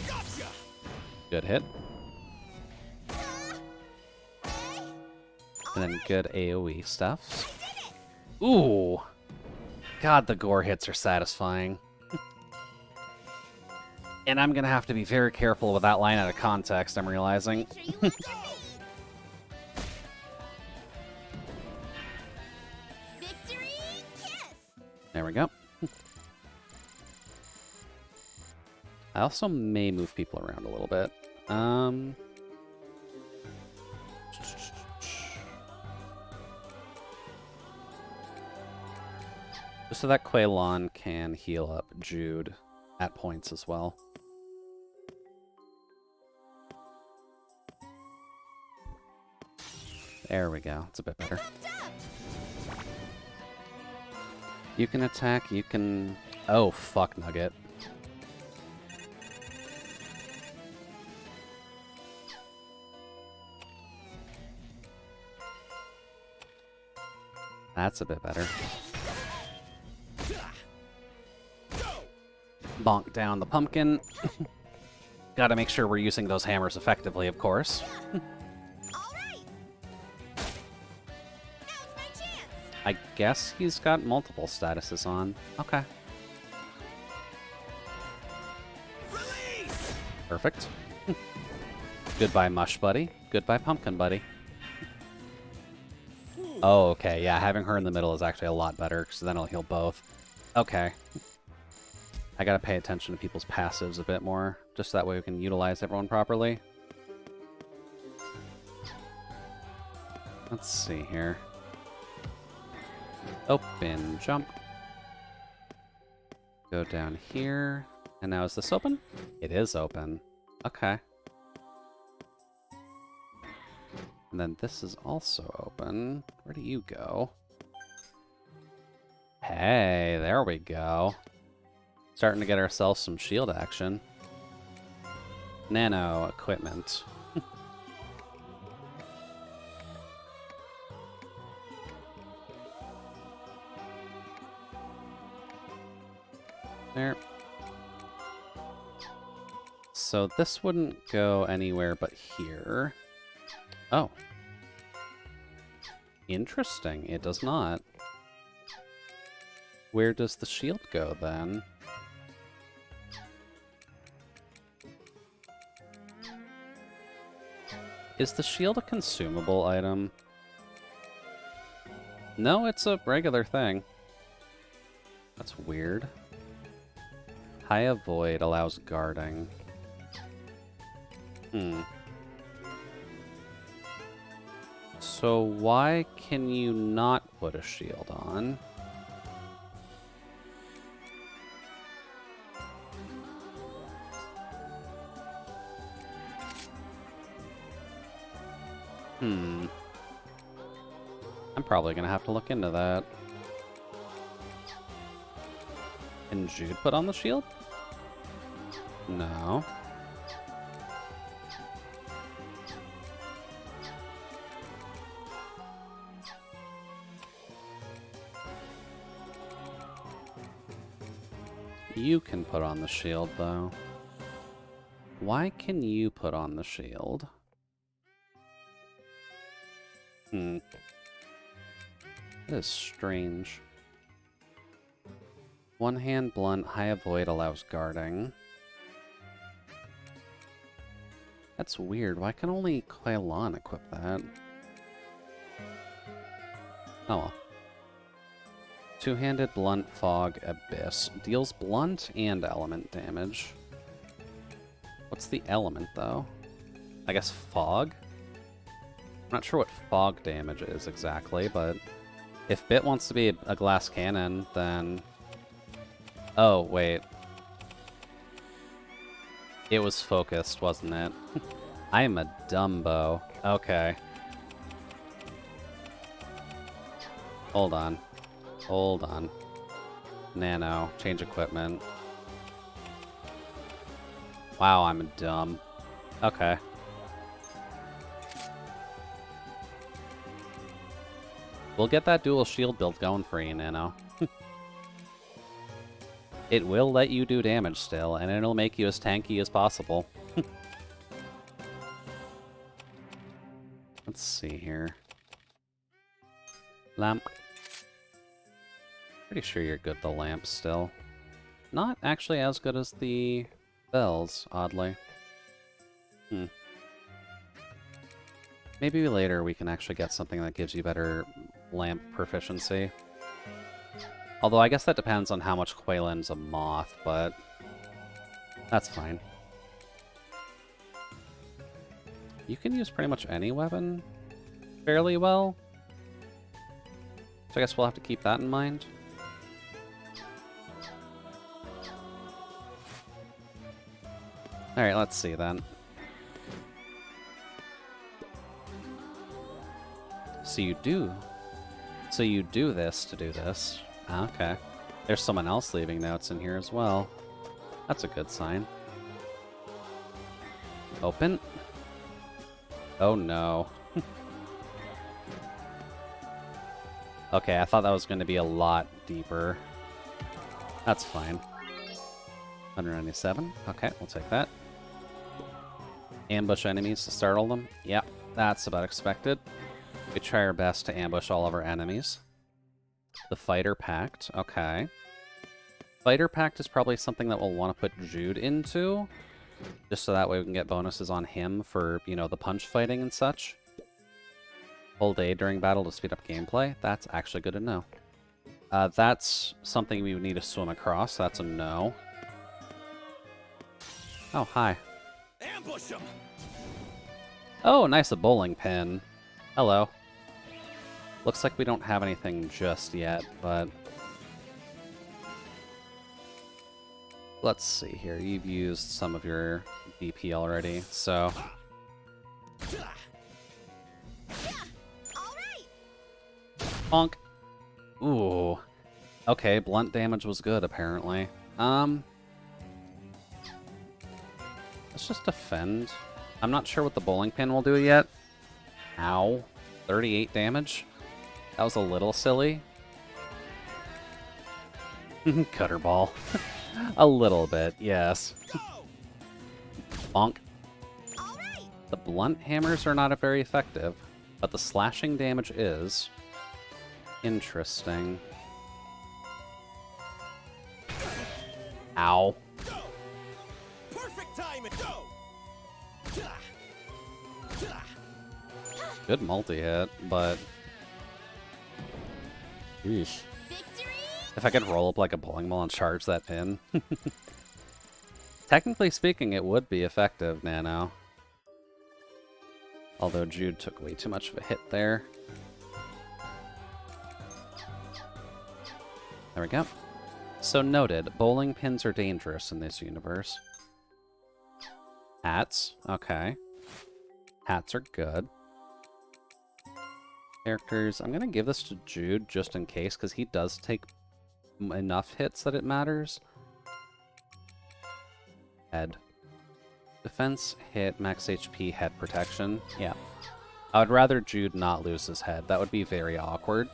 Gotcha! Good hit. And then good AoE stuff. Ooh! God, the gore hits are satisfying. And I'm gonna have to be very careful with that line out of context, I'm realizing. Victory kiss! There we go. I also may move people around a little bit. Just so that Quaylon can heal up Jude at points as well. There we go. It's a bit better. You can attack, you can... Oh, fuck, Nugget. That's a bit better. Bonk down the pumpkin. Gotta make sure we're using those hammers effectively, of course. I guess he's got multiple statuses on. Okay. Release! Perfect. Goodbye, Mush Buddy. Goodbye, Pumpkin Buddy. Oh, okay. Yeah, having her in the middle is actually a lot better, because then I'll heal both. Okay. I gotta pay attention to people's passives a bit more, just that way we can utilize everyone properly. Let's see here. Open, jump. Go down here. And now is this open? It is open. Okay. And then this is also open. Where do you go? Hey, there we go. Starting to get ourselves some shield action. Nano equipment. There. So this wouldn't go anywhere but here. Oh. Interesting. It does not. Where does the shield go then? Is the shield a consumable item? No, it's a regular thing. That's weird. High Avoid allows guarding. So why can you not put a shield on? I'm probably gonna have to look into that. Can Jude put on the shield? No. You can put on the shield, though. Why can you put on the shield? That is strange. One hand blunt, high avoid allows guarding. That's weird. Why can only Quailon equip that? Oh well. Two-handed blunt fog abyss. Deals blunt and element damage. What's the element, though? I guess fog? I'm not sure what fog damage is exactly, but if Bit wants to be a glass cannon, then... Oh, wait. It was focused, wasn't it? I'm a Dumbo. Okay. Hold on. Hold on. Nano. Change equipment. Wow, I'm dumb. Okay. We'll get that dual shield build going for you, Nano. It will let you do damage still, and it'll make you as tanky as possible. Let's see here. Lamp. Pretty sure you're good the lamp still. Not actually as good as the bells, oddly. Maybe later we can actually get something that gives you better lamp proficiency. Although I guess that depends on how much Quailin's a moth, but that's fine. You can use pretty much any weapon fairly well. So I guess we'll have to keep that in mind. Alright, let's see then. So you do this to do this. Okay. There's someone else leaving notes in here as well. That's a good sign. Open. Oh no. Okay, I thought that was going to be a lot deeper. That's fine. 197. Okay, we'll take that. Ambush enemies to startle them. Yep, that's about expected. We try our best to ambush all of our enemies. The Fighter Pact. Okay. Fighter Pact is probably something that we'll want to put Jude into. Just so that way we can get bonuses on him for, you know, the punch fighting and such. Hold A during battle to speed up gameplay. That's actually good to know. That's something we would need to swim across. That's a no. Oh, hi. Ambush him. Oh, nice, a bowling pin. Hello. Looks like we don't have anything just yet, but... Let's see here. You've used some of your BP already, so... Bonk. Ooh. Okay, blunt damage was good, apparently. Let's just defend. I'm not sure what the bowling pin will do yet. Ow. 38 damage? That was a little silly. Cutter ball. A little bit, yes. Bonk. The blunt hammers are not very effective, but the slashing damage is. Interesting. Ow. Perfect time and go. Good multi-hit, but... Eesh. If I could roll up like a bowling ball and charge that pin. Technically speaking, it would be effective, Nano. Although Jude took way too much of a hit there. There we go. So noted, bowling pins are dangerous in this universe. Hats, okay. Hats are good. Characters, I'm gonna give this to Jude just in case, because he does take enough hits that it matters. Head. Defense, hit, max HP, head protection. Yeah. I would rather Jude not lose his head. That would be very awkward.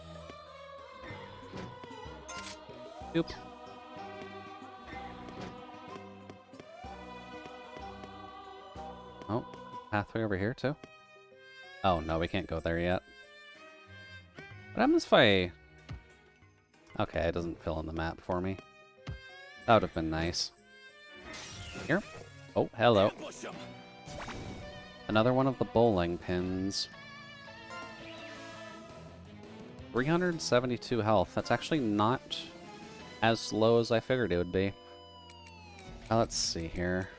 Oop. Oh, pathway over here too? Oh, no, we can't go there yet. What happens if I... Okay, it doesn't fill in the map for me. That would have been nice. Here. Oh, hello. Ambush 'em. Another one of the bowling pins. 372 health. That's actually not as low as I figured it would be. Let's see here.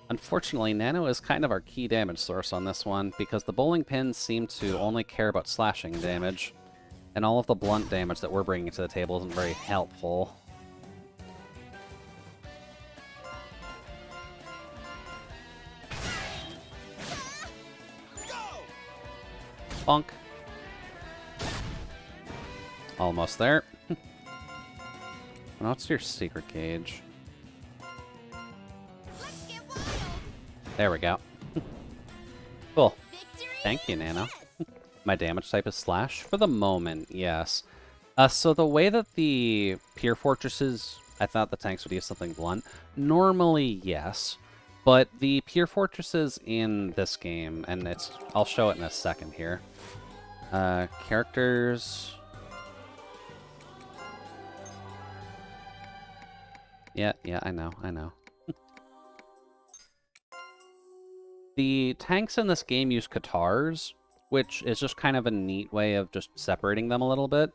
Unfortunately, Nano is kind of our key damage source on this one, because the bowling pins seem to only care about slashing damage, and all of the blunt damage that we're bringing to the table isn't very helpful. Bonk. Almost there. What's your secret gauge? Let's get wild. There we go. Cool. Victory. Thank you, Nano. Yes. My damage type is slash? For the moment, yes. So the way that the Pier Fortresses... I thought the tanks would use something blunt. Normally, yes. But the Pier Fortresses in this game, and I'll show it in a second here. Characters... Yeah, I know. The tanks in this game use Katars, which is just kind of a neat way of just separating them a little bit.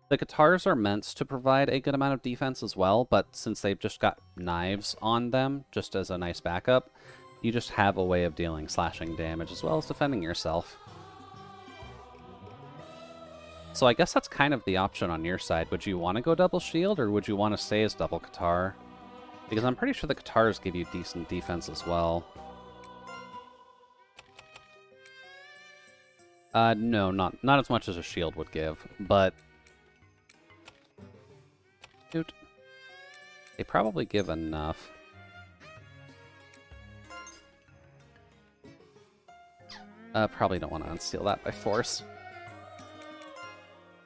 The Katars are meant to provide a good amount of defense as well, but since they've just got knives on them, just as a nice backup, you just have a way of dealing slashing damage as well as defending yourself. So I guess that's kind of the option on your side. Would you want to go double shield, or would you want to stay as double Katar? Because I'm pretty sure the Katars give you decent defense as well. No, not as much as a shield would give, but... Dude. They probably give enough. Probably don't want to unseal that by force.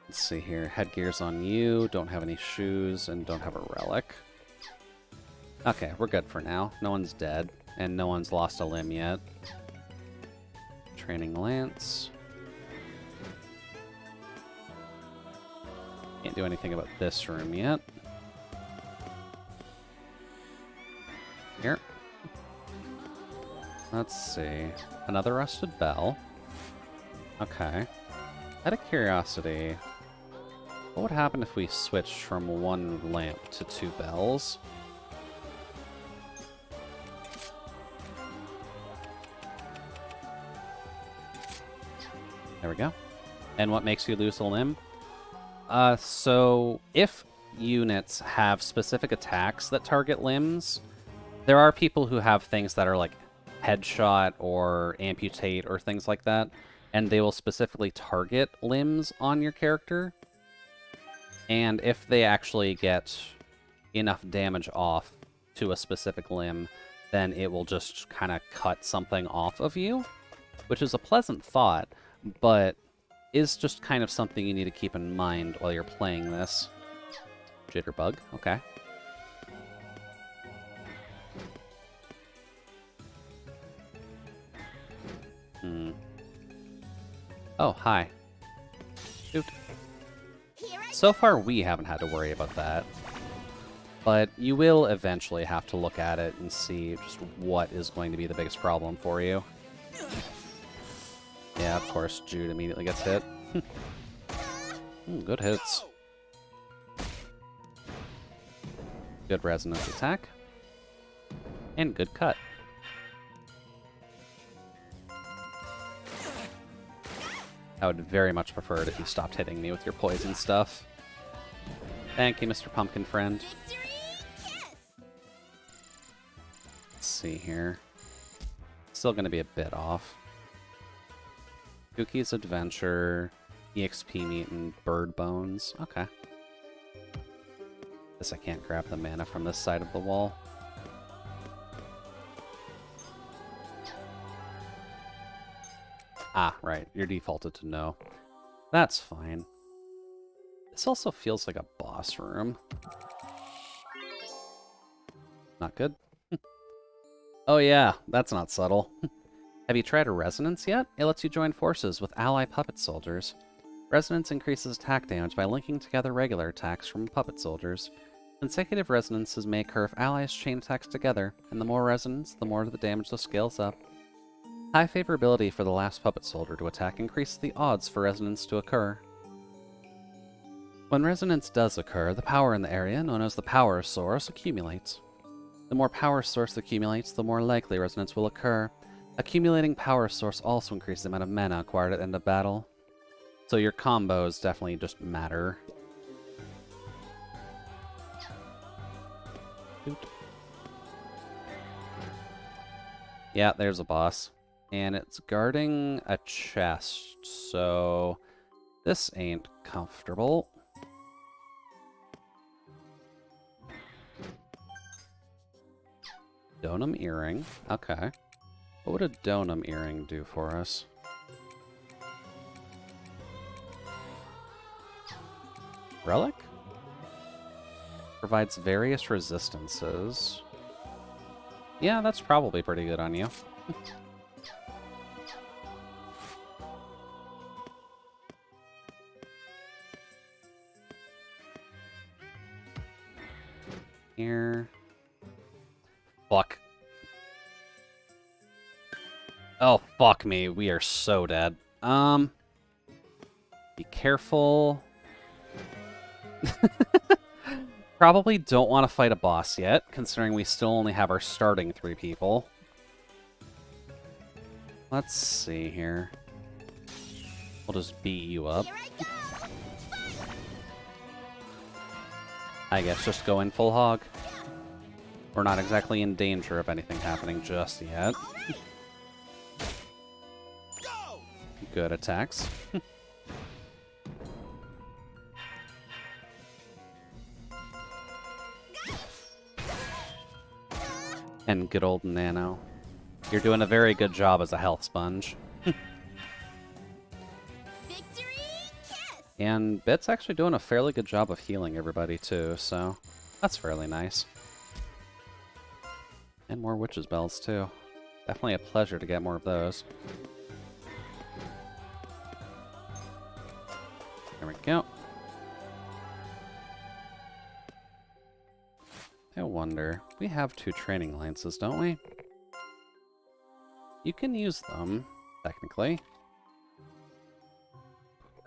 Let's see here. Headgear's on you, don't have any shoes, and don't have a relic. Okay, we're good for now. No one's dead, and no one's lost a limb yet. Training Lance. Can't do anything about this room yet. Here. Let's see. Another rusted bell. Okay. Out of curiosity, what would happen if we switched from one lamp to 2 bells? There we go. And what makes you lose a limb? So if units have specific attacks that target limbs, there are people who have things that are like headshot or amputate or things like that, and they will specifically target limbs on your character. And if they actually get enough damage off to a specific limb, then it will just kind of cut something off of you, which is a pleasant thought, but is just kind of something you need to keep in mind while you're playing this. Jitterbug, okay. Oh, hi. Shoot. So far, we haven't had to worry about that. But you will eventually have to look at it and see just what is going to be the biggest problem for you. Yeah, of course, Jude immediately gets hit. Good hits. Good resonance attack. And good cut. I would very much prefer it if you stopped hitting me with your poison stuff. Thank you, Mr. Pumpkin Friend. Let's see here. Still going to be a bit off. Cookie's Adventure, EXP Meat, and Bird Bones. Okay. Guess I can't grab the mana from this side of the wall. Ah, right. You're defaulted to no. That's fine. This also feels like a boss room. Not good. Oh yeah, that's not subtle. Have you tried a resonance yet? It lets you join forces with ally puppet soldiers. Resonance increases attack damage by linking together regular attacks from puppet soldiers. Consecutive resonances may occur if allies chain attacks together, and the more resonance, the more the damage scales up. High favorability for the last puppet soldier to attack increases the odds for resonance to occur. When resonance does occur, the power in the area, known as the power source, accumulates. The more power source accumulates, the more likely resonance will occur. Accumulating power source also increases the amount of mana acquired at the end of battle. So your combos definitely just matter. Oop. Yeah, there's a boss. And it's guarding a chest, so this ain't comfortable. Donum earring. Okay. What would a donum earring do for us? Relic? Provides various resistances. Yeah, that's probably pretty good on you. Here. Fuck. Oh, fuck me. We are so dead. Be careful. Probably don't want to fight a boss yet, considering we still only have our starting 3 people. Let's see here. We'll just beat you up. I guess just go in full hog. We're not exactly in danger of anything happening just yet. Good attacks. And good old Nano. You're doing a very good job as a health sponge. And Bit's actually doing a fairly good job of healing everybody too, so that's fairly nice. And more witch's bells too. Definitely a pleasure to get more of those. There we go. I wonder, we have 2 training lances, don't we? You can use them, technically.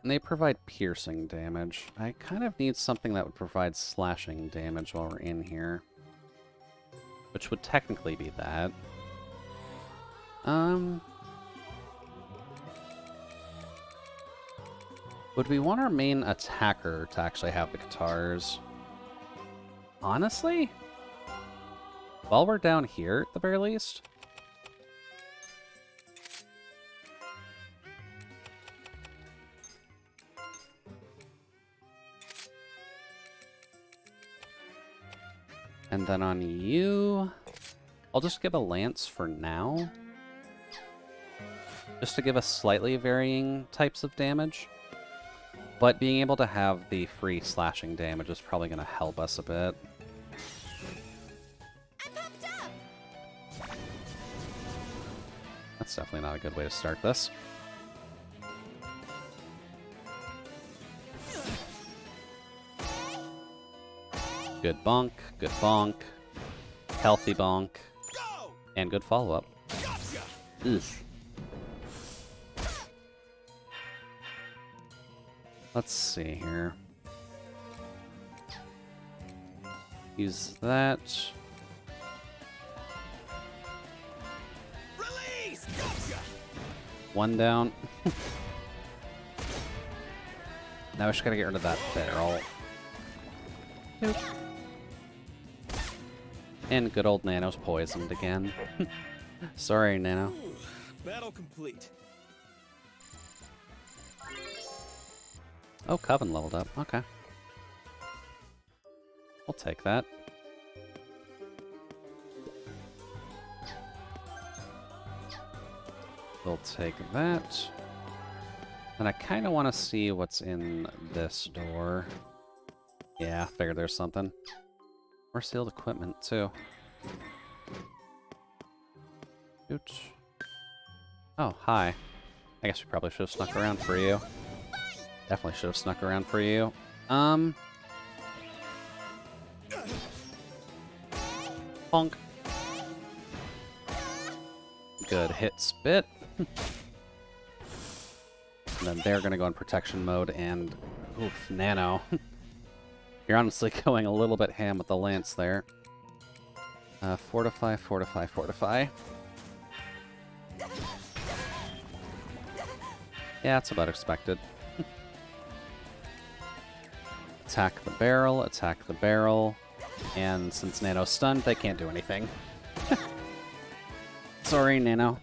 And they provide piercing damage. I kind of need something that would provide slashing damage while we're in here. Which would technically be that. Would we want our main attacker to actually have the guitars? Honestly? While we're down here, at the very least? And then on you, I'll just give a lance for now. Just to give us slightly varying types of damage. But being able to have the free slashing damage is probably going to help us a bit. That's definitely not a good way to start this. Good bonk, healthy bonk, and good follow-up. Let's see here. Use that. Release! One down. Now we just gotta get rid of that barrel. Nope. And good old Nano's poisoned again. Sorry, Nano. Battle complete. Oh, Coven leveled up. Okay. We'll take that. We'll take that. And I kind of want to see what's in this door. Yeah, figured there's something. More sealed equipment, too. Ooch. Oh, hi. I guess we probably should have snuck around for you. Definitely should have snuck around for you. Bonk. Good hit spit. And then they're gonna go in protection mode and... Oof, Nano. You're honestly going a little bit ham with the lance there. Fortify, fortify, fortify. Yeah, it's about expected. Attack the barrel, attack the barrel. And since Nano's stunned, they can't do anything. Sorry, Nano.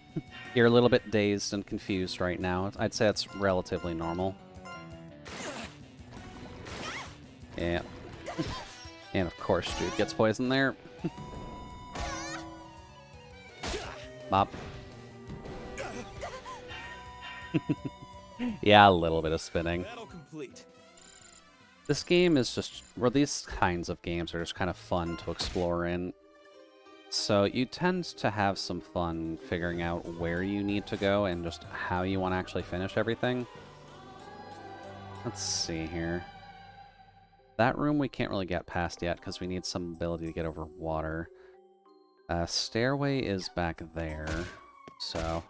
You're a little bit dazed and confused right now. I'd say that's relatively normal. Yeah. And of course, Jude gets poisoned there. Bop. Yeah, a little bit of spinning. Battle complete. This game is just... Well, these kinds of games are just kind of fun to explore in. So you tend to have some fun figuring out where you need to go and just how you want to actually finish everything. Let's see here. That room we can't really get past yet because we need some ability to get over water. Stairway is back there, so...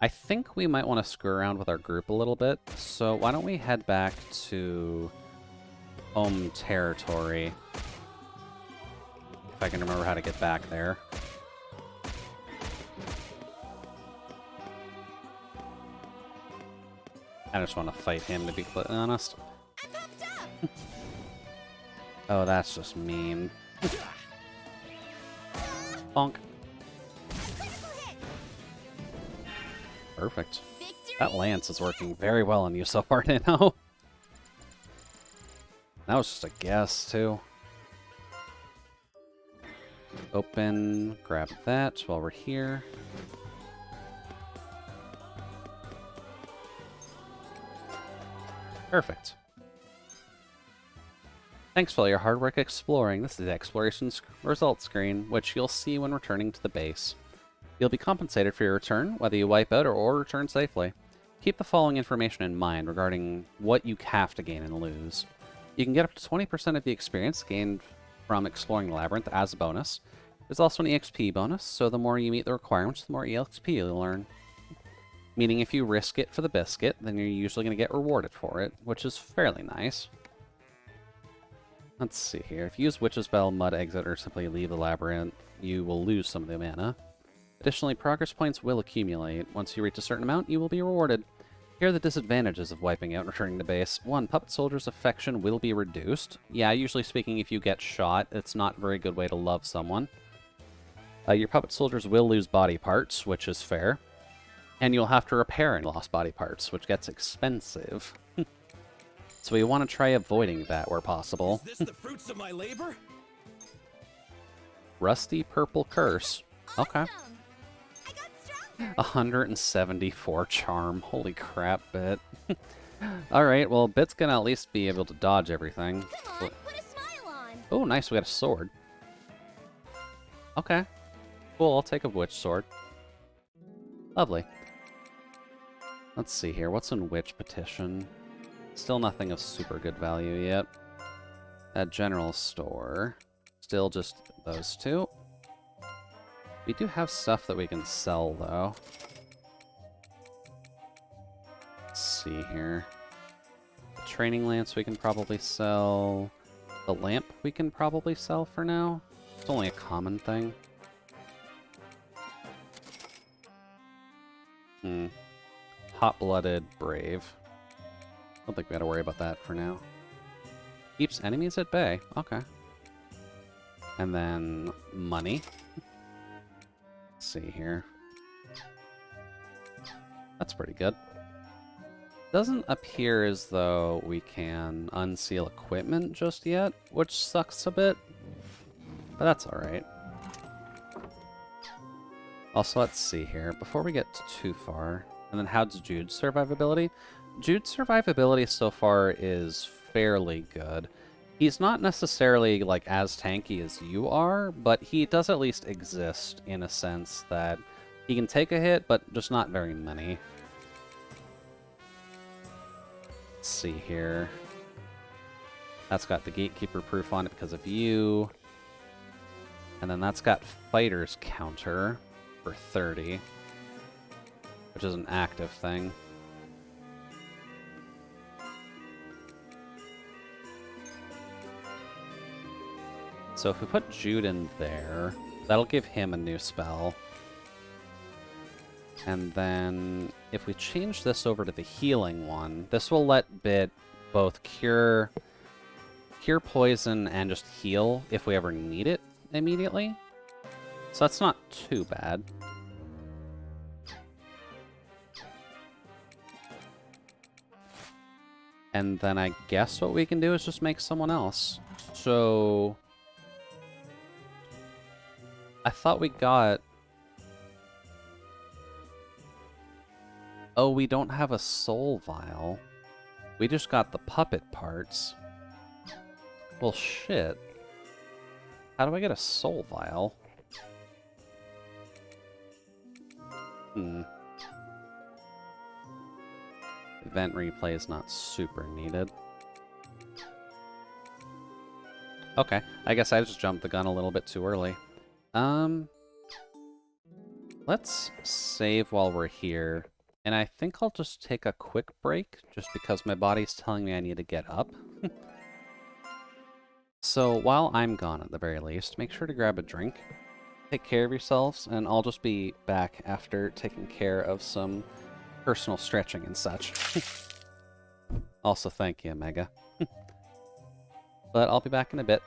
I think we might want to screw around with our group a little bit, so why don't we head back to home territory. If I can remember how to get back there. I just want to fight him, to be completely honest. Oh, that's just mean. Bonk. Perfect. That lance is working very well on you so far, Nano. That was just a guess, too. Open, grab that while we're here. Perfect. Thanks for all your hard work exploring. This is the exploration results screen, which you'll see when returning to the base. You'll be compensated for your return, whether you wipe out or return safely. Keep the following information in mind regarding what you have to gain and lose. You can get up to 20% of the experience gained from exploring the labyrinth as a bonus. There's also an EXP bonus, so the more you meet the requirements, the more EXP you'll earn. Meaning if you risk it for the biscuit, then you're usually going to get rewarded for it, which is fairly nice. Let's see here. If you use Witch's Bell, Mud Exit, or simply leave the labyrinth, you will lose some of the mana. Additionally, progress points will accumulate. Once you reach a certain amount, you will be rewarded. Here are the disadvantages of wiping out and returning to base. 1. Puppet Soldier's affection will be reduced. Yeah, usually speaking, if you get shot, it's not a very good way to love someone. Your Puppet Soldiers will lose body parts, which is fair. And you'll have to repair any lost body parts, which gets expensive. So we want to try avoiding that where possible. Is this the fruits of my labor? Rusty Purple Curse. Okay. Awesome. I got stronger. 174 charm. Holy crap, Bit. Alright, well, Bit's gonna at least be able to dodge everything. Come on, put a smile on. Oh, nice, we got a sword. Okay. Cool, I'll take a witch sword. Lovely. Let's see here, what's in Witch Petition? Still nothing of super good value yet. At General Store. Still just those two. We do have stuff that we can sell, though. Let's see here. The training lance we can probably sell. The lamp we can probably sell for now. It's only a common thing. Hot-blooded brave. Don't think we gotta worry about that for now. Keeps enemies at bay. Okay. And then money. Let's see here. That's pretty good. Doesn't appear as though we can unseal equipment just yet, which sucks a bit. But that's alright. Also, let's see here. Before we get too far... And then how's Jude's survivability? Jude's survivability so far is fairly good. He's not necessarily, like, as tanky as you are, but he does at least exist in a sense that he can take a hit, but just not very many. Let's see here. That's got the Gatekeeper proof on it because of you. And then that's got Fighter's counter for 30, which is an active thing. So if we put Jude in there, that'll give him a new spell. And then if we change this over to the healing one, this will let Bit both cure poison and just heal if we ever need it immediately. So that's not too bad. And then I guess what we can do is just make someone else. So I thought we got... Oh, we don't have a soul vial. We just got the puppet parts. Well, shit. How do I get a soul vial? Event replay is not super needed. Okay, I guess I just jumped the gun a little bit too early. Let's save while we're here. And I think I'll just take a quick break, just because my body's telling me I need to get up. So while I'm gone at the very least, make sure to grab a drink. Take care of yourselves, and I'll just be back after taking care of some personal stretching and such. Also, thank you, Omega. But I'll be back in a bit.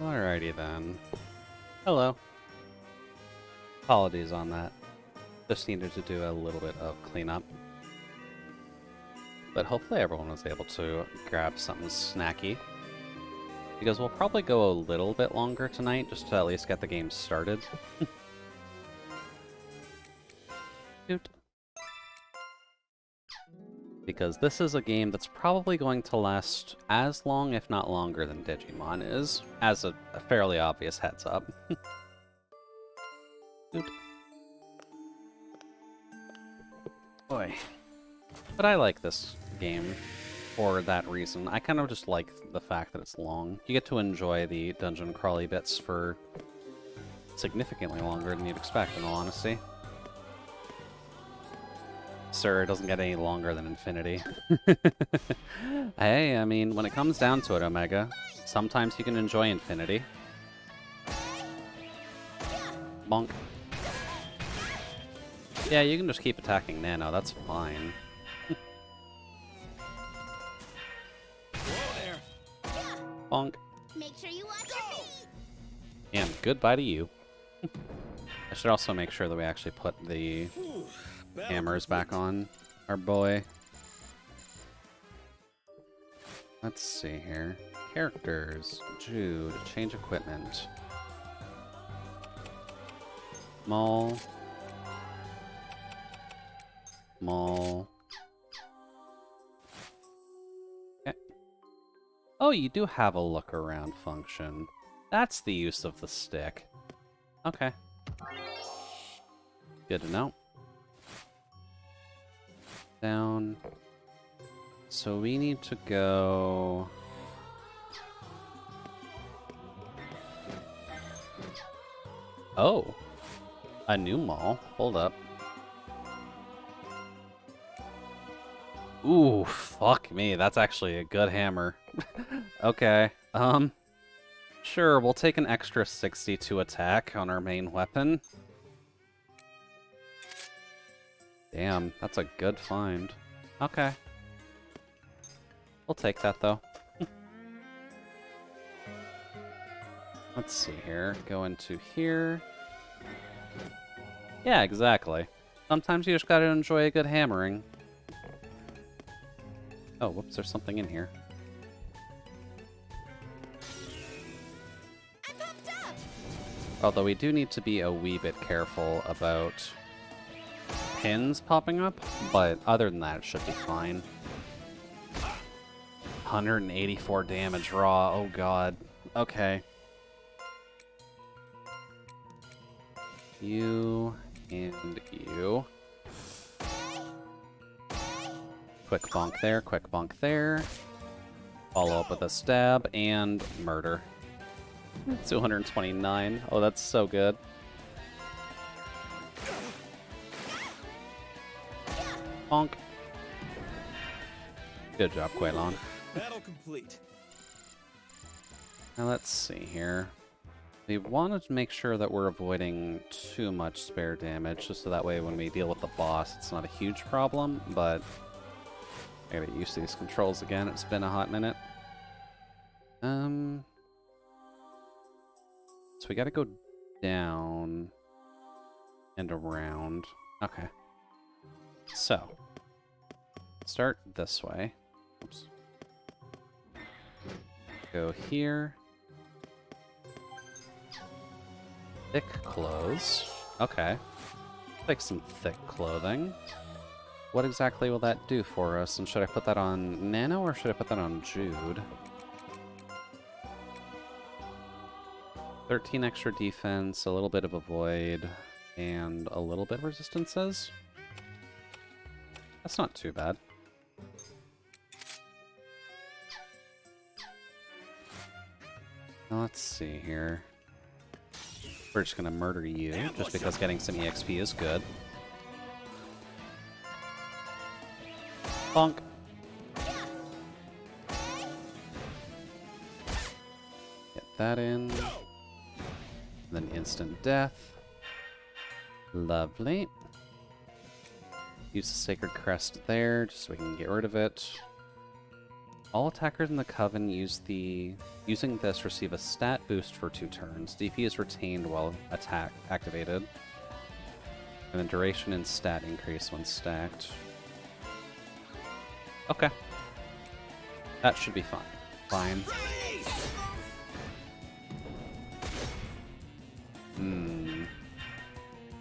Alrighty then. Hello. Apologies on that. Just needed to do a little bit of cleanup. But hopefully everyone was able to grab something snacky. Because we'll probably go a little bit longer tonight, just to at least get the game started. Shoot. Because this is a game that's probably going to last as long, if not longer, than Digimon is, as a fairly obvious heads up. Shoot. Boy. But I like this game for that reason. I kind of just like the fact that it's long. You get to enjoy the dungeon crawly bits for significantly longer than you'd expect, in all honesty. Sir, it doesn't get any longer than infinity. Hey, I mean, when it comes down to it, Omega, sometimes you can enjoy infinity. Bonk. Yeah, you can just keep attacking Nano, that's fine. Bonk. Make sure you watch your feet. And goodbye to you. I should also make sure that we actually put the hammers back on our boy. Let's see here. Characters. Jude. Change equipment. Maul. Maul. Okay. Oh, you do have a look around function. That's the use of the stick. Okay. Good to know. Down. So we need to go... Oh! A new mall. Hold up. Ooh, fuck me. That's actually a good hammer. Okay. Sure, we'll take an extra 60 to attack on our main weapon. Damn, that's a good find. Okay. We'll take that, though. Let's see here. Go into here. Yeah, exactly. Sometimes you just gotta enjoy a good hammering. Oh, whoops, there's something in here. I popped up. Although we do need to be a wee bit careful about pins popping up, but other than that, it should be fine. 184 damage raw, oh god. Okay. You and you. Quick bonk there, quick bonk there. Follow up with a stab and murder. 229. Oh, that's so good. Bonk. Good job, Quaylon. Battle complete. Now let's see here. We want to make sure that we're avoiding too much spare damage, just so that way when we deal with the boss, it's not a huge problem, but I gotta get used to these controls again. It's been a hot minute. So we gotta go down and around. Okay. So, start this way. Oops. Go here. Thick clothes. Okay. Like some thick clothing. What exactly will that do for us? And should I put that on Nano or should I put that on Jude? 13 extra defense, a little bit of a void, and a little bit of resistances. That's not too bad. Now let's see here. We're just gonna murder you, just because getting some EXP is good. Bonk. Get that in. And then instant death. Lovely. Use the Sacred Crest there, just so we can get rid of it. All attackers in the Coven using this receive a stat boost for 2 turns. DP is retained while attack activated. And then duration and stat increase when stacked. Okay. That should be fine. Fine.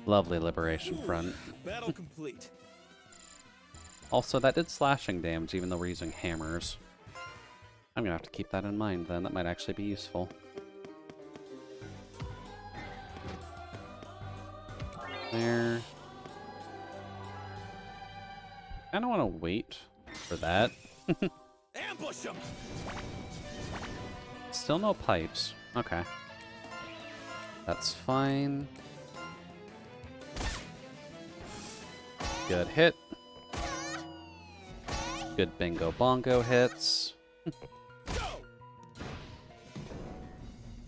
Lovely Liberation Front. Battle complete. Also, that did slashing damage even though we're using hammers. I'm gonna have to keep that in mind then. That might actually be useful. There. I don't want to wait for that. Ambush them. Still no pipes. Okay. That's fine. Good hit. Good bingo bongo hits.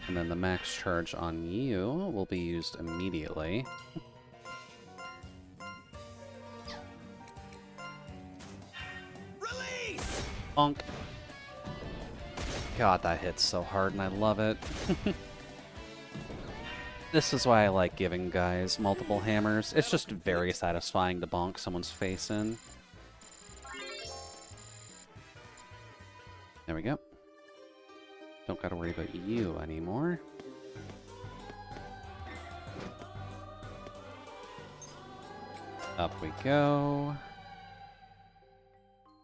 And then the max charge on you will be used immediately. Release. Bonk. God, that hits so hard and I love it. This is why I like giving guys multiple hammers. It's just very satisfying to bonk someone's face in. There we go. Don't gotta worry about you anymore. Up we go.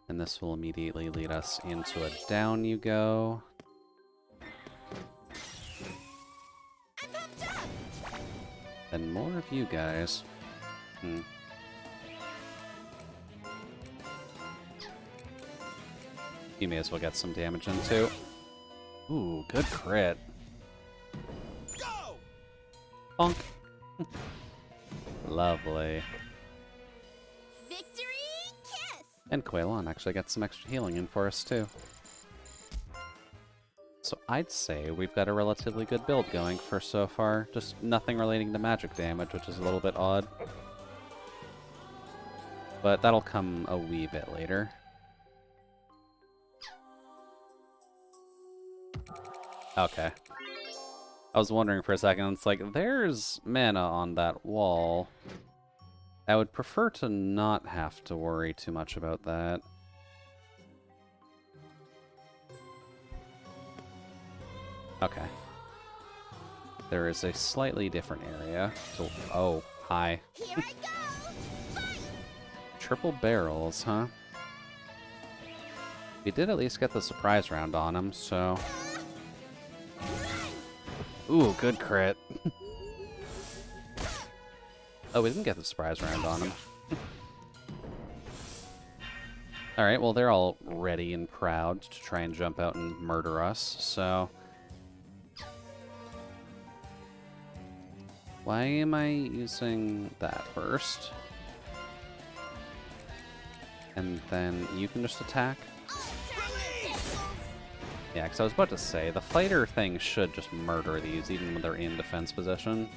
And this will immediately lead us into a down you go. And more of you guys. You may as well get some damage in too. Ooh, good crit. Go. Bonk. Lovely. Victory kiss! And Quailon actually got some extra healing in for us too. So I'd say we've got a relatively good build going for so far. Just nothing relating to magic damage, which is a little bit odd. But that'll come a wee bit later. Okay. I was wondering for a second, it's like, there's mana on that wall. I would prefer to not have to worry too much about that. Okay. There is a slightly different area. So, oh, hi. Here I go! Fight! Triple barrels, huh? We did at least get the surprise round on him, so... Ooh, good crit. Oh, we didn't get the surprise round on him. Alright, well, they're all ready and proud to try and jump out and murder us, so... Why am I using that first? And then you can just attack? Yeah, because I was about to say, the fighter thing should just murder these even when they're in defense position.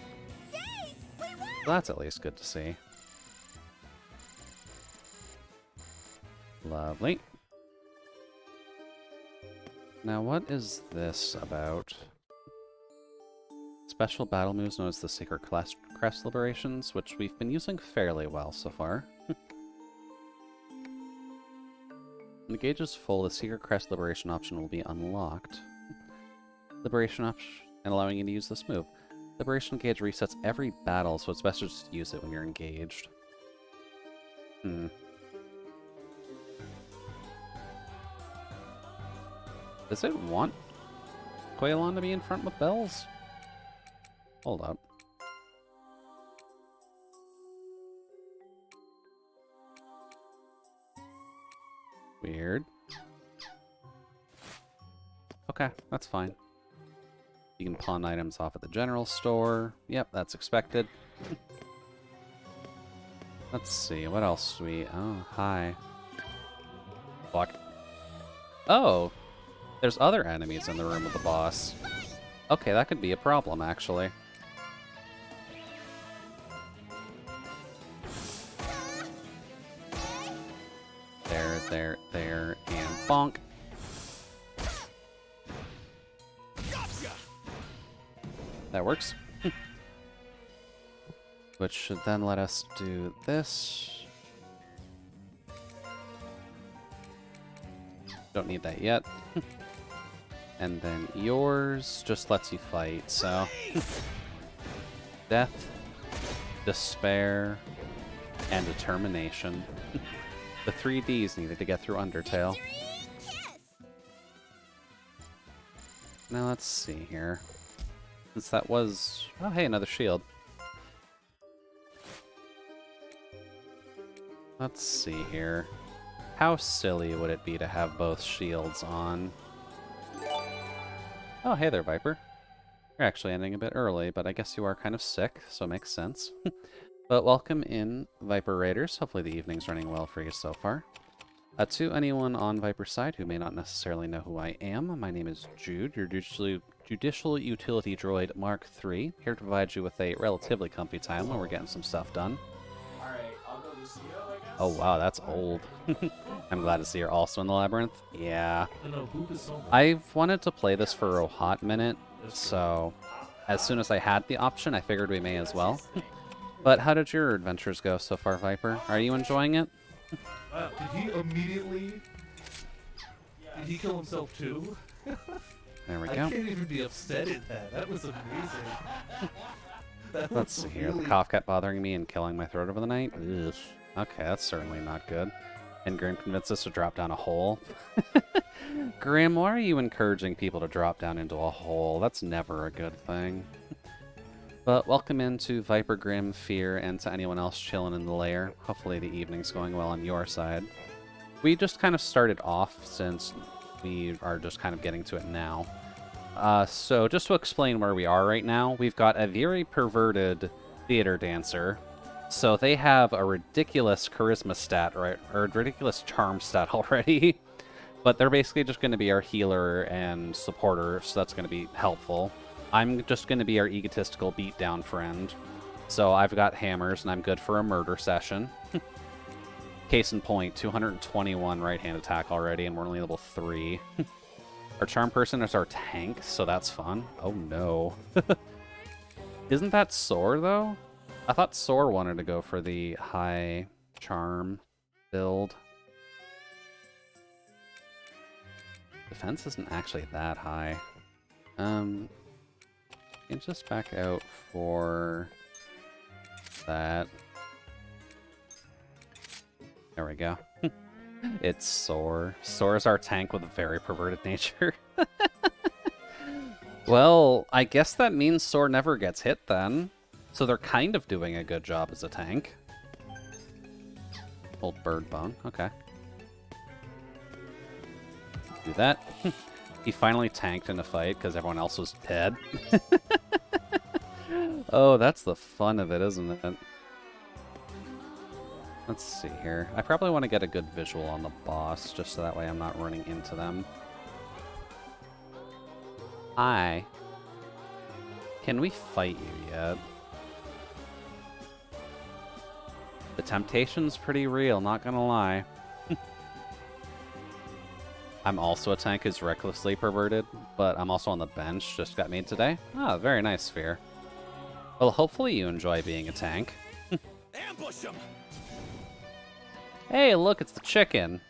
So that's at least good to see. Lovely. Now what is this about? Special battle moves known as the Sacred Crest Liberations, which we've been using fairly well so far. When the gauge is full, the Secret Crest Liberation option will be unlocked. Liberation option, and allowing you to use this move. Liberation gauge resets every battle, so it's best to just use it when you're engaged. Does it want Quailon to be in front with bells? Hold up. Weird. Okay, that's fine. You can pawn items off at the general store. Yep, that's expected. Let's see, what else do we... Oh, hi. Fuck. Oh! There's other enemies in the room with the boss. Okay, that could be a problem, actually. There, and bonk. that works. Which should then let us do this. Don't need that yet. And then yours just lets you fight, so... Death, despair, and determination. The 3 Ds needed to get through Undertale. Now let's see here. Since that was... Oh, hey, another shield. Let's see here. How silly would it be to have both shields on? Oh, hey there, Viper. You're actually ending a bit early, but I guess you are kind of sick, so it makes sense. But welcome in, Viper Raiders. Hopefully the evening's running well for you so far. To anyone on Viper's side who may not necessarily know who I am, my name is Jude, your Judicial Utility Droid Mark III, here to provide you with a relatively comfy time when we're getting some stuff done. Alright, I'll go to Lucio, I guess. Oh wow, that's old. I'm glad to see you're also in the Labyrinth. Yeah. No, I've wanted to play this for a hot minute, so as soon as I had the option, I figured we may as well. But how did your adventures go so far, Viper? Are you enjoying it? Did he immediately... Did he kill himself too? There we I go. can't even be upset at that. That was amazing. Let's see here. The cough kept bothering me and killing my throat over the night. Ugh. Okay, that's certainly not good. And Grim convinced us to drop down a hole. Grim, why are you encouraging people to drop down into a hole? That's never a good thing. But welcome into Viper, Grim, Fear, and to anyone else chilling in the lair. Hopefully the evening's going well on your side. We just kind of started off since we are just kind of getting to it now. So just to explain where we are right now, we've got a very perverted theater dancer. So they have a ridiculous charisma stat, right, or a ridiculous charm stat already. But they're basically just going to be our healer and supporter, so that's going to be helpful. I'm just going to be our egotistical beatdown friend. So I've got hammers, and I'm good for a murder session. Case in point, 221 right-hand attack already, and we're only level 3. Our charm person is our tank, so that's fun. Oh no. Isn't that Soar, though? I thought Soar wanted to go for the high charm build. Defense isn't actually that high. You can just back out for that. There we go. It's Soar. Soar is our tank with a very perverted nature. Well, I guess that means Soar never gets hit then. So they're kind of doing a good job as a tank. Old bird bone. Okay. Do that. He finally tanked in a fight because everyone else was dead. Oh, that's the fun of it, isn't it? Let's see here. I probably want to get a good visual on the boss, just so that way I'm not running into them. Hi. Can we fight you yet? The temptation's pretty real, not gonna lie. I'm also a tank who's recklessly perverted, but I'm also on the bench, just got made today. Ah, very nice, Sphere. Well, hopefully you enjoy being a tank. Ambush him! Hey, look, it's the chicken.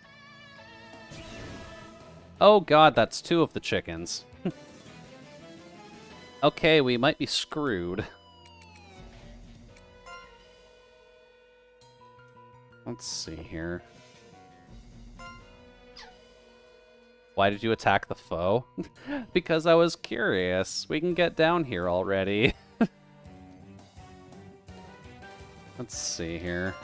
Oh god, that's 2 of the chickens. Okay, we might be screwed. Let's see here. Why did you attack the foe? Because I was curious. We can get down here already. Let's see here.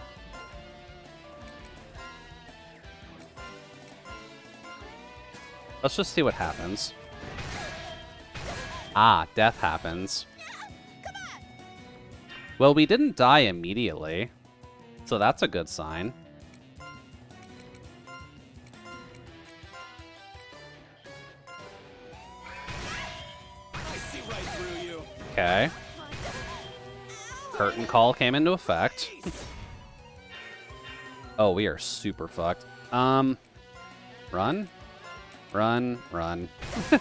Let's just see what happens. Ah, death happens. Well, we didn't die immediately, so that's a good sign. I see right through you. Okay. Curtain call came into effect. Oh, we are super fucked. Run? Run, run. They're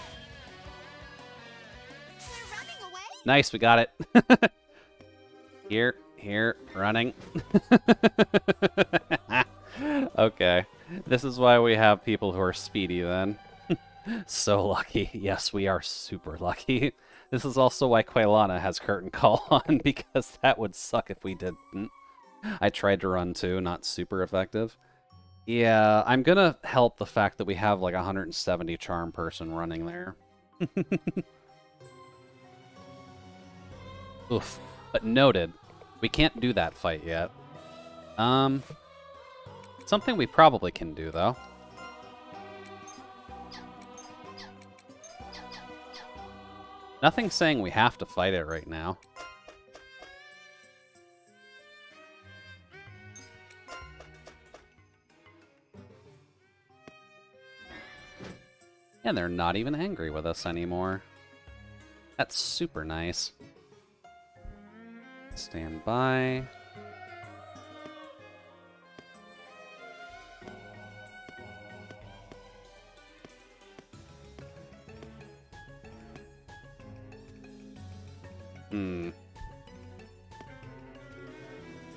running away? Nice, we got it. Here, running. Okay. This is why we have people who are speedy then. So lucky. Yes, we are super lucky. This is also why Quailana has Curtain Call on, because that would suck if we didn't. I tried to run too, not super effective. Yeah, I'm gonna help the fact that we have like 170 charm person running there. Oof. But noted. We can't do that fight yet. Something we probably can do, though. Nothing's saying we have to fight it right now. And they're not even angry with us anymore. That's super nice. Stand by.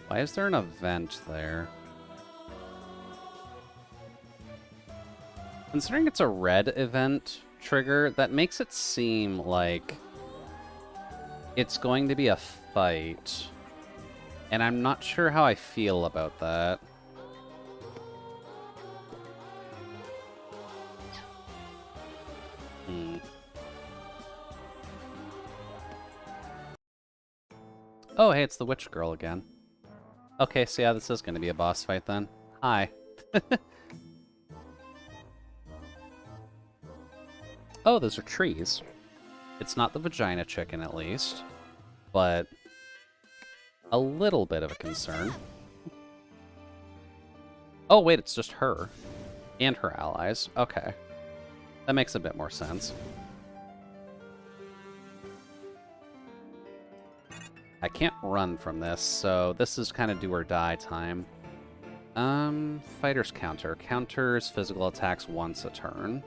Why is there an event there? Considering it's a red event trigger, that makes it seem like it's going to be a fight. And I'm not sure how I feel about that. Oh, hey, it's the witch girl again. Okay, so yeah, this is going to be a boss fight then. Hi. Oh, those are trees. It's not the vagina chicken, at least. But a little bit of a concern. Oh, wait, it's just her. And her allies. Okay. That makes a bit more sense. I can't run from this, so this is kind of do or die time. Fighter's counter. Counters physical attacks once a turn.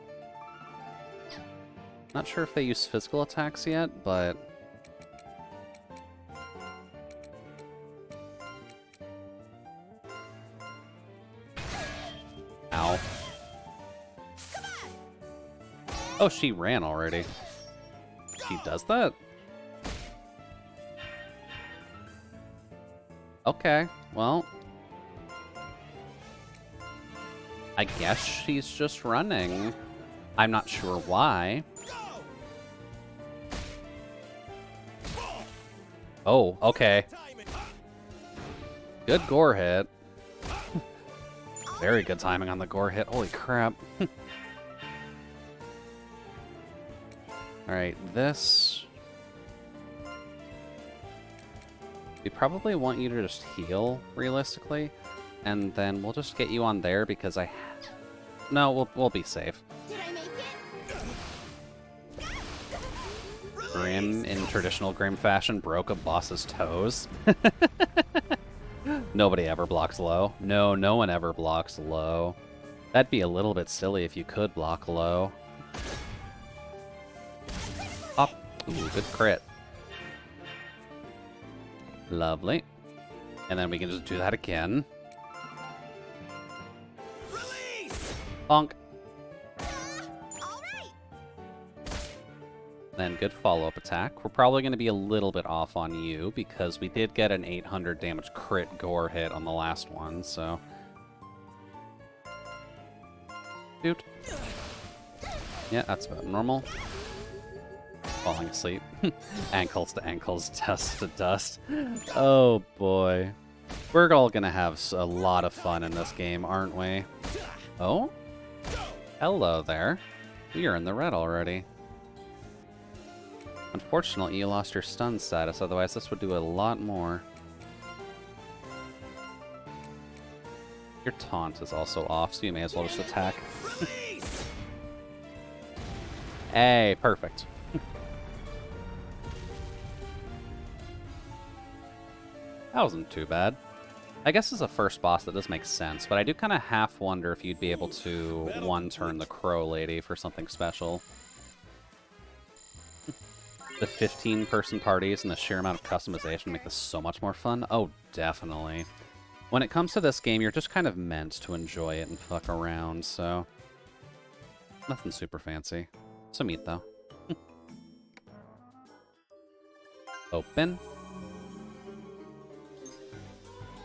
Not sure if they use physical attacks yet, but... Ow. Oh, she ran already. She does that? Okay, well... I guess she's just running. I'm not sure why. Oh, okay. Good gore hit. Very good timing on the gore hit. Holy crap. Alright, this... We probably want you to just heal, realistically. And then we'll just get you on there because I... No, we'll be safe. Did I make it? Grim, in traditional Grim fashion, broke a boss's toes. Nobody ever blocks low. No, no one ever blocks low. That'd be a little bit silly if you could block low. Oh, ooh, good crit. Lovely. And then we can just do that again. Bonk. Then good follow-up attack. We're probably going to be a little bit off on you because we did get an 800 damage crit gore hit on the last one, so... Dude. Yeah, that's about normal. Falling asleep. Ankles to ankles, dust to dust. Oh boy. We're all going to have a lot of fun in this game, aren't we? Oh? Hello there. We are in the red already. Unfortunately, you lost your stun status, otherwise this would do a lot more. Your taunt is also off, so you may as well just attack. Hey, perfect. That wasn't too bad. I guess as a first boss, that does make sense, but I do kind of half wonder if you'd be able to one-turn the Crow Lady for something special. the 15-person parties and the sheer amount of customization make this so much more fun? Oh, definitely. When it comes to this game, you're just kind of meant to enjoy it and fuck around, so... Nothing super fancy. Some meat, though. Open.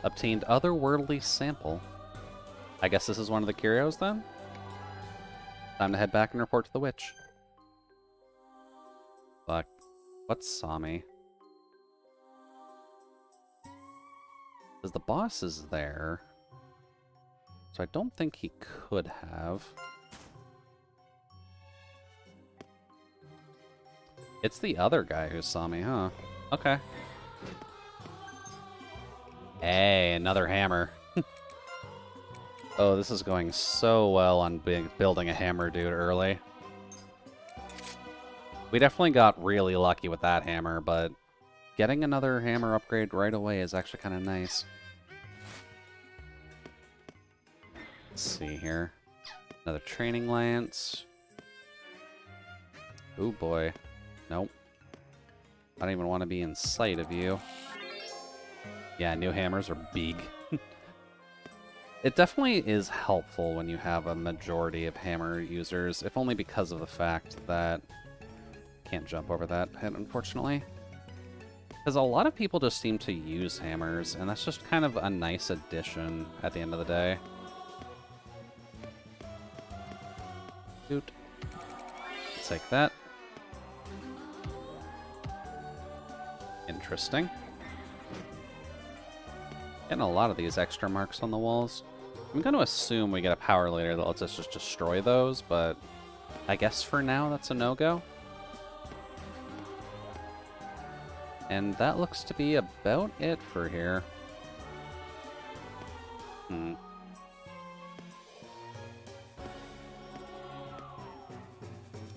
Obtained otherworldly sample. I guess this is one of the curios, then? Time to head back and report to the witch. Fuck. What saw me? Because the boss is there. So I don't think he could have. It's the other guy who saw me, huh? Okay. Hey, another hammer. Oh, this is going so well on building a hammer dude early. We definitely got really lucky with that hammer, but getting another hammer upgrade right away is actually kind of nice. Let's see here. Another training lance. Ooh boy. Nope. I don't even want to be in sight of you. Yeah, new hammers are big. It definitely is helpful when you have a majority of hammer users, if only because of the fact that... Can't jump over that hit, unfortunately. Because a lot of people just seem to use hammers, and that's just kind of a nice addition at the end of the day. Doot. Take that. Interesting. Getting a lot of these extra marks on the walls. I'm going to assume we get a power later that lets us just destroy those, but I guess for now that's a no-go. And that looks to be about it for here.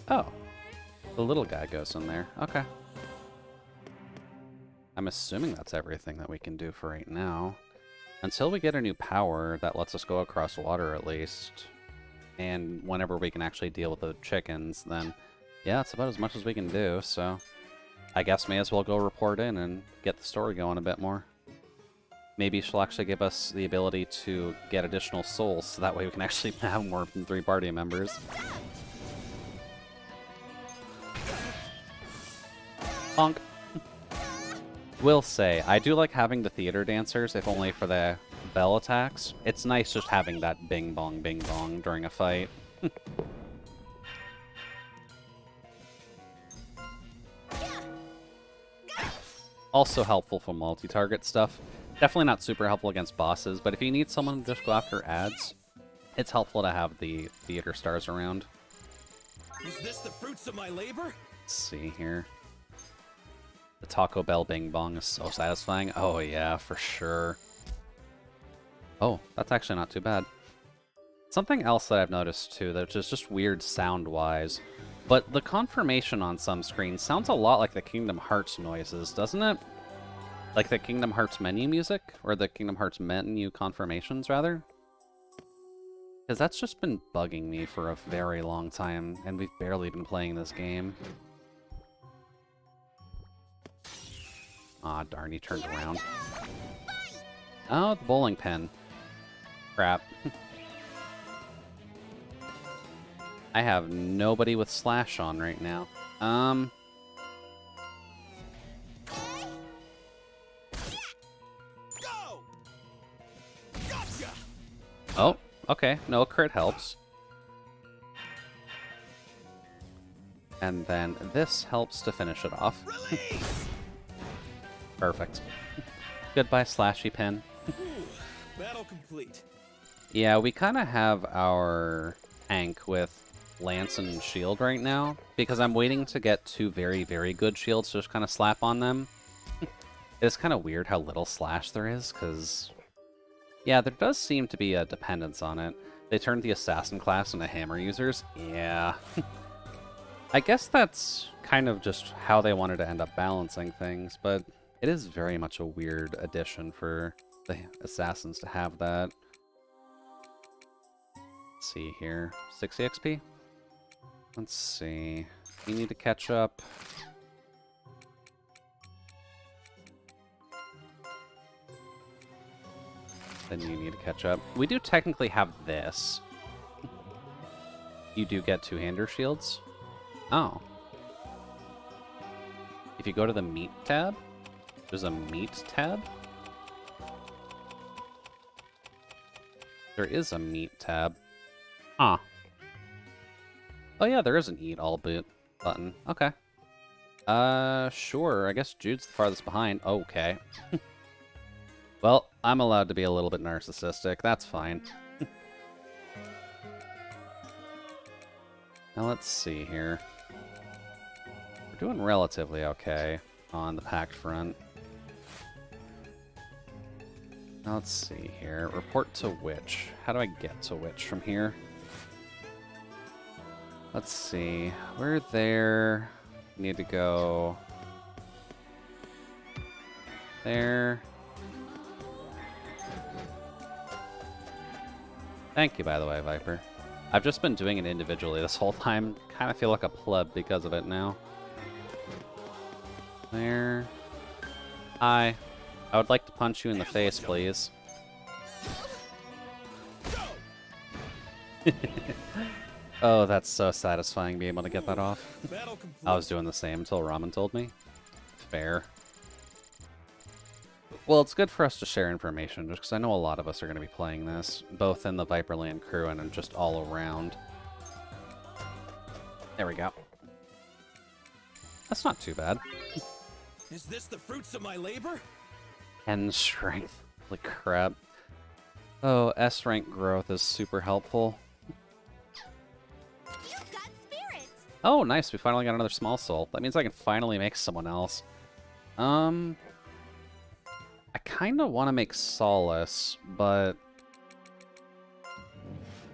Oh. The little guy goes in there. Okay. I'm assuming that's everything that we can do for right now. Until we get a new power that lets us go across water at least. And whenever we can actually deal with the chickens, then yeah, it's about as much as we can do, so... I guess may as well go report in and get the story going a bit more. Maybe she'll actually give us the ability to get additional souls, so that way we can actually have more than 3 party members. Honk. Will say, I do like having the theater dancers, if only for the bell attacks. It's nice just having that bing bong during a fight. Also helpful for multi-target stuff. Definitely not super helpful against bosses, but if you need someone to just go after ads, it's helpful to have the theater stars around. Is this the fruits of my labor? Let's see here. The Taco Bell Bing Bong is so satisfying. Oh yeah, for sure. Oh, that's actually not too bad. Something else that I've noticed too, that is just weird sound-wise, but the confirmation on some screens sounds a lot like the Kingdom Hearts noises, doesn't it? Like the Kingdom Hearts menu music? Or the Kingdom Hearts menu confirmations, rather? Because that's just been bugging me for a very long time, and we've barely been playing this game. Aw, darn, he turned around. Oh, the bowling pin. Crap. I have nobody with Slash on right now. Go! Gotcha! Oh, okay. No, crit helps. And then this helps to finish it off. Release! Perfect. Goodbye, Slashy Pin. Battle complete. Yeah, we kind of have our tank with Lance and Shield right now, because I'm waiting to get 2 very, very good shields to just kind of slap on them. It's kind of weird how little Slash there is, because... Yeah, there does seem to be a dependence on it. They turned the Assassin class into Hammer users. Yeah. I guess that's kind of just how they wanted to end up balancing things, but it is very much a weird addition for the Assassins to have that. Let's see here. 60 XP? Let's see. You need to catch up. then you need to catch up. We do technically have this. You do get two-hander shields. Oh. If you go to the meat tab, there's a meat tab. There is a meat tab. Huh. Oh yeah, there is an eat all boot button. Okay. Sure. I guess Jude's the farthest behind. Okay. Well, I'm allowed to be a little bit narcissistic. That's fine. Now let's see here. We're doing relatively okay on the packed front. Now let's see here. Report to Witch. How do I get to Witch from here? Let's see. We're there. We need to go there. Thank you, by the way, Viper. I've just been doing it individually this whole time. Kind of feel like a pleb because of it now. There. Hi. I would like to punch you in the face, please. Oh, that's so satisfying being able to get that off. I was doing the same until Ramen told me. Fair. Well, it's good for us to share information, just because I know a lot of us are going to be playing this, both in the Viperland crew and just all around. There we go. That's not too bad. Is this the fruits of my labor? And strength. Holy crap. Oh, S rank growth is super helpful. You've got spirit. Oh, nice. We finally got another small soul. That means I can finally make someone else. I kind of want to make Solace, but...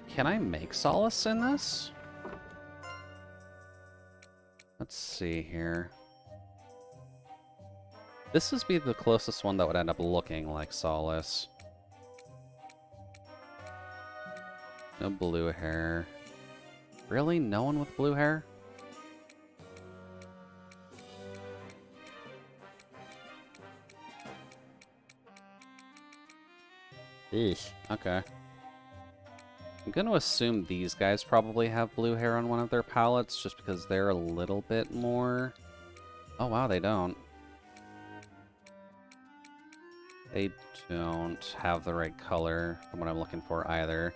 Can I make Solace in this? Let's see here. This would be the closest one that would end up looking like Solace. No blue hair. Really? No one with blue hair? Eesh. Okay. I'm going to assume these guys probably have blue hair on one of their palettes, just because they're a little bit more... Oh wow, they don't. They don't have the right color from what I'm looking for either.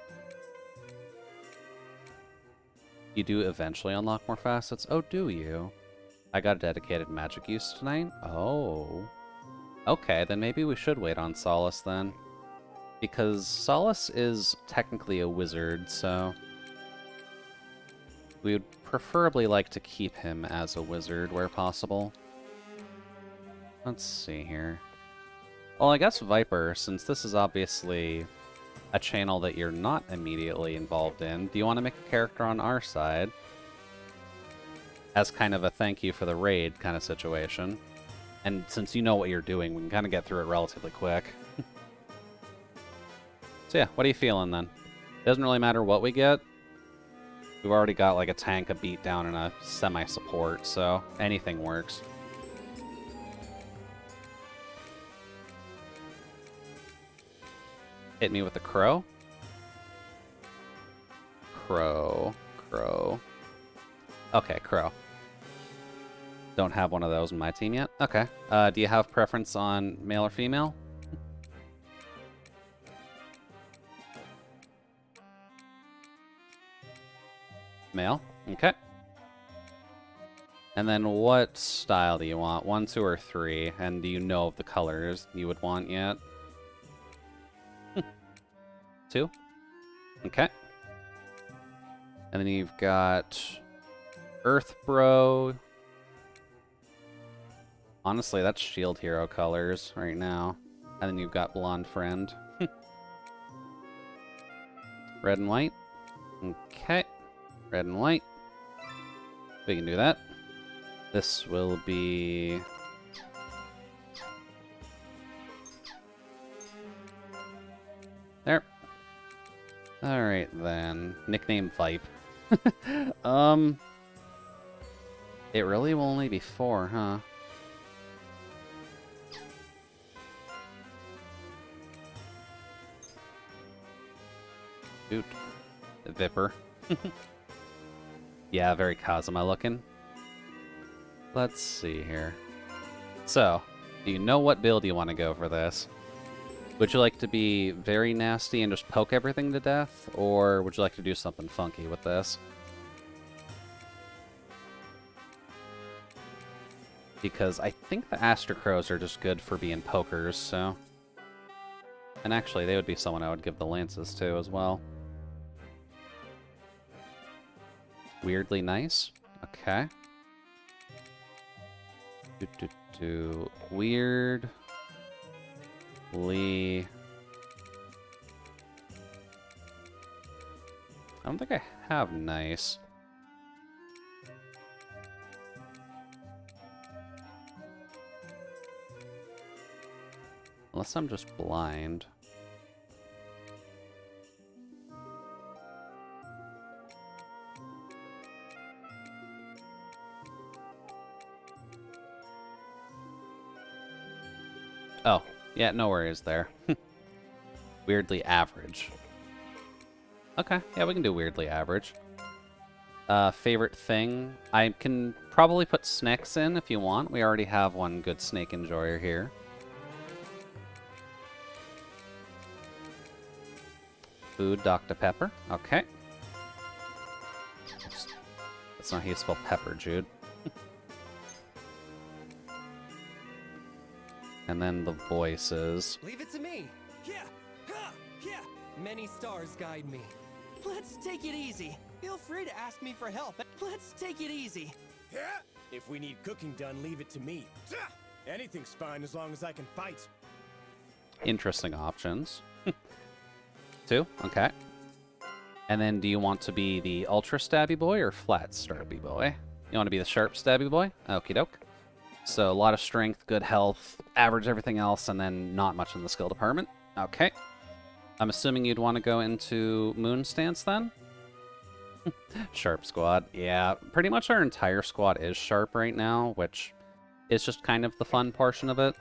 You do eventually unlock more facets? Oh, do you? I got a dedicated magic use tonight? Oh. Okay, then maybe we should wait on Solace then. Because Solace is technically a wizard, so... we would preferably like to keep him as a wizard where possible. Let's see here. Well, I guess Viper, since this is obviously a channel that you're not immediately involved in, do you want to make a character on our side? As kind of a thank you for the raid kind of situation. And since you know what you're doing, we can kind of get through it relatively quick. So yeah, what are you feeling then? Doesn't really matter what we get. We've already got like a tank, a beatdown, and a semi-support, so anything works. Hit me with the crow. Crow. Crow. Okay, crow. Don't have one of those in my team yet. Okay. Do you have preference on male or female? Male. Okay. And then what style do you want? 1, 2, or 3? And do you know of the colors you would want yet? 2? Okay. And then you've got Earth Bro. Honestly, that's Shield Hero colors right now. And then you've got Blonde Friend. Red and white. Okay. Red and white. We can do that. This will be... there. Alright then. Nickname Vipe. It really will only be 4, huh? Dude. Vipper. Yeah, very Kazuma looking. Let's see here. So, do you know what build you want to go for this? Would you like to be very nasty and just poke everything to death? Or would you like to do something funky with this? Because I think the Aster Crows are just good for being pokers, so... And actually, they would be someone I would give the lances to as well. Weirdly nice. Okay. Weirdly... I don't think I have nice. Unless I'm just blind. Oh, yeah, no worries there. Weirdly average. Okay, yeah, we can do weirdly average. Favorite thing? I can probably put snakes in if you want. We already have one good snake enjoyer here. Food, Dr. Pepper. Okay. Oops. That's not how you spell pepper, Jude. And then the voices. Leave it to me. Yeah. Ha! Yeah. Many stars guide me. Let's take it easy. Feel free to ask me for help. Let's take it easy. Yeah. If we need cooking done, leave it to me. Anything's fine as long as I can fight. Interesting options. 2, okay. And then do you want to be the ultra stabby boy or flat stabby boy? You want to be the sharp stabby boy? Okie doke. So a lot of strength, good health, average everything else, and then not much in the skill department. Okay. I'm assuming you'd want to go into Moon Stance then? Sharp squad. Yeah, pretty much our entire squad is sharp right now, which is just kind of the fun portion of it.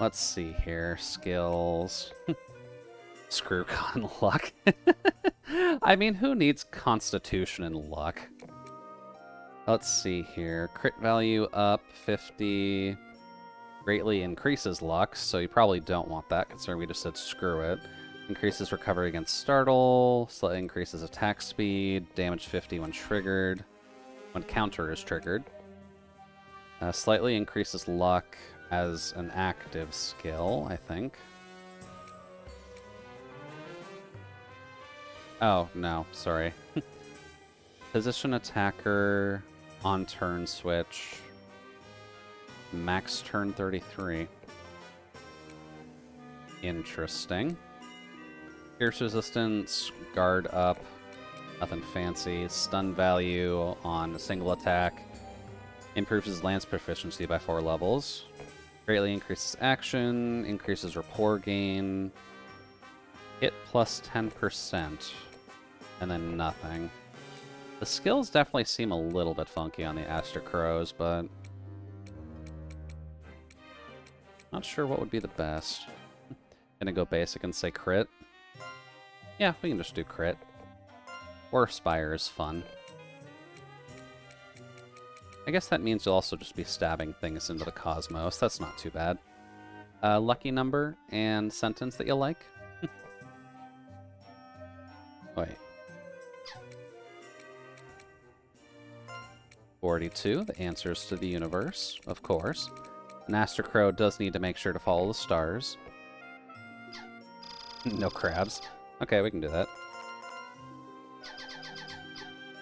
Let's see here. Skills. Screw con luck. I mean, who needs constitution and luck? Let's see here. Crit value up 50. Greatly increases luck, so you probably don't want that, considering we just said screw it. Increases recovery against startle. Slightly increases attack speed. Damage 50 when triggered. When counter is triggered. Slightly increases luck as an active skill, I think. Oh, no, sorry. Position attacker on turn switch. Max turn 33. Interesting. Pierce resistance, guard up. Nothing fancy. Stun value on a single attack. Improves his lance proficiency by 4 levels. Greatly increases action. Increases rapport gain. Hit plus 10%. And then nothing. The skills definitely seem a little bit funky on the Aster Crows, but... not sure what would be the best. Gonna go basic and say crit. Yeah, we can just do crit. Or Spire is fun. I guess that means you'll also just be stabbing things into the cosmos. That's not too bad. Lucky number and sentence that you like? Wait. 42, the answers to the universe, of course. An Aster Crow does need to make sure to follow the stars. No crabs. Okay, we can do that.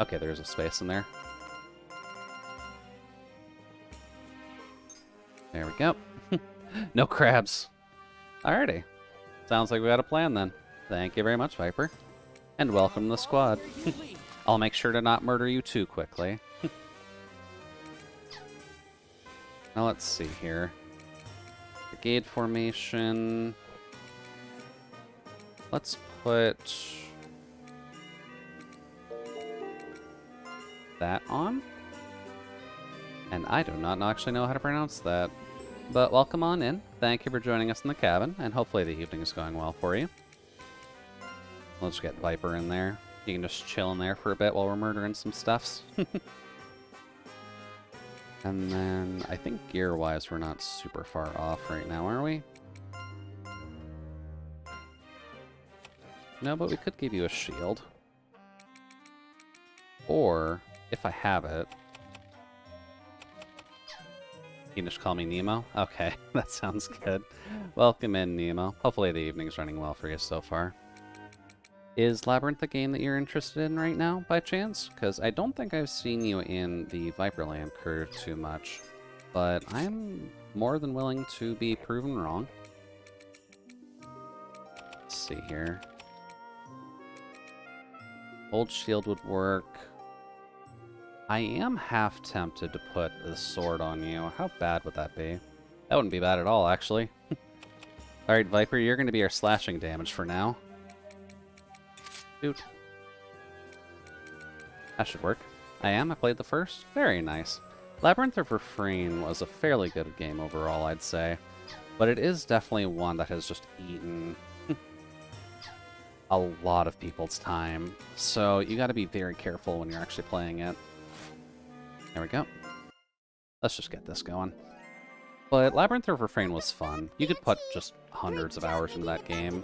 Okay, there's a space in there. There we go. No crabs. Alrighty. Sounds like we got a plan then. Thank you very much, Viper. And welcome to the squad. I'll make sure to not murder you too quickly. Now let's see here. Brigade formation. Let's put that on. And I do not actually know how to pronounce that. But welcome on in. Thank you for joining us in the cabin, and hopefully the evening is going well for you. We'll just get Viper in there. You can just chill in there for a bit while we're murdering some stuffs. And then, I think gear-wise, we're not super far off right now, are we? No, but we could give you a shield. Or, if I have it... You can just call me Nemo? Okay, that sounds good. Welcome in, Nemo. Hopefully the evening's running well for you so far. Is Labyrinth a game that you're interested in right now, by chance? Because I don't think I've seen you in the Viperland crew too much. But I'm more than willing to be proven wrong. Let's see here. Old shield would work. I am half tempted to put the sword on you. How bad would that be? That wouldn't be bad at all, actually. Alright, Viper, you're going to be our slashing damage for now. Dude. That should work. I played the first. Very nice. Labyrinth of Refrain was a fairly good game overall, I'd say. But it is definitely one that has just eaten a lot of people's time. So you gotta be very careful when you're actually playing it. There we go. Let's just get this going. But Labyrinth of Refrain was fun. You could put just hundreds of hours into that game,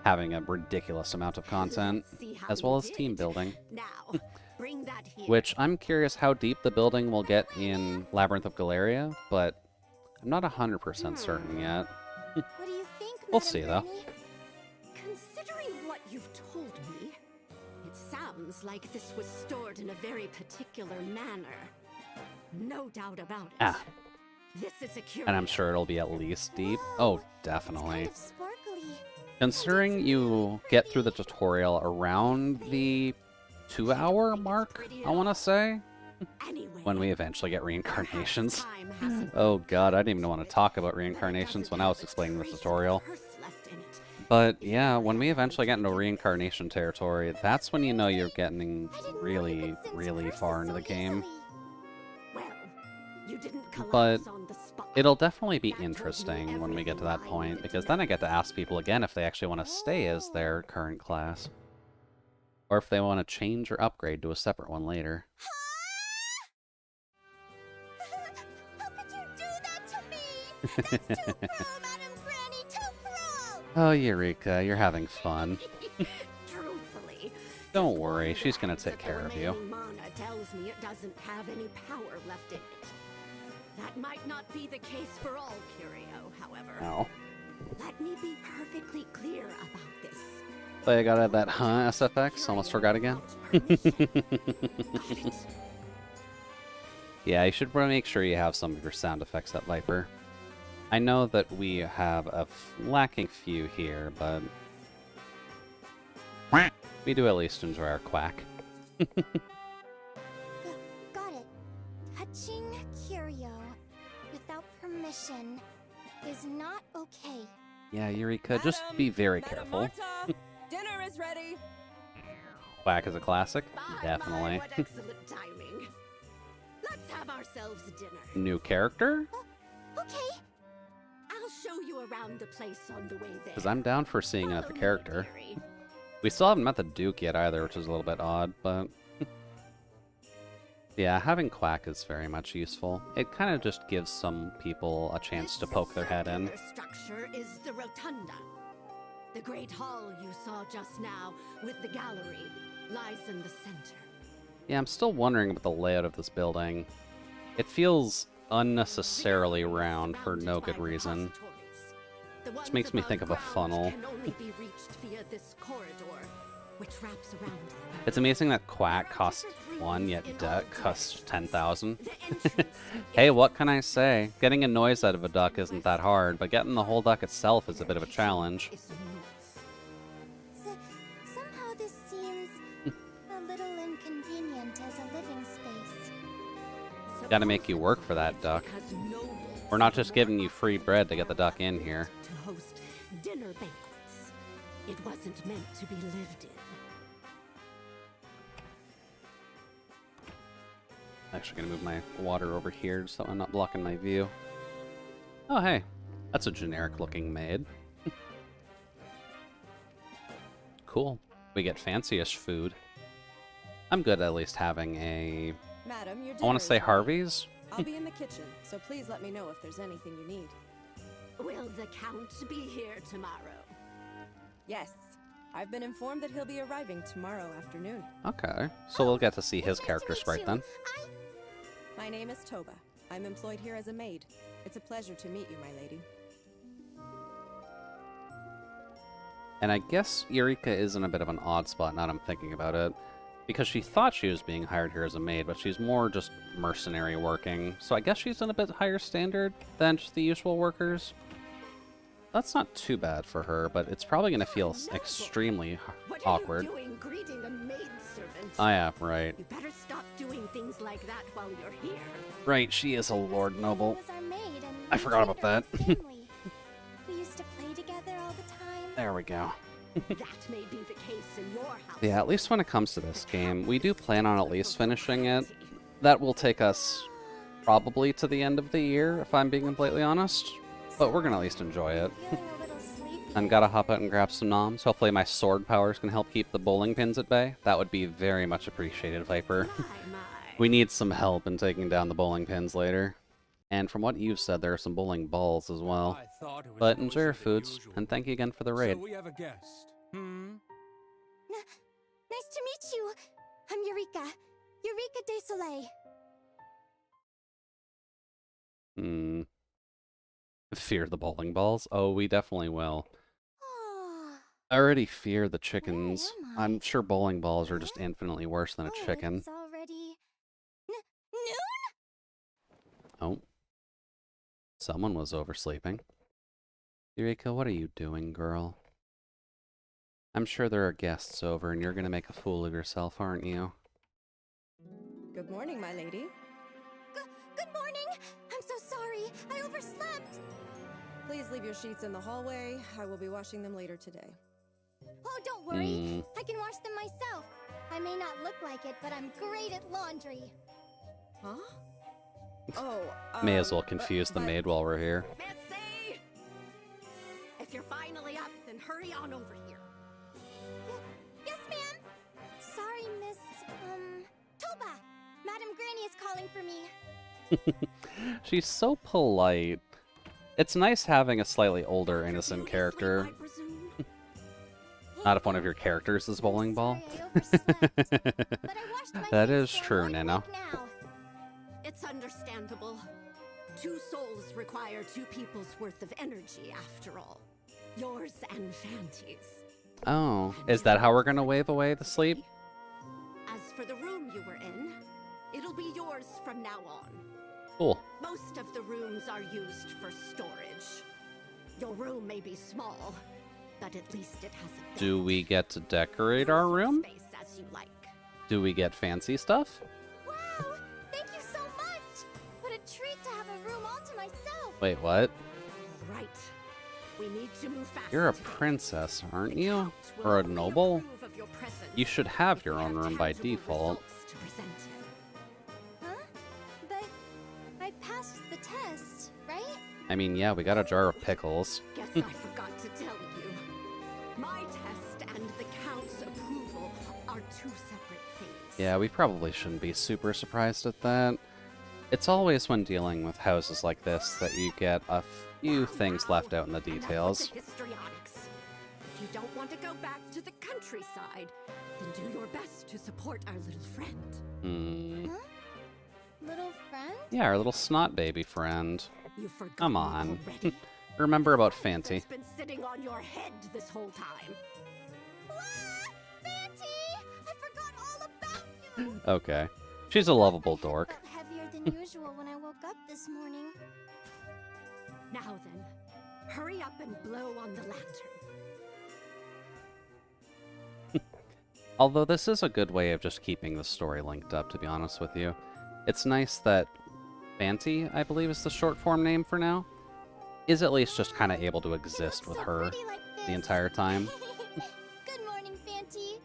having a ridiculous amount of content, as well as team building. Now, bring that here. Which I'm curious how deep the building will get in Labyrinth of Galleria, but I'm not 100% certain yet. What do you think, We'll Madam see, though. Granny? Considering what you've told me, it sounds like this was stored in a very particular manner. No doubt about it. Ah. This is a curio. And I'm sure it'll be at least deep. Oh, definitely. Kind of sparkly. Considering you get through the tutorial around the 2-hour mark, I want to say, Anyway, when we eventually get reincarnations. time hasn't Oh god, I didn't even want to talk about reincarnations when I was explaining the tutorial. purse left in it. But yeah, when we eventually get into reincarnation territory, that's when you know you're getting really, really far into the game. Well, you didn't collapse But on the spot. it'll definitely be interesting when we get to that point, because then I get to ask people again if they actually want to stay as their current class. Or if they want to change or upgrade to a separate one later. How could you do that to me? That's too cruel, Madam Granny, too cruel! Oh, Eureka, you're having fun. Truthfully, Don't worry, she's gonna take care of you. remaining mana tells me it doesn't have any power left in it. That might not be the case for all curio, however. No. Let me be perfectly clear about this. But I gotta add that SFX, almost forgot again. Yeah, you should make sure you have some of your sound effects at Viper. I know that we have a lacking few here, but we do at least enjoy our quack. Got it. Touching curio without permission is not okay. Yeah, Eureka, just be very Madam careful. Marta, dinner is ready. Quack is a classic, My, definitely. what excellent timing. Let's have ourselves dinner. New character? Okay. I'll show you around the place on the way there. Because I'm down for seeing another Follow me, character. dearie. We still haven't met the Duke yet either, which is a little bit odd, but... yeah, having Quack is very much useful. It kind of just gives some people a chance to poke their head in. This structure is the rotunda. The great hall you saw just now, with the gallery, lies in the center. Yeah, I'm still wondering about the layout of this building. It feels unnecessarily round for no good reason. This makes me think of a funnel. Can only be reached via this corridor, which wraps around them. It's amazing that Quack costs 1, yet Duck costs 10,000. The entrance Hey, what can I say? Getting a noise out of a duck isn't that hard, but getting the whole duck itself is a bit of a challenge. is nuts. Somehow this seems a little inconvenient as a living space. Gotta make you work for that duck. Because nobles We're not just giving you free bread to get the duck in here. to host dinner banquets. It wasn't meant to be lived in. Actually gonna move my water over here so I'm not blocking my view. Oh hey, that's a generic looking maid. cool. We get fancy-ish food. I'm good at least having a... Madam, your I want dinner to say is ready. Harvey's. I'll be in the kitchen, so please let me know if there's anything you need. Will the Count be here tomorrow? Yes. I've been informed that he'll be arriving tomorrow afternoon. Okay, so we'll get to see his character sprite then. My name is Toba. I'm employed here as a maid. It's a pleasure to meet you, my lady. And I guess Eureka is in a bit of an odd spot now that I'm thinking about it. Because she thought she was being hired here as a maid, but she's more just mercenary working. So I guess she's in a bit higher standard than just the usual workers. That's not too bad for her, but it's probably going to feel extremely awkward. What are you doing greeting a maidservant? I am, right. You better stop doing things like that while you're here. Right, she is a Lord Noble. Was our maid and I forgot about that. family. We used to play together all the time. There we go. That may be the case in your house. Yeah, at least when it comes to this game, we do plan on at least finishing it. That will take us probably to the end of the year, if I'm being completely honest. But we're gonna at least enjoy it. Feeling a little sleepy. I'm gotta hop out and grab some noms. Hopefully my sword powers can help keep the bowling pins at bay. That would be very much appreciated, Viper. My. We need some help in taking down the bowling pins later. And from what you've said, there are some bowling balls as well. I thought it was But closer enjoy your than foods, usual. and thank you again for the raid. So we have a guest. Nice to meet you. I'm Eureka. Eureka de Soleil. Fear the bowling balls? Oh, we definitely will. Oh, I already fear the chickens. am I? I'm sure bowling balls are just infinitely worse than a chicken. It's already noon. Oh. Someone was oversleeping. Eureka, what are you doing, girl? I'm sure there are guests over and you're gonna make a fool of yourself, aren't you? Good morning, my lady. Good morning. I'm so sorry. I overslept. Please leave your sheets in the hallway. I will be washing them later today. Oh, don't worry. I can wash them myself. I may not look like it, but I'm great at laundry. Huh? Oh, May as well confuse the but- maid while we're here. Missy! If you're finally up, then hurry on over here. Yes, ma'am. Sorry, Miss, Toba. Madam Granny is calling for me. She's so polite. It's nice having a slightly older, innocent character. I presume. Not if one of your characters is bowling ball. Sorry, I overslept. But I washed my That hands, is so I'm true, wide Nano. awake now. It's understandable. 2 souls require 2 people's worth of energy, after all. Yours and Fanty's. Oh, is that how we're gonna wave away the sleep? As for the room you were in, it'll be yours from now on. Cool. Most of the rooms are used for storage. Your room may be small, but at least it has a Do bed. we get to decorate our room? Space as you like. Do we get fancy stuff? Wow! Thank you so much! What a treat to have a room all to myself! Wait, what? Right. We need to move fast. You're a today. princess, aren't The you? Count will Or a only noble? approve of your presence You should have if your we own have room by tangible default. results to present him. Huh? But I passed the test, right? I mean, yeah, we got a jar of pickles. Guess I forgot to tell you. My test and the Count's approval are 2 separate things. Yeah, we probably shouldn't be super surprised at that. It's always when dealing with houses like this that you get a few things left out in the Enough with details. the histrionics. If you don't want to go back to the countryside, then do your best to support our little friend. Little friend? Yeah, our little snot baby friend. You forgot Come on. already. Remember about Fanty. It's been sitting on your head this whole time. Wah! Fanty! I forgot all about you! Okay. She's a lovable dork. I felt heavier than usual when I woke up this morning. Now then, hurry up and blow on the lantern. Although this is a good way of just keeping the story linked up, to be honest with you. It's nice that Fanty, I believe is the short form name for now, is at least just kind of able to exist with So her pretty like the this. entire time. Good morning, Fanty.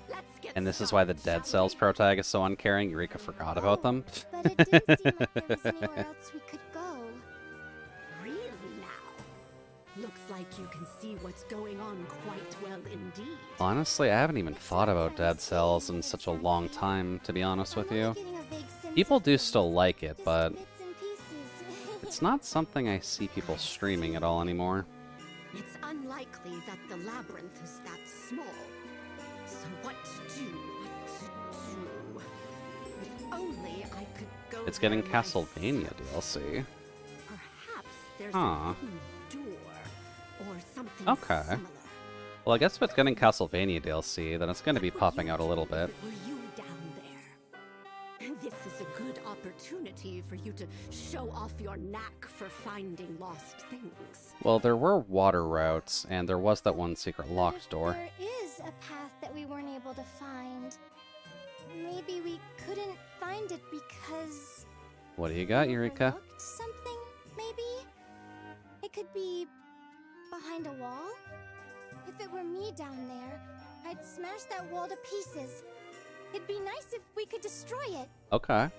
Let's get And this is why the started, Dead shall Cells we? protag is so uncaring. Eureka forgot about them. But it didn't seem like there was anywhere else we could go. Really now? Looks like you can see what's going on quite well indeed. Honestly, I haven't even thought about dead cells in such a long time, to be honest with you. People do still like it, but it's not something I see people streaming at all anymore. It's unlikely that the labyrinth is that small. So what to do? If only I could go. It's getting there Castlevania myself. DLC. Perhaps there's Huh. a hidden door or something Okay. similar. Well, I guess if it's getting Castlevania DLC, then it's going to be What would popping you out a do little if bit. it were you down there? This is a good opportunity for you to show off your knack for finding lost things. Well, there were water routes, and there was that one secret locked door. There is a path that we weren't able to find. Maybe we couldn't find it because What do you got, we Eureka? overlooked something, maybe? It could be behind a wall? If it were me down there, I'd smash that wall to pieces. It'd be nice if we could destroy it. Okay.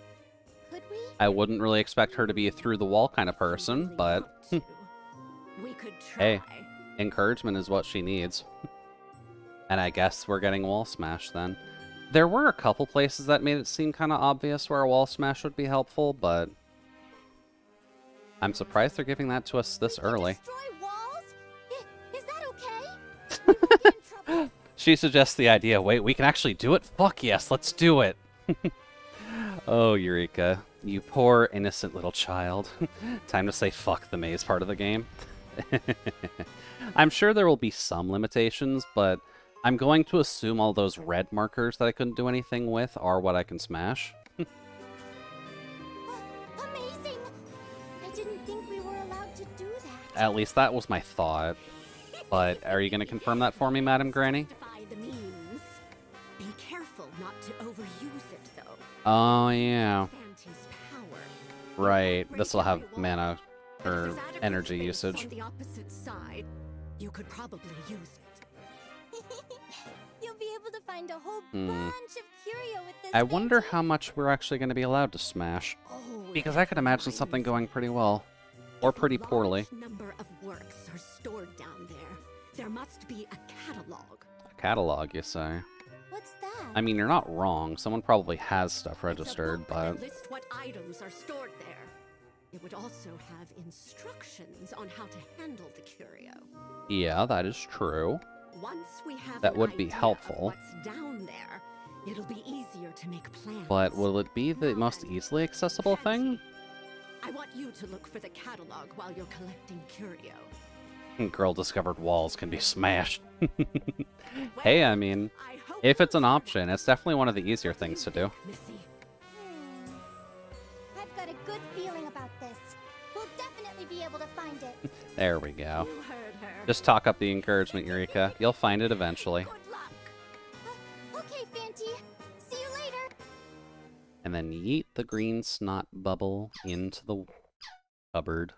Could we? I wouldn't really expect her to be a through-the-wall kind of person, but We could try. hey, encouragement is what she needs. And I guess we're getting wall smash then. There were a couple places that made it seem kind of obvious where a wall smash would be helpful, but I'm surprised they're giving that to us this early. Destroy walls? Is that okay? We won't get in trouble. She suggests the idea. Wait, we can actually do it? Fuck yes, let's do it. Oh, Eureka. You poor, innocent little child. Time to say fuck the maze part of the game. I'm sure there will be some limitations, but I'm going to assume all those red markers that I couldn't do anything with are what I can smash. Amazing! I didn't think we were allowed to do that. At least that was my thought. But are you going to confirm that for me, Madam Granny? Justify the means. Be careful not to overuse it, though. Oh, yeah. Fanty's power. Right. This will have Break mana If or there's adequate energy space usage. On the opposite side, you could probably use it. You'll be able to find a whole Hmm. bunch of curio with this. I wonder Fanty. how much we're actually going to be allowed to smash. Oh, Because I could imagine something going pretty well. Or pretty poorly. A large number of works are stored down there. There must be a catalog. A catalog, you say? What's that? I mean, you're not wrong. Someone probably has stuff It's a registered, book but... that lists what items are stored there. It would also have instructions on how to handle the curio. Yeah, that is true. Once we have That an would be idea of helpful. what's down there, it'll be easier to make plans. But will it be the most easily accessible thing? I want you to look for the catalog while you're collecting curio. Girl discovered walls can be smashed. Hey, I mean, I hope if it's you an find option, it's definitely one of the easier things to do. Missy. I've got a good feeling about this. We'll definitely be able to find it. There we go. You heard her. Just talk up the encouragement, Eureka. You'll find it eventually. Good luck. Okay, Fanty. See you later. And then yeet the green snot bubble into the cupboard.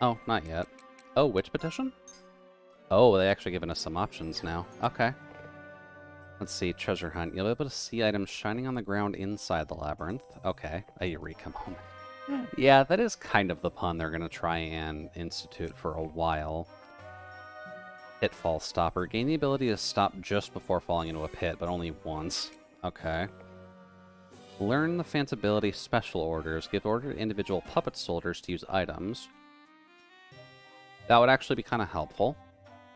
Oh, not yet. Oh, witch petition? Oh, they actually given us some options now. Okay. Let's see, treasure hunt. You'll be able to see items shining on the ground inside the labyrinth. Okay, a Eureka moment. Yeah, that is kind of the pun they're going to try and institute for a while. Pitfall stopper. Gain the ability to stop just before falling into a pit, but only once. Okay. Learn the Phantability special orders. Give order to individual puppet soldiers to use items. That would actually be kind of helpful.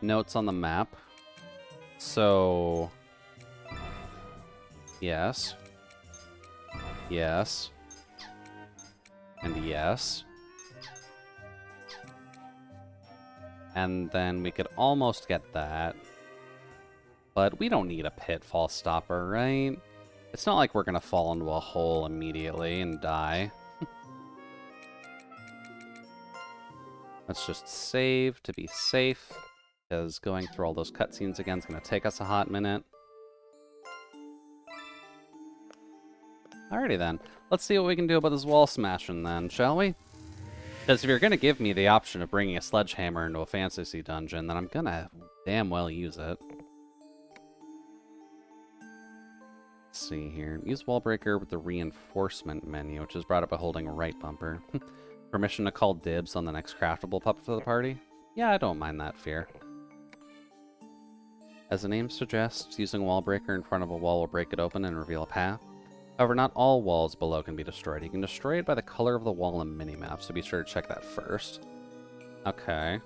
Notes on the map. So... Yes. Yes. And yes. And then we could almost get that. But we don't need a pitfall stopper, right? It's not like we're gonna fall into a hole immediately and die. Let's just save to be safe, because going through all those cutscenes again is gonna take us a hot minute. Alrighty then. Let's see what we can do about this wall smashing then, shall we? Because if you're gonna give me the option of bringing a sledgehammer into a fantasy dungeon, then I'm gonna damn well use it. Let's see here. Use wall breaker with the reinforcement menu, which is brought up by holding right bumper. Permission to call dibs on the next craftable puppet for the party? Yeah, I don't mind that fear. As the name suggests, using a wall breaker in front of a wall will break it open and reveal a path. However, not all walls below can be destroyed. You can destroy it by the color of the wall in the minimap, so be sure to check that first. Okay.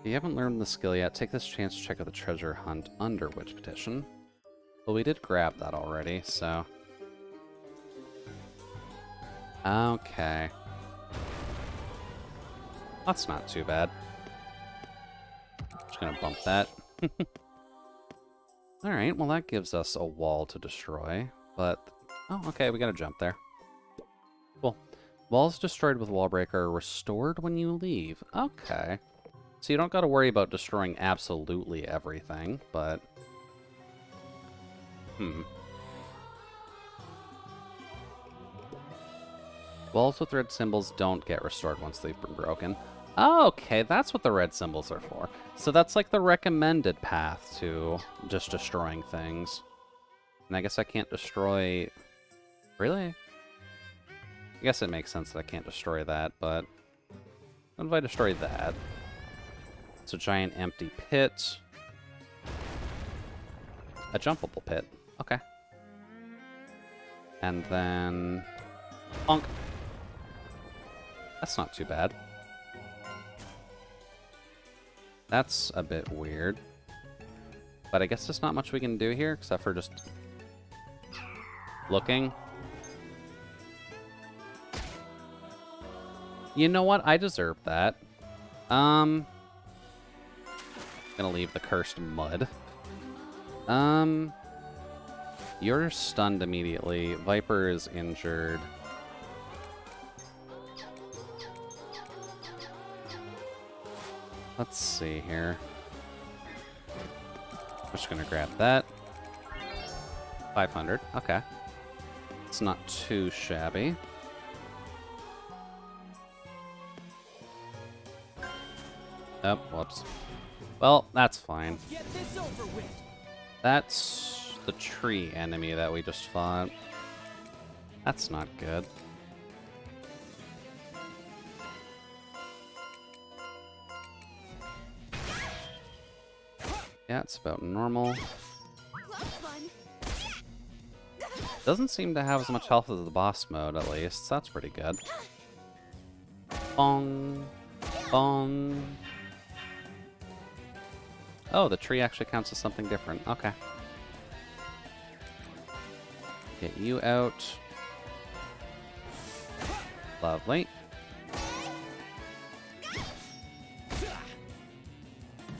If you haven't learned the skill yet, take this chance to check out the treasure hunt under Witch Petition. Well, we did grab that already, so... Okay. That's not too bad. Just gonna bump that. Alright, well that gives us a wall to destroy, but... Oh, okay, we gotta jump there. Cool. Walls destroyed with wall breaker are restored when you leave. Okay. So you don't gotta worry about destroying absolutely everything, but... Walls with red symbols don't get restored once they've been broken. Oh, okay, that's what the red symbols are for. So that's like the recommended path to just destroying things. And I guess I can't destroy... Really? I guess it makes sense that I can't destroy that, but... What if I destroy that? It's a giant empty pit. A jumpable pit. Okay. And then... Bonk! That's not too bad. That's a bit weird. But I guess there's not much we can do here, except for just... looking. You know what? I deserve that. Gonna leave the cursed mud. You're stunned immediately. Viper is injured. Let's see here. I'm just gonna grab that. 500. Okay. It's not too shabby. Oh, whoops. Well, that's fine. Get this over with. That's the tree enemy that we just fought. That's not good. Yeah, it's about normal. Doesn't seem to have as much health as the boss mode, at least. So that's pretty good. Bong. Bong. Oh, the tree actually counts as something different. Okay. Get you out. Lovely.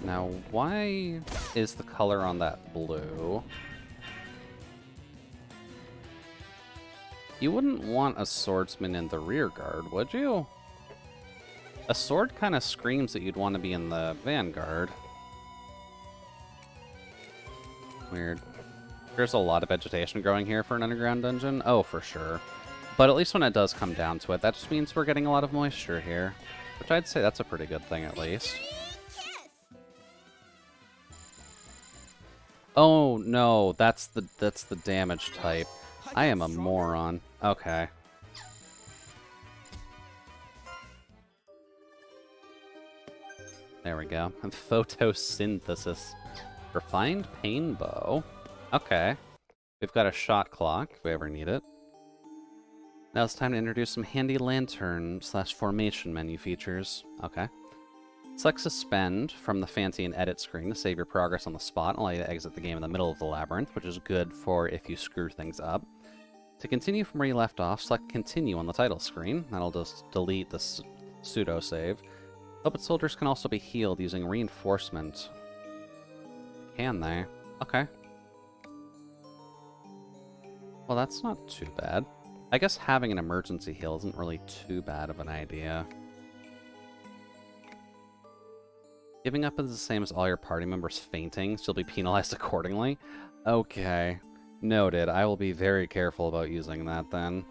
Now, why is the color on that blue? You wouldn't want a swordsman in the rear guard, would you? A sword kind of screams that you'd want to be in the vanguard. Weird. There's a lot of vegetation growing here for an underground dungeon. Oh, for sure. But at least when it does come down to it, that just means we're getting a lot of moisture here. Which I'd say that's a pretty good thing, at least. Oh, no. That's the damage type. I am a moron. Okay. There we go. Photosynthesis. Refined pain bow. Okay. We've got a shot clock, if we ever need it. Now it's time to introduce some handy lantern/formation menu features. Okay. Select Suspend from the Fancy and Edit screen to save your progress on the spot, allow you to exit the game in the middle of the labyrinth, which is good for if you screw things up. To continue from where you left off, select Continue on the title screen. That'll just delete the pseudo-save. Puppet soldiers can also be healed using Reinforcement. Can they? Okay. Well, that's not too bad. I guess having an emergency heal isn't really too bad of an idea. Giving up is the same as all your party members fainting, so you'll be penalized accordingly. Okay. Noted. I will be very careful about using that then.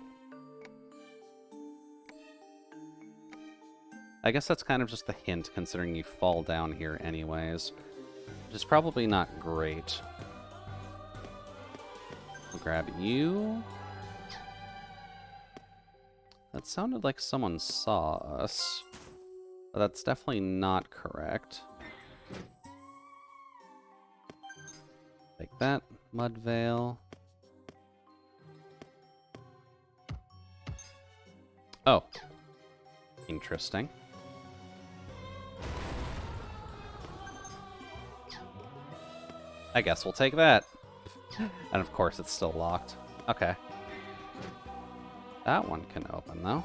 I guess that's kind of just a hint, considering you fall down here anyways. Which is probably not great. I'll grab you. That sounded like someone saw us. But that's definitely not correct. Take that, Mud Veil. Oh. Interesting. I guess we'll take that. And of course it's still locked. Okay. That one can open, though.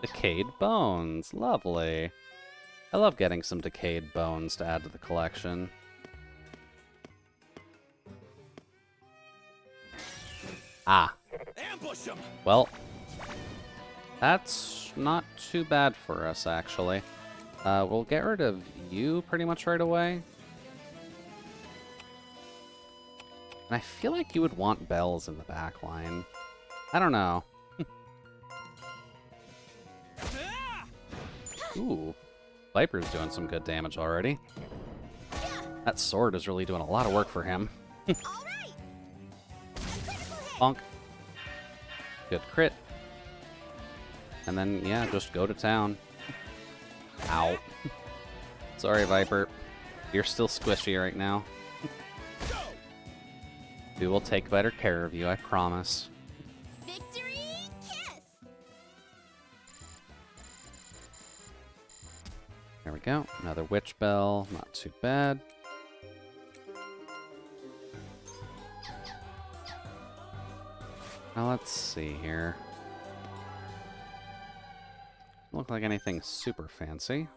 Decayed bones. Lovely. I love getting some decayed bones to add to the collection. Ah. Ambush 'em! Well, that's not too bad for us, actually. We'll get rid of you pretty much right away. And I feel like you would want bells in the back line. I don't know. Ooh. Viper's doing some good damage already. That sword is really doing a lot of work for him. Bonk. Good crit. And then, yeah, just go to town. Ow. Sorry, Viper. You're still squishy right now. We will take better care of you, I promise. Victory kiss! There we go. Another witch bell. Not too bad. Now let's see here. Doesn't look like anything super fancy.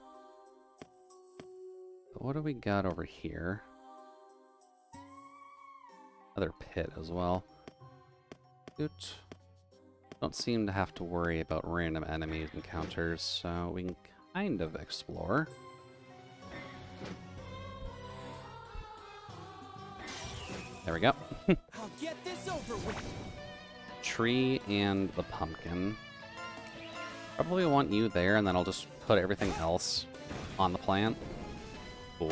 But what do we got over here? Another pit as well. Oot. Don't seem to have to worry about random enemy encounters, so we can kind of explore. There we go. I'll get this over with. Tree and the pumpkin. Probably want you there, and then I'll just put everything else on the plant. Cool.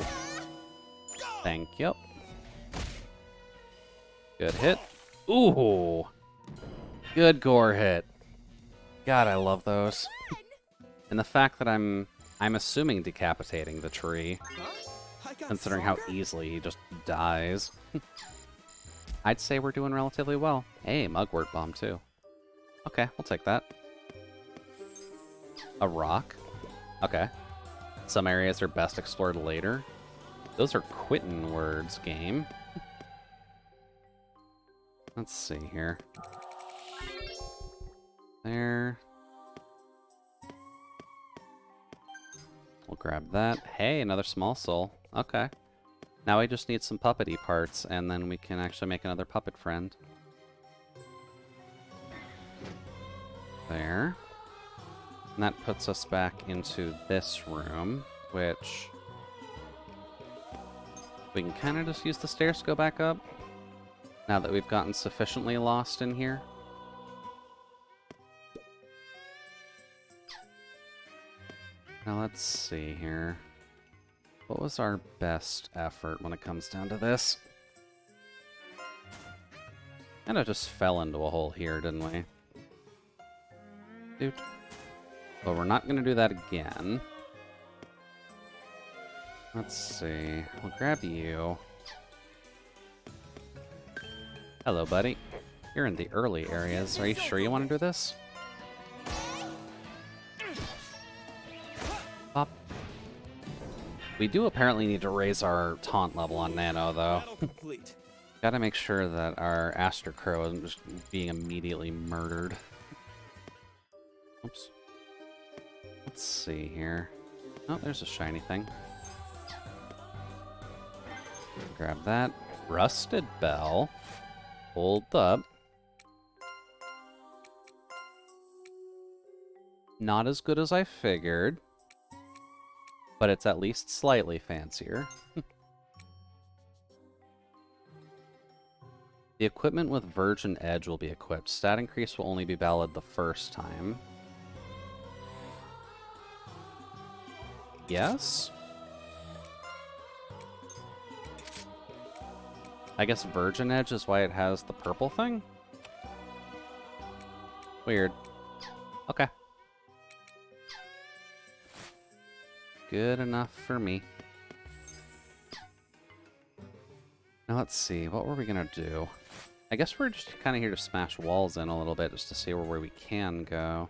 Thank you. Good hit. Ooh! Good gore hit. God, I love those. And the fact that I'm assuming decapitating the tree, considering how easily he just dies. I'd say we're doing relatively well. Hey, Mugwort Bomb too. Okay, we'll take that. A rock. Okay. Some areas are best explored later. Those are quittin' words, game. Let's see here. There. We'll grab that. Hey, another small soul. Okay. Now we just need some puppety parts, and then we can actually make another puppet friend. There. And that puts us back into this room, which we can kind of just use the stairs to go back up. Now that we've gotten sufficiently lost in here. Now let's see here. What was our best effort when it comes down to this? Kind of just fell into a hole here, didn't we? Dude. But we're not going to do that again. Let's see. We'll grab you. Hello, buddy. You're in the early areas. Are you sure you want to do this? Pop. We do apparently need to raise our taunt level on Nano, though. Gotta make sure that our Aster Crow isn't just being immediately murdered. Oops. Let's see here. Oh, there's a shiny thing. Grab that. Rusted Bell. Hold up. Not as good as I figured, but it's at least slightly fancier. The equipment with Virgin Edge will be equipped. Stat increase will only be valid the first time. Yes? I guess Virgin Edge is why it has the purple thing? Weird. Okay. Good enough for me. Now let's see, what were we gonna do? I guess we're just kind of here to smash walls in a little bit just to see where we can go.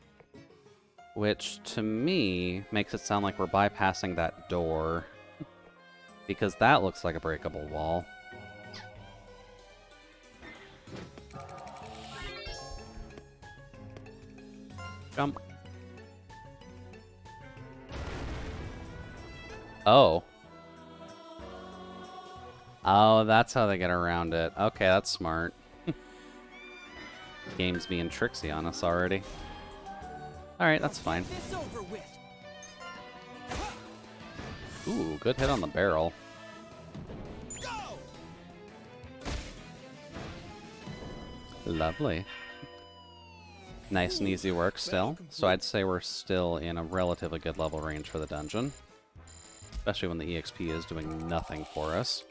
Which, to me, makes it sound like we're bypassing that door. Because that looks like a breakable wall. Jump. Oh. Oh, that's how they get around it. Okay, that's smart. Game's being tricksy on us already. Alright, that's fine. Ooh, good hit on the barrel. Lovely. Nice and easy work still. So I'd say we're still in a relatively good level range for the dungeon. Especially when the EXP is doing nothing for us.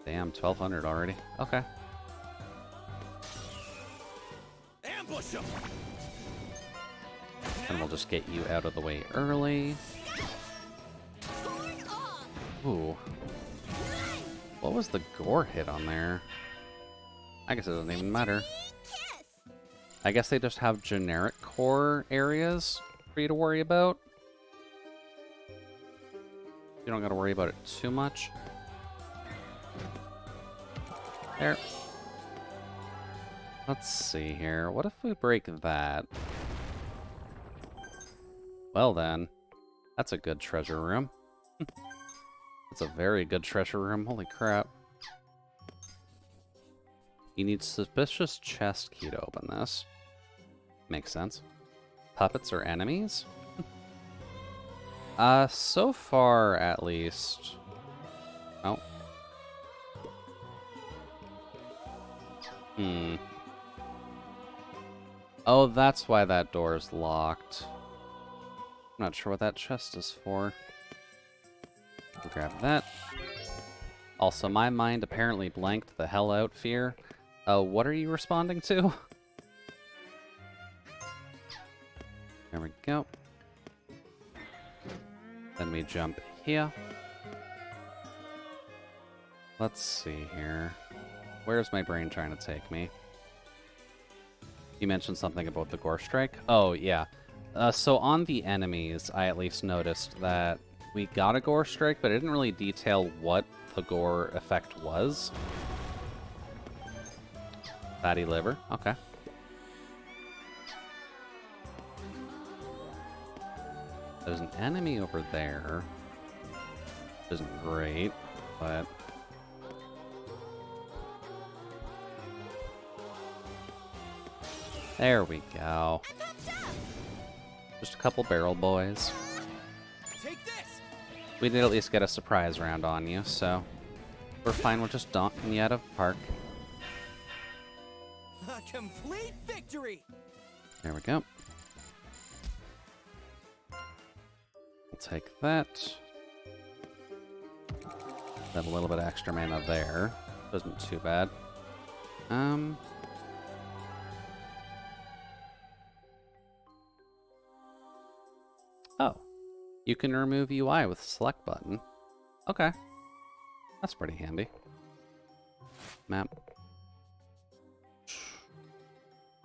Damn, 1200 already. Okay. Ambush him. And we'll just get you out of the way early. Ooh. What was the gore hit on there? I guess it doesn't even matter. I guess they just have generic core areas for you to worry about. You don't gotta worry about it too much. There. Let's see here. What if we break that? Well then, that's a good treasure room. That's a very good treasure room. Holy crap. You need suspicious chest key to open this. Makes sense. Puppets are enemies? So far at least. Oh. Oh, that's why that door's locked. I'm not sure what that chest is for. We'll grab that. Also, my mind apparently blanked the hell out, Fear. What are you responding to? There we go. Then we jump here. Let's see here. Where's my brain trying to take me? You mentioned something about the gore strike? Oh, yeah. So on the enemies, I at least noticed that we got a gore strike, but it didn't really detail what the gore effect was. Fatty liver, okay. There's an enemy over there. Which isn't great, but... There we go. Just a couple barrel boys. We did at least get a surprise round on you, so we're fine with just donking you out of the park. A complete victory. There we go. We'll take that. Have a little bit of extra mana there. Wasn't too bad. Oh. You can remove UI with select button. Okay. That's pretty handy. Map.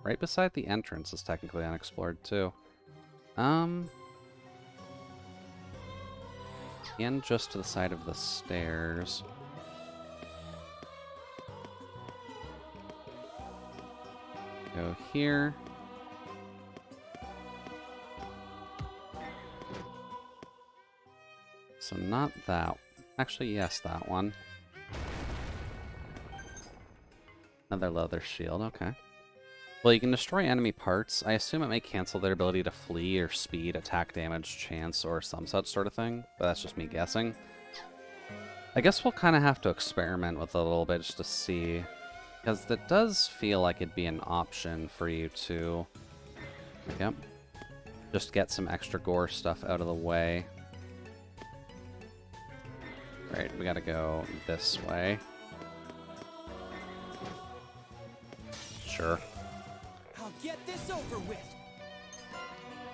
Right beside the entrance is technically unexplored too. And just to the side of the stairs. Go here. So not that. Actually, yes, that one. Another leather shield, okay. Well, you can destroy enemy parts. I assume it may cancel their ability to flee or speed, attack damage, chance, or some such sort of thing. But that's just me guessing. I guess we'll kind of have to experiment with it a little bit just to see. Because it does feel like it'd be an option for you to... Yep. Just get some extra gore stuff out of the way. Right, we gotta go this way. Sure. get this over with.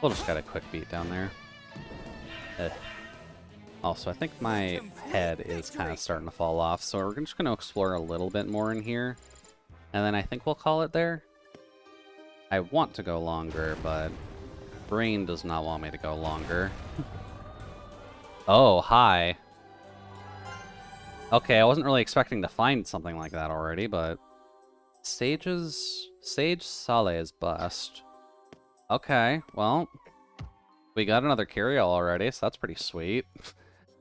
We'll just get a quick beat down there. Also, I think my head is kind of starting to fall off, so we're just going to explore a little bit more in here. And then I think we'll call it there. I want to go longer, but brain does not want me to go longer. Oh, hi. Okay, I wasn't really expecting to find something like that already, but... Sage Saleh's bust. Okay, well... We got another Curiel already, so that's pretty sweet.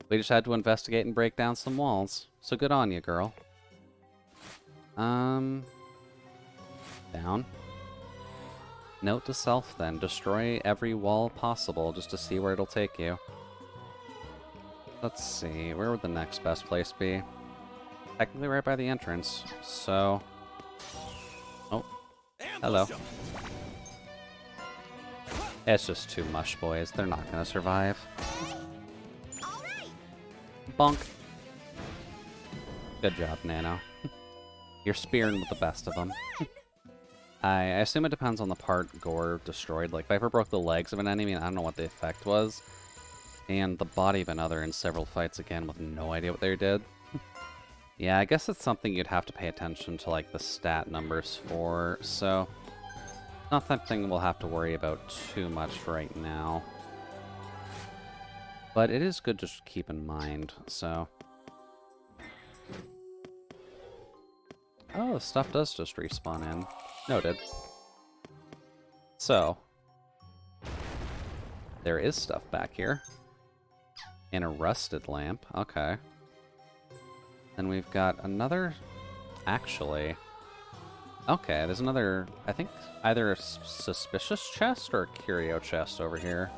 We just had to investigate and break down some walls. So good on you, girl. Down. Note to self, then. Destroy every wall possible just to see where it'll take you. Let's see. Where would the next best place be? Technically right by the entrance. So... Oh. Hello. It's just two mush boys. They're not gonna survive. Bonk. Good job, Nano. You're spearing with the best of them. I assume it depends on the part Gore destroyed. Like, Viper broke the legs of an enemy, and I don't know what the effect was. And the body of another in several fights again with no idea what they did. Yeah, I guess it's something you'd have to pay attention to, like, the stat numbers for, so... Not something we'll have to worry about too much for right now. But it is good to keep in mind, so... Oh, stuff does just respawn in. Noted. So... There is stuff back here. And a rusted lamp, okay. Then we've got another... Actually... Okay, there's another, I think, either a suspicious chest or a curio chest over here.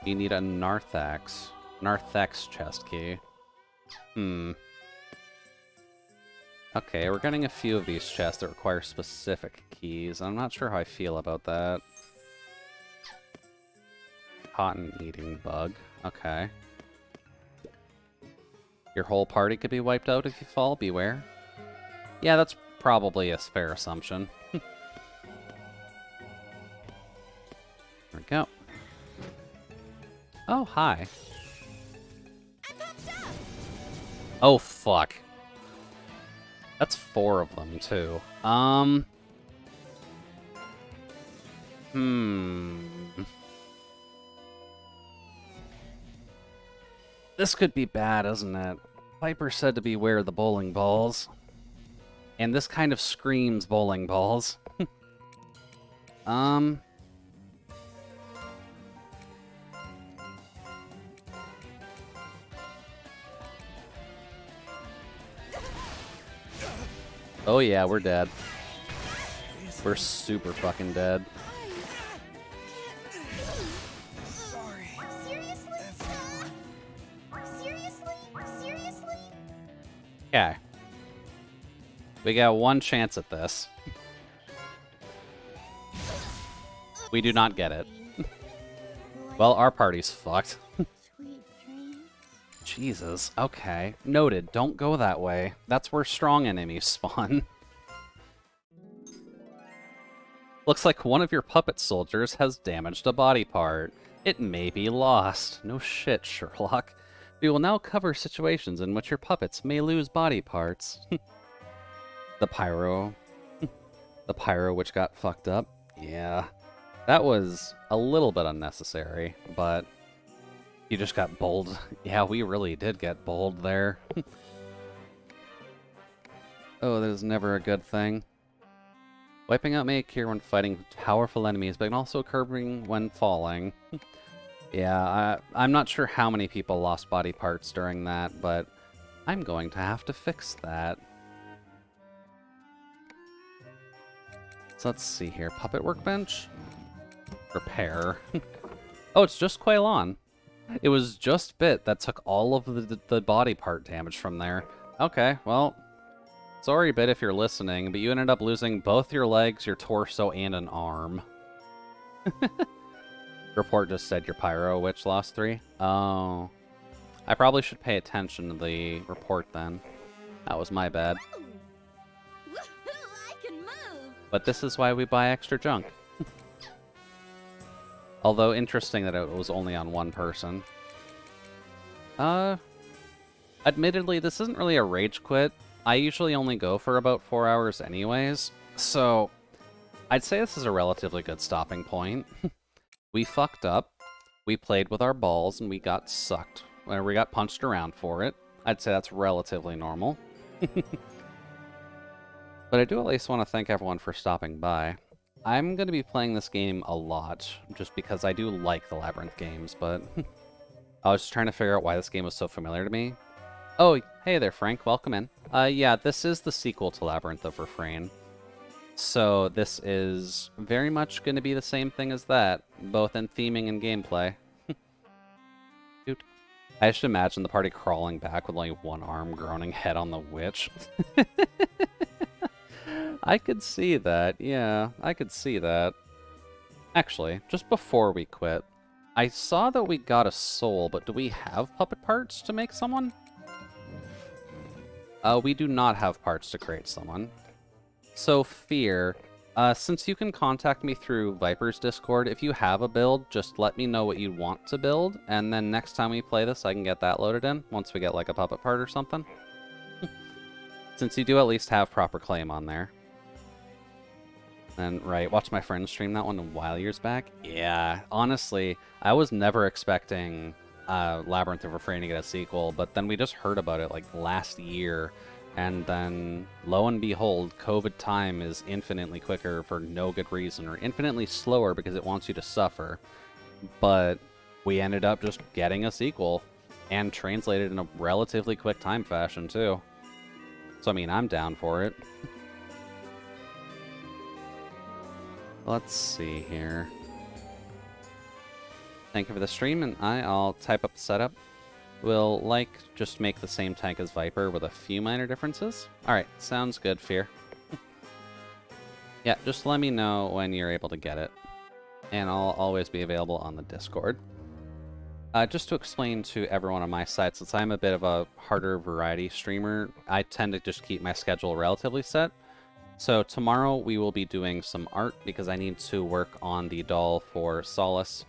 You need a Narthex chest key. Okay, we're getting a few of these chests that require specific keys. I'm not sure how I feel about that. Cotton eating bug. Okay. Your whole party could be wiped out if you fall, beware. Yeah, that's probably a fair assumption. There we go. Oh, hi. Oh, fuck. That's 4 of them, too. This could be bad, isn't it? Viper said to beware the bowling balls. And this kind of screams bowling balls. Oh yeah, we're dead. We're super fucking dead. Okay. We got one chance at this. We do not get it. Well, our party's fucked. Jesus. Okay. Noted. Don't go that way. That's where strong enemies spawn. Looks like one of your puppet soldiers has damaged a body part. It may be lost. No shit, Sherlock. We will now cover situations in which your puppets may lose body parts. The pyro. The pyro which got fucked up. Yeah. That was a little bit unnecessary, but you just got bowled. Yeah, we really did get bowled there. Oh, that is never a good thing. Wiping out may occur when fighting powerful enemies, but can also occurring when falling. Yeah, I'm not sure how many people lost body parts during that, but I'm going to have to fix that. So let's see here. Puppet workbench? Repair. Oh, it's just Quailon. It was just Bit that took all of the body part damage from there. Okay, well, sorry Bit if you're listening, but you ended up losing both your legs, your torso, and an arm. Report just said your Pyro Witch lost 3. Oh. I probably should pay attention to the report then. That was my bad. But this is why we buy extra junk. Although interesting that it was only on one person. Admittedly, this isn't really a rage quit. I usually only go for about 4 hours anyways, so I'd say this is a relatively good stopping point. We fucked up, we played with our balls, and we got sucked. Or we got punched around for it. I'd say that's relatively normal. But I do at least want to thank everyone for stopping by. I'm going to be playing this game a lot, just because I do like the Labyrinth games, but I was just trying to figure out why this game was so familiar to me. Oh, hey there, Frank. Welcome in. Yeah, this is the sequel to Labyrinth of Refrain. So this is very much going to be the same thing as that, both in theming and gameplay. Dude. I just imagine the party crawling back with like one arm groaning head on the witch. I could see that, yeah, I could see that. Actually, just before we quit, I saw that we got a soul, but do we have puppet parts to make someone? We do not have parts to create someone. So, Fear, since you can contact me through Viper's Discord, if you have a build, just let me know what you want to build, and then next time we play this, I can get that loaded in, once we get like a puppet part or something. Since you do at least have proper claim on there. And, right, watch my friend stream that one a while years back. Yeah, honestly, I was never expecting Labyrinth of Refrain to get a sequel, but then we just heard about it, like, last year, and then, lo and behold, COVID time is infinitely quicker for no good reason, or infinitely slower because it wants you to suffer. But we ended up just getting a sequel, and translated in a relatively quick time fashion, too. So, I mean, I'm down for it. Let's see here. Thank you for the stream, and I'll type up the setup. We'll, just make the same tank as Viper with a few minor differences. Alright, sounds good, Fear. Yeah, just let me know when you're able to get it. And I'll always be available on the Discord. Just to explain to everyone on my side, since I'm a bit of a harder variety streamer, I tend to just keep my schedule relatively set. So tomorrow we will be doing some art because I need to work on the doll for Solace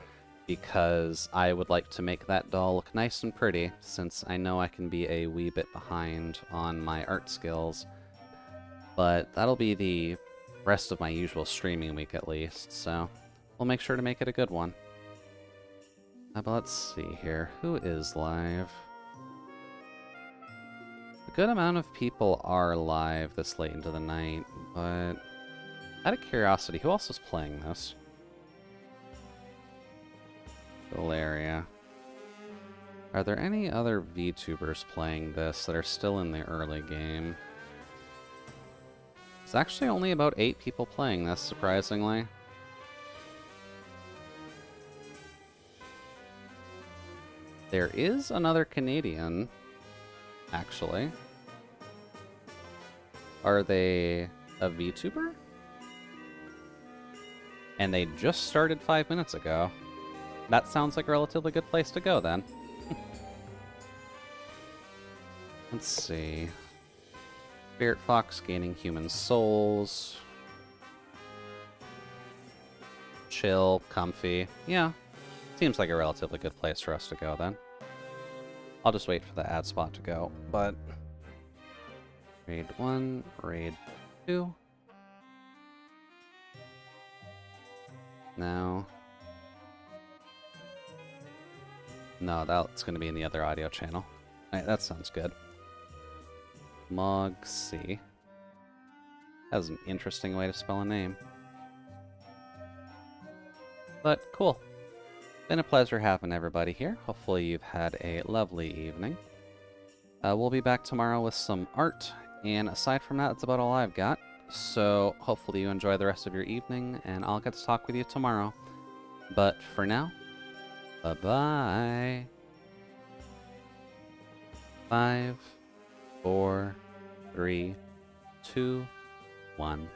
because I would like to make that doll look nice and pretty since I know I can be a wee bit behind on my art skills. But that'll be the rest of my usual streaming week at least, so we'll make sure to make it a good one. But let's see here. Who is live? A good amount of people are live this late into the night, but out of curiosity, who else is playing this? Galleria. Are there any other VTubers playing this that are still in the early game? There's actually only about 8 people playing this, surprisingly. There is another Canadian, actually. Are they a VTuber? And they just started 5 minutes ago. That sounds like a relatively good place to go, then. Let's see. Spirit Fox gaining human souls. Chill, comfy. Yeah. Seems like a relatively good place for us to go, then. I'll just wait for the ad spot to go, but... Raid 1, Raid 2. No. No, that's going to be in the other audio channel. Alright, that sounds good. Mog C. That was an interesting way to spell a name. But, cool. Been a pleasure having everybody here. Hopefully you've had a lovely evening. We'll be back tomorrow with some art, and aside from that, that's about all I've got. So, hopefully you enjoy the rest of your evening, and I'll get to talk with you tomorrow. But for now, bye-bye. 5, 4, 3, 2, 1.